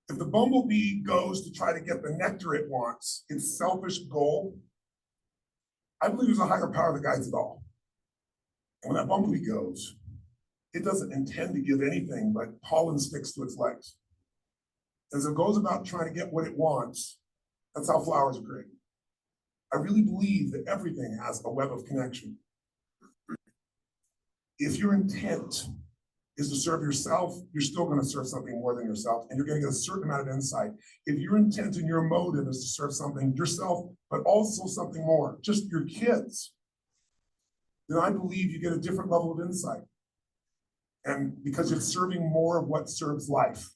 Speaker 19: If the bumblebee goes to try to get the nectar it wants, its selfish goal, I believe there's a higher power that guides it all. And when that bumblebee goes, it doesn't intend to give anything but pollen sticks to its legs. As it goes about trying to get what it wants, that's how flowers are created. I really believe that everything has a web of connection. If your intent is to serve yourself, you're still going to serve something more than yourself, and you're going to get a certain amount of insight. If your intent and your motive is to serve something yourself, but also something more, just your kids, then I believe you get a different level of insight. And because you're serving more of what serves life.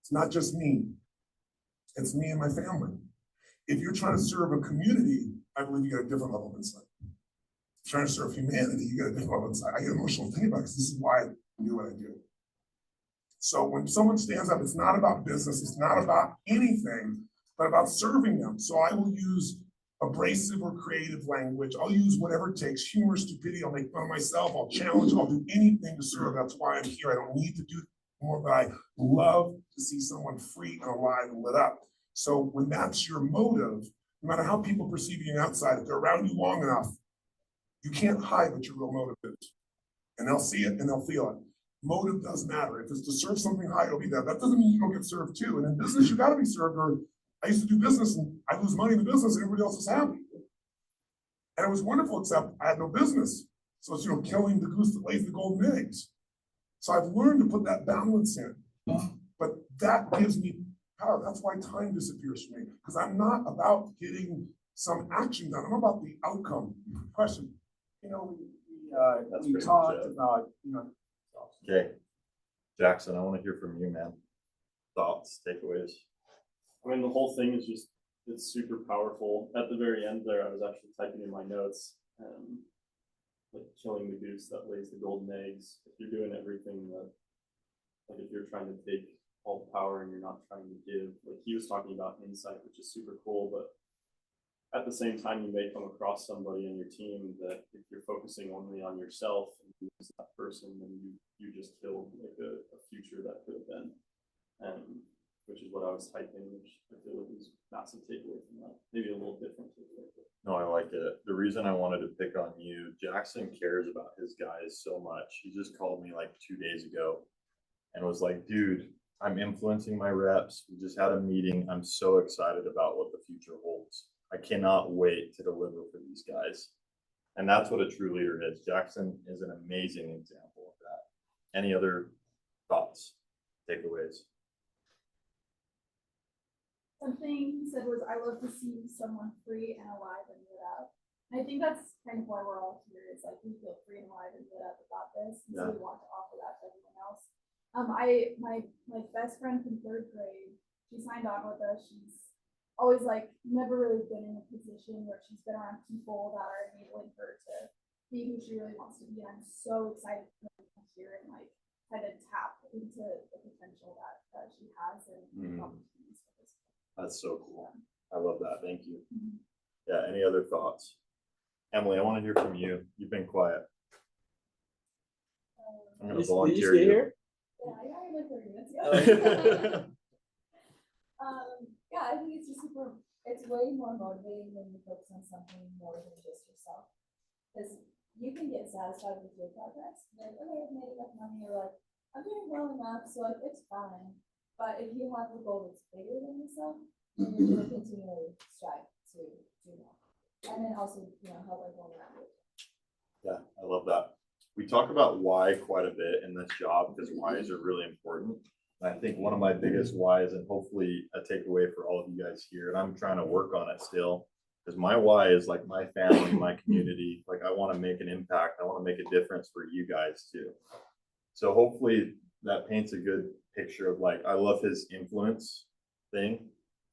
Speaker 19: It's not just me. It's me and my family. If you're trying to serve a community, I believe you get a different level of insight. If you're trying to serve humanity, you get a different level of insight. I get emotional thinking about it because this is why I do what I do. So when someone stands up, it's not about business, it's not about anything, but about serving them. So I will use abrasive or creative language. I'll use whatever it takes, humor, stupidity. I'll make fun of myself. I'll challenge. I'll do anything to serve. That's why I'm here. I don't need to do more, but I love to see someone free and alive and lit up. So when that's your motive, no matter how people perceive you outside, if they're around you long enough, you can't hide what your real motive is. And they'll see it and they'll feel it. Motive does matter. If it's to serve something high, it'll be that. That doesn't mean you don't get served too. And in business, you got to be served. Or I used to do business and I lose money in the business and everybody else is happy. And it was wonderful, except I had no business. So it's, killing the goose that lays the golden eggs. So I've learned to put that balance in. But that gives me power. That's why time disappears for me. Because I'm not about getting some action done. I'm about the outcome. Question.
Speaker 18: We talked about,
Speaker 4: Okay, Jackson, I want to hear from you, man. Thoughts, takeaways.
Speaker 2: I mean, the whole thing is just, it's super powerful. At the very end there, I was actually typing in my notes, like killing the goose that lays the golden eggs. If you're doing everything that, like if you're trying to take all the power and you're not trying to give, like he was talking about insight, which is super cool, but at the same time, you may come across somebody in your team that if you're focusing only on yourself and you lose that person, then you just killed like a future that could have been. And which is what I was typing, which I feel like is massive takeaway from that. Maybe a little different takeaway.
Speaker 4: No, I like it. The reason I wanted to pick on you, Jackson cares about his guys so much. He just called me like 2 days ago and was like, dude, I'm influencing my reps. We just had a meeting. I'm so excited about what the future holds. I cannot wait to deliver for these guys. And that's what a true leader is. Jackson is an amazing example of that. Any other thoughts, takeaways?
Speaker 12: Something he said was, I love to see someone free and alive and lit up. And I think that's kind of why we're all here. It's like we feel free and alive and lit up about this. And so we want to offer that to everyone else. My best friend from 3rd grade, she signed on with us. She's always like never really been in a position where she's been around people that are enabling her to be who she really wants to be. And I'm so excited to come here and like kind of tap into the potential that she has and opportunities for this.
Speaker 4: That's so cool. I love that. Thank you. Yeah. Any other thoughts? Emily, I want to hear from you. You've been quiet. I'm going to volunteer you.
Speaker 20: Here?
Speaker 12: Yeah, I got like 30 minutes ago.
Speaker 21: Yeah, I think it's just it's way more motivating when you focus on something more than just yourself. Because you can get satisfied with your progress. Like, okay, I've made enough money, or like, I'm doing well enough, so like it's fine. But if you have a goal that's bigger than yourself, then you're gonna continually strive to do more. And then also, help everyone around you.
Speaker 4: Yeah, I love that. We talk about why quite a bit in this job because whys are really important. And I think one of my biggest whys, and hopefully a takeaway for all of you guys here, and I'm trying to work on it still, because my why is like my family, my community. Like I want to make an impact. I want to make a difference for you guys too. So hopefully that paints a good picture of like, I love his influence thing.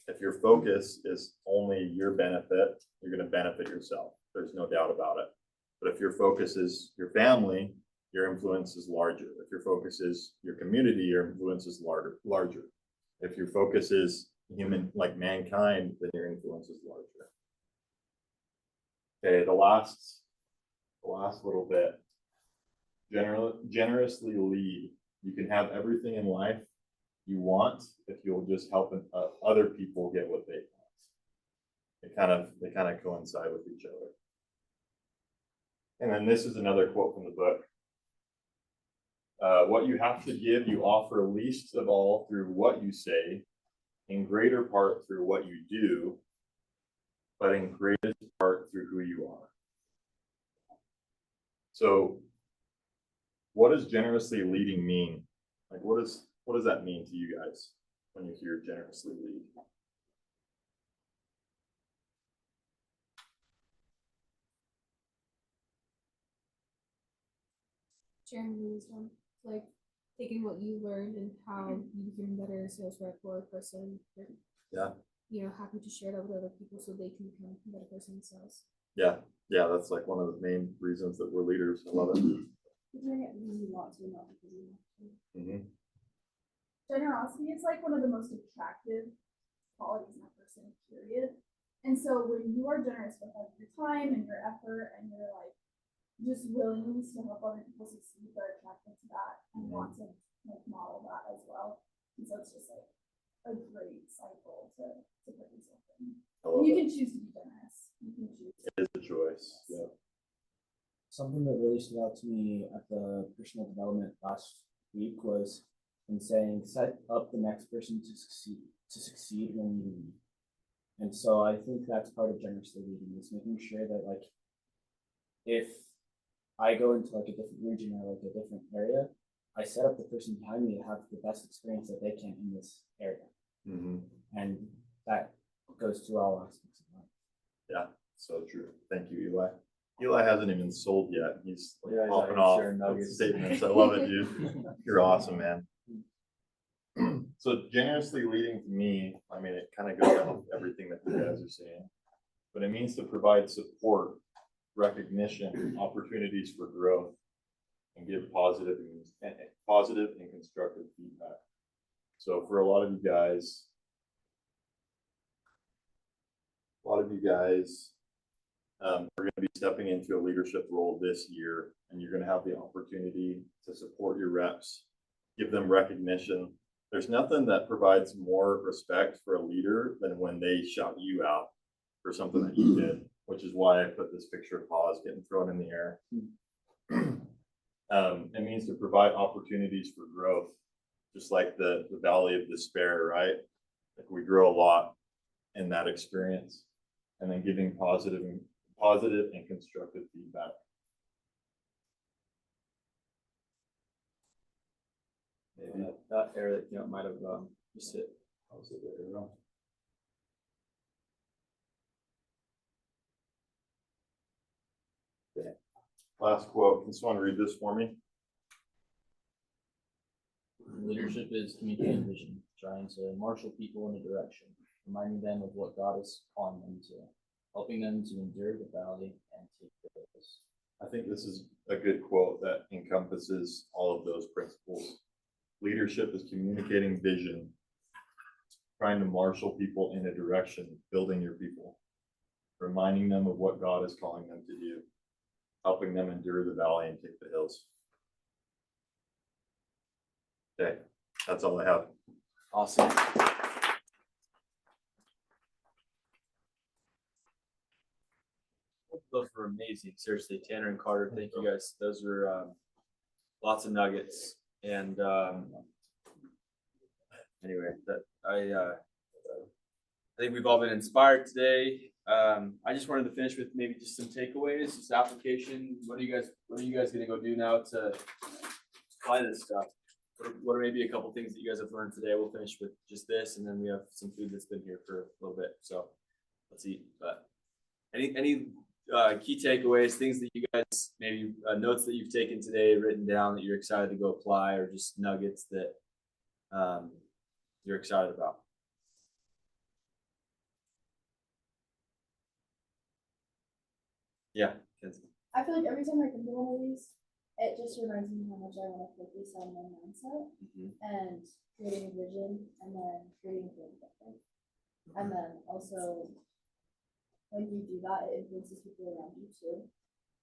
Speaker 4: If your focus is only your benefit, you're going to benefit yourself. There's no doubt about it. But if your focus is your family, your influence is larger. If your focus is your community, your influence is larger. If your focus is human, like mankind, then your influence is larger. Okay, the last little bit. Generously lead. You can have everything in life you want if you'll just help other people get what they want. They kind of coincide with each other. And then this is another quote from the book. What you have to give, you offer least of all through what you say, in greater part through what you do, but in greatest part through who you are. So what does generously leading mean? Like what does that mean to you guys when you hear generously lead?
Speaker 16: Sharing wisdom, like taking what you learned and how you became a better sales rep or a person.
Speaker 4: Yeah.
Speaker 16: Happy to share that with other people so they can become a better person themselves.
Speaker 4: Yeah, that's like one of the main reasons that we're leaders. I love it.
Speaker 12: Doing it because you want to, not because you have to. Generosity is like one of the most attractive qualities in a person, period. And so when you are generous with like your time and your effort and your like just willingness to help other people succeed, they're attracted to that and want to like model that as well. And so it's just like a great cycle to put yourself in. You can choose to be generous. You can choose.
Speaker 4: It is a choice. Yeah.
Speaker 17: Something that really stood out to me at the personal development last week was in saying set up the next person to succeed when you lead. And so I think that's part of generously leading, is making sure that like if I go into like a different region or like a different area, I set up the person behind me to have the best experience that they can in this area. And that goes through all aspects of life.
Speaker 4: Yeah, so true. Thank you, Eli. Eli hasn't even sold yet. He's like popping
Speaker 8: already
Speaker 4: off
Speaker 8: sharing nuggets.
Speaker 4: statements. I love it, dude. You're awesome, man. So generously leading to me, I mean, it kind of goes down with everything that you guys are saying, but it means to provide support, recognition, opportunities for growth, and give positive and constructive feedback. So for a lot of you guys, are going to be stepping into a leadership role this year, and you're going to have the opportunity to support your reps, give them recognition, There's nothing that provides more respect for a leader than when they shout you out for something that you did, which is why I put this picture of paws getting thrown in the air. It means to provide opportunities for growth, just like the valley of despair, right? Like we grow a lot in that experience, and then giving positive and constructive feedback.
Speaker 8: Maybe that error that came up might have just hit.
Speaker 4: Okay. Last quote. Can someone read this for me?
Speaker 7: Leadership is communicating vision, trying to marshal people in a direction, reminding them of what God is calling them to, helping them to endure the valley and take the hills.
Speaker 4: I think this is a good quote that encompasses all of those principles. Leadership is communicating vision, trying to marshal people in a direction, building your people, reminding them of what God is calling them to do, helping them endure the valley and take the hills. Okay, that's all I have.
Speaker 8: Awesome. Those were amazing. Seriously, Tanner and Carter, thank you guys. Those were lots of nuggets. And anyway, I think we've all been inspired today. I just wanted to finish with maybe just some takeaways, just application. What are you guys gonna go do now to apply this stuff? What are maybe a couple things that you guys have learned today? We'll finish with just this, and then we have some food that's been here for a little bit. So let's eat. But any key takeaways, things that you guys maybe notes that you've taken today, written down that you're excited to go apply, or just nuggets that you're excited about? Yeah, Kenzie.
Speaker 12: I feel like every time I come to one of these, it just reminds me how much I want to focus on my mindset and creating a vision and then creating a feeling different. And then also, when you do that, it influences people around you too.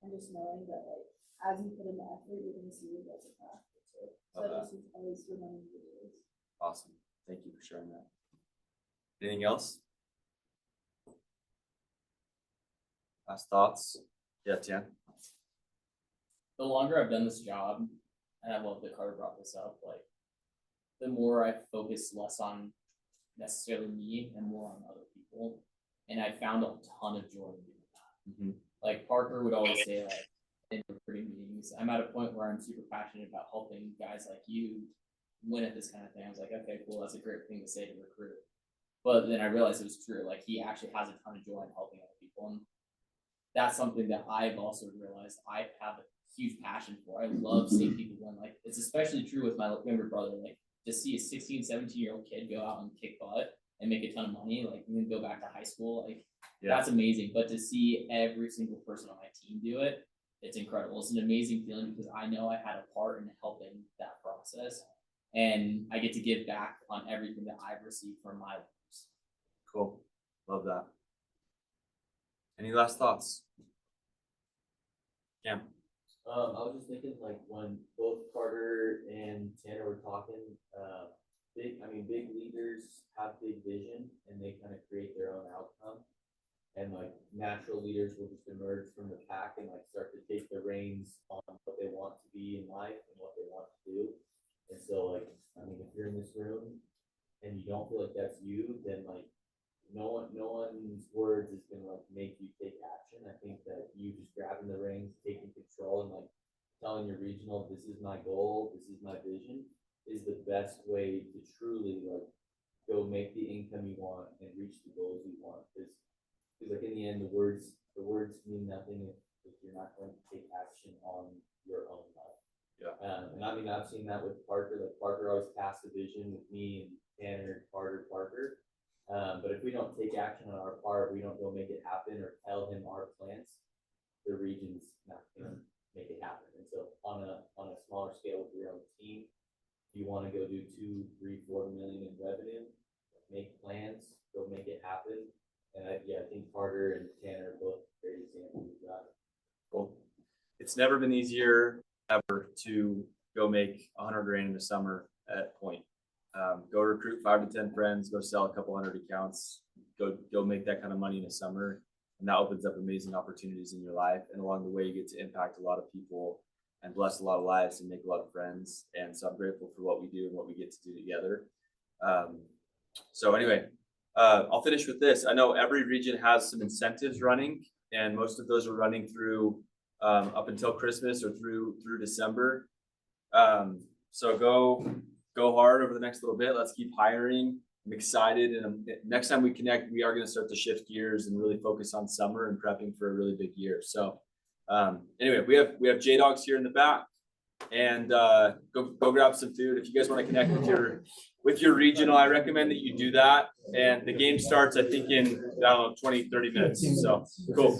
Speaker 12: And just knowing that, like, as you put in the effort, you're going to see results of that too. So it just is always reminding you to do this.
Speaker 8: Awesome. Thank you for sharing that. Anything else? Last thoughts? Yeah, Tian.
Speaker 7: The longer I've done this job, and I love that Carter brought this up, like the more I focus less on necessarily me and more on other people. And I found a ton of joy in doing that. Like Parker would always say, like in recruiting meetings, I'm at a point where I'm super passionate about helping guys like you win at this kind of thing. I was like, okay, cool, that's a great thing to say to recruit. But then I realized it was true. Like he actually has a ton of joy in helping other people. And that's something that I've also realized I have a huge passion for. I love seeing people win. Like it's especially true with my younger brother. Like to see a 16, 17-year-old kid go out and kick butt and make a ton of money, like you can go back to high school, like that's amazing. But to see every single person on my team do it, it's incredible. It's an amazing feeling because I know I had a part in helping that process, and I get to give back on everything that I've received from my lives.
Speaker 8: Cool. Love that. Any last thoughts? Cam.
Speaker 13: I was just thinking, like, when both Carter and Tanner were talking, big leaders have big vision and they kind of create their own outcome. And like natural leaders will just emerge from the pack and like start to take the reins on what they want to be in life and what they want to do. And so, like, I mean, if you're in this room and you don't feel like that's you, then like no one's words is gonna like make you take action. I think that you just grabbing the reins, taking control, and like telling your regional, this is my goal, this is my vision, is the best way to truly like go make the income you want and reach the goals you want. Because like in the end, the words mean nothing if you're not going to take action on your own life.
Speaker 8: Yeah.
Speaker 13: And I mean, I've seen that with Parker. Like Parker always passed the vision with me and Tanner, Parker. But if we don't take action on our part, we don't go make it happen or tell him our plans, the region's not going to make it happen. And so on a smaller scale with your own team, if you want to go do 2, 3, 4 million in revenue, make plans, go make it happen. And I think Carter and Tanner are both great examples of that.
Speaker 8: Cool. It's never been easier ever to go make 100 grand in the summer at Pointe. Go recruit 5 to 10 friends, go sell a couple hundred accounts, go make that kind of money in the summer. And that opens up amazing opportunities in your life. And along the way, you get to impact a lot of people and bless a lot of lives and make a lot of friends. And so I'm grateful for what we do and what we get to do together. So anyway, I'll finish with this. I know every region has some incentives running, and most of those are running through up until Christmas or through December. So go hard over the next little bit. Let's keep hiring. I'm excited, and next time we connect, we are going to start to shift gears and really focus on summer and prepping for a really big year. So anyway, we have J-Dogs here in the back, and go grab some food. If you guys want to connect with your regional, I recommend that you do that. And the game starts, I think, in, I don't know, 20, 30 minutes. So cool.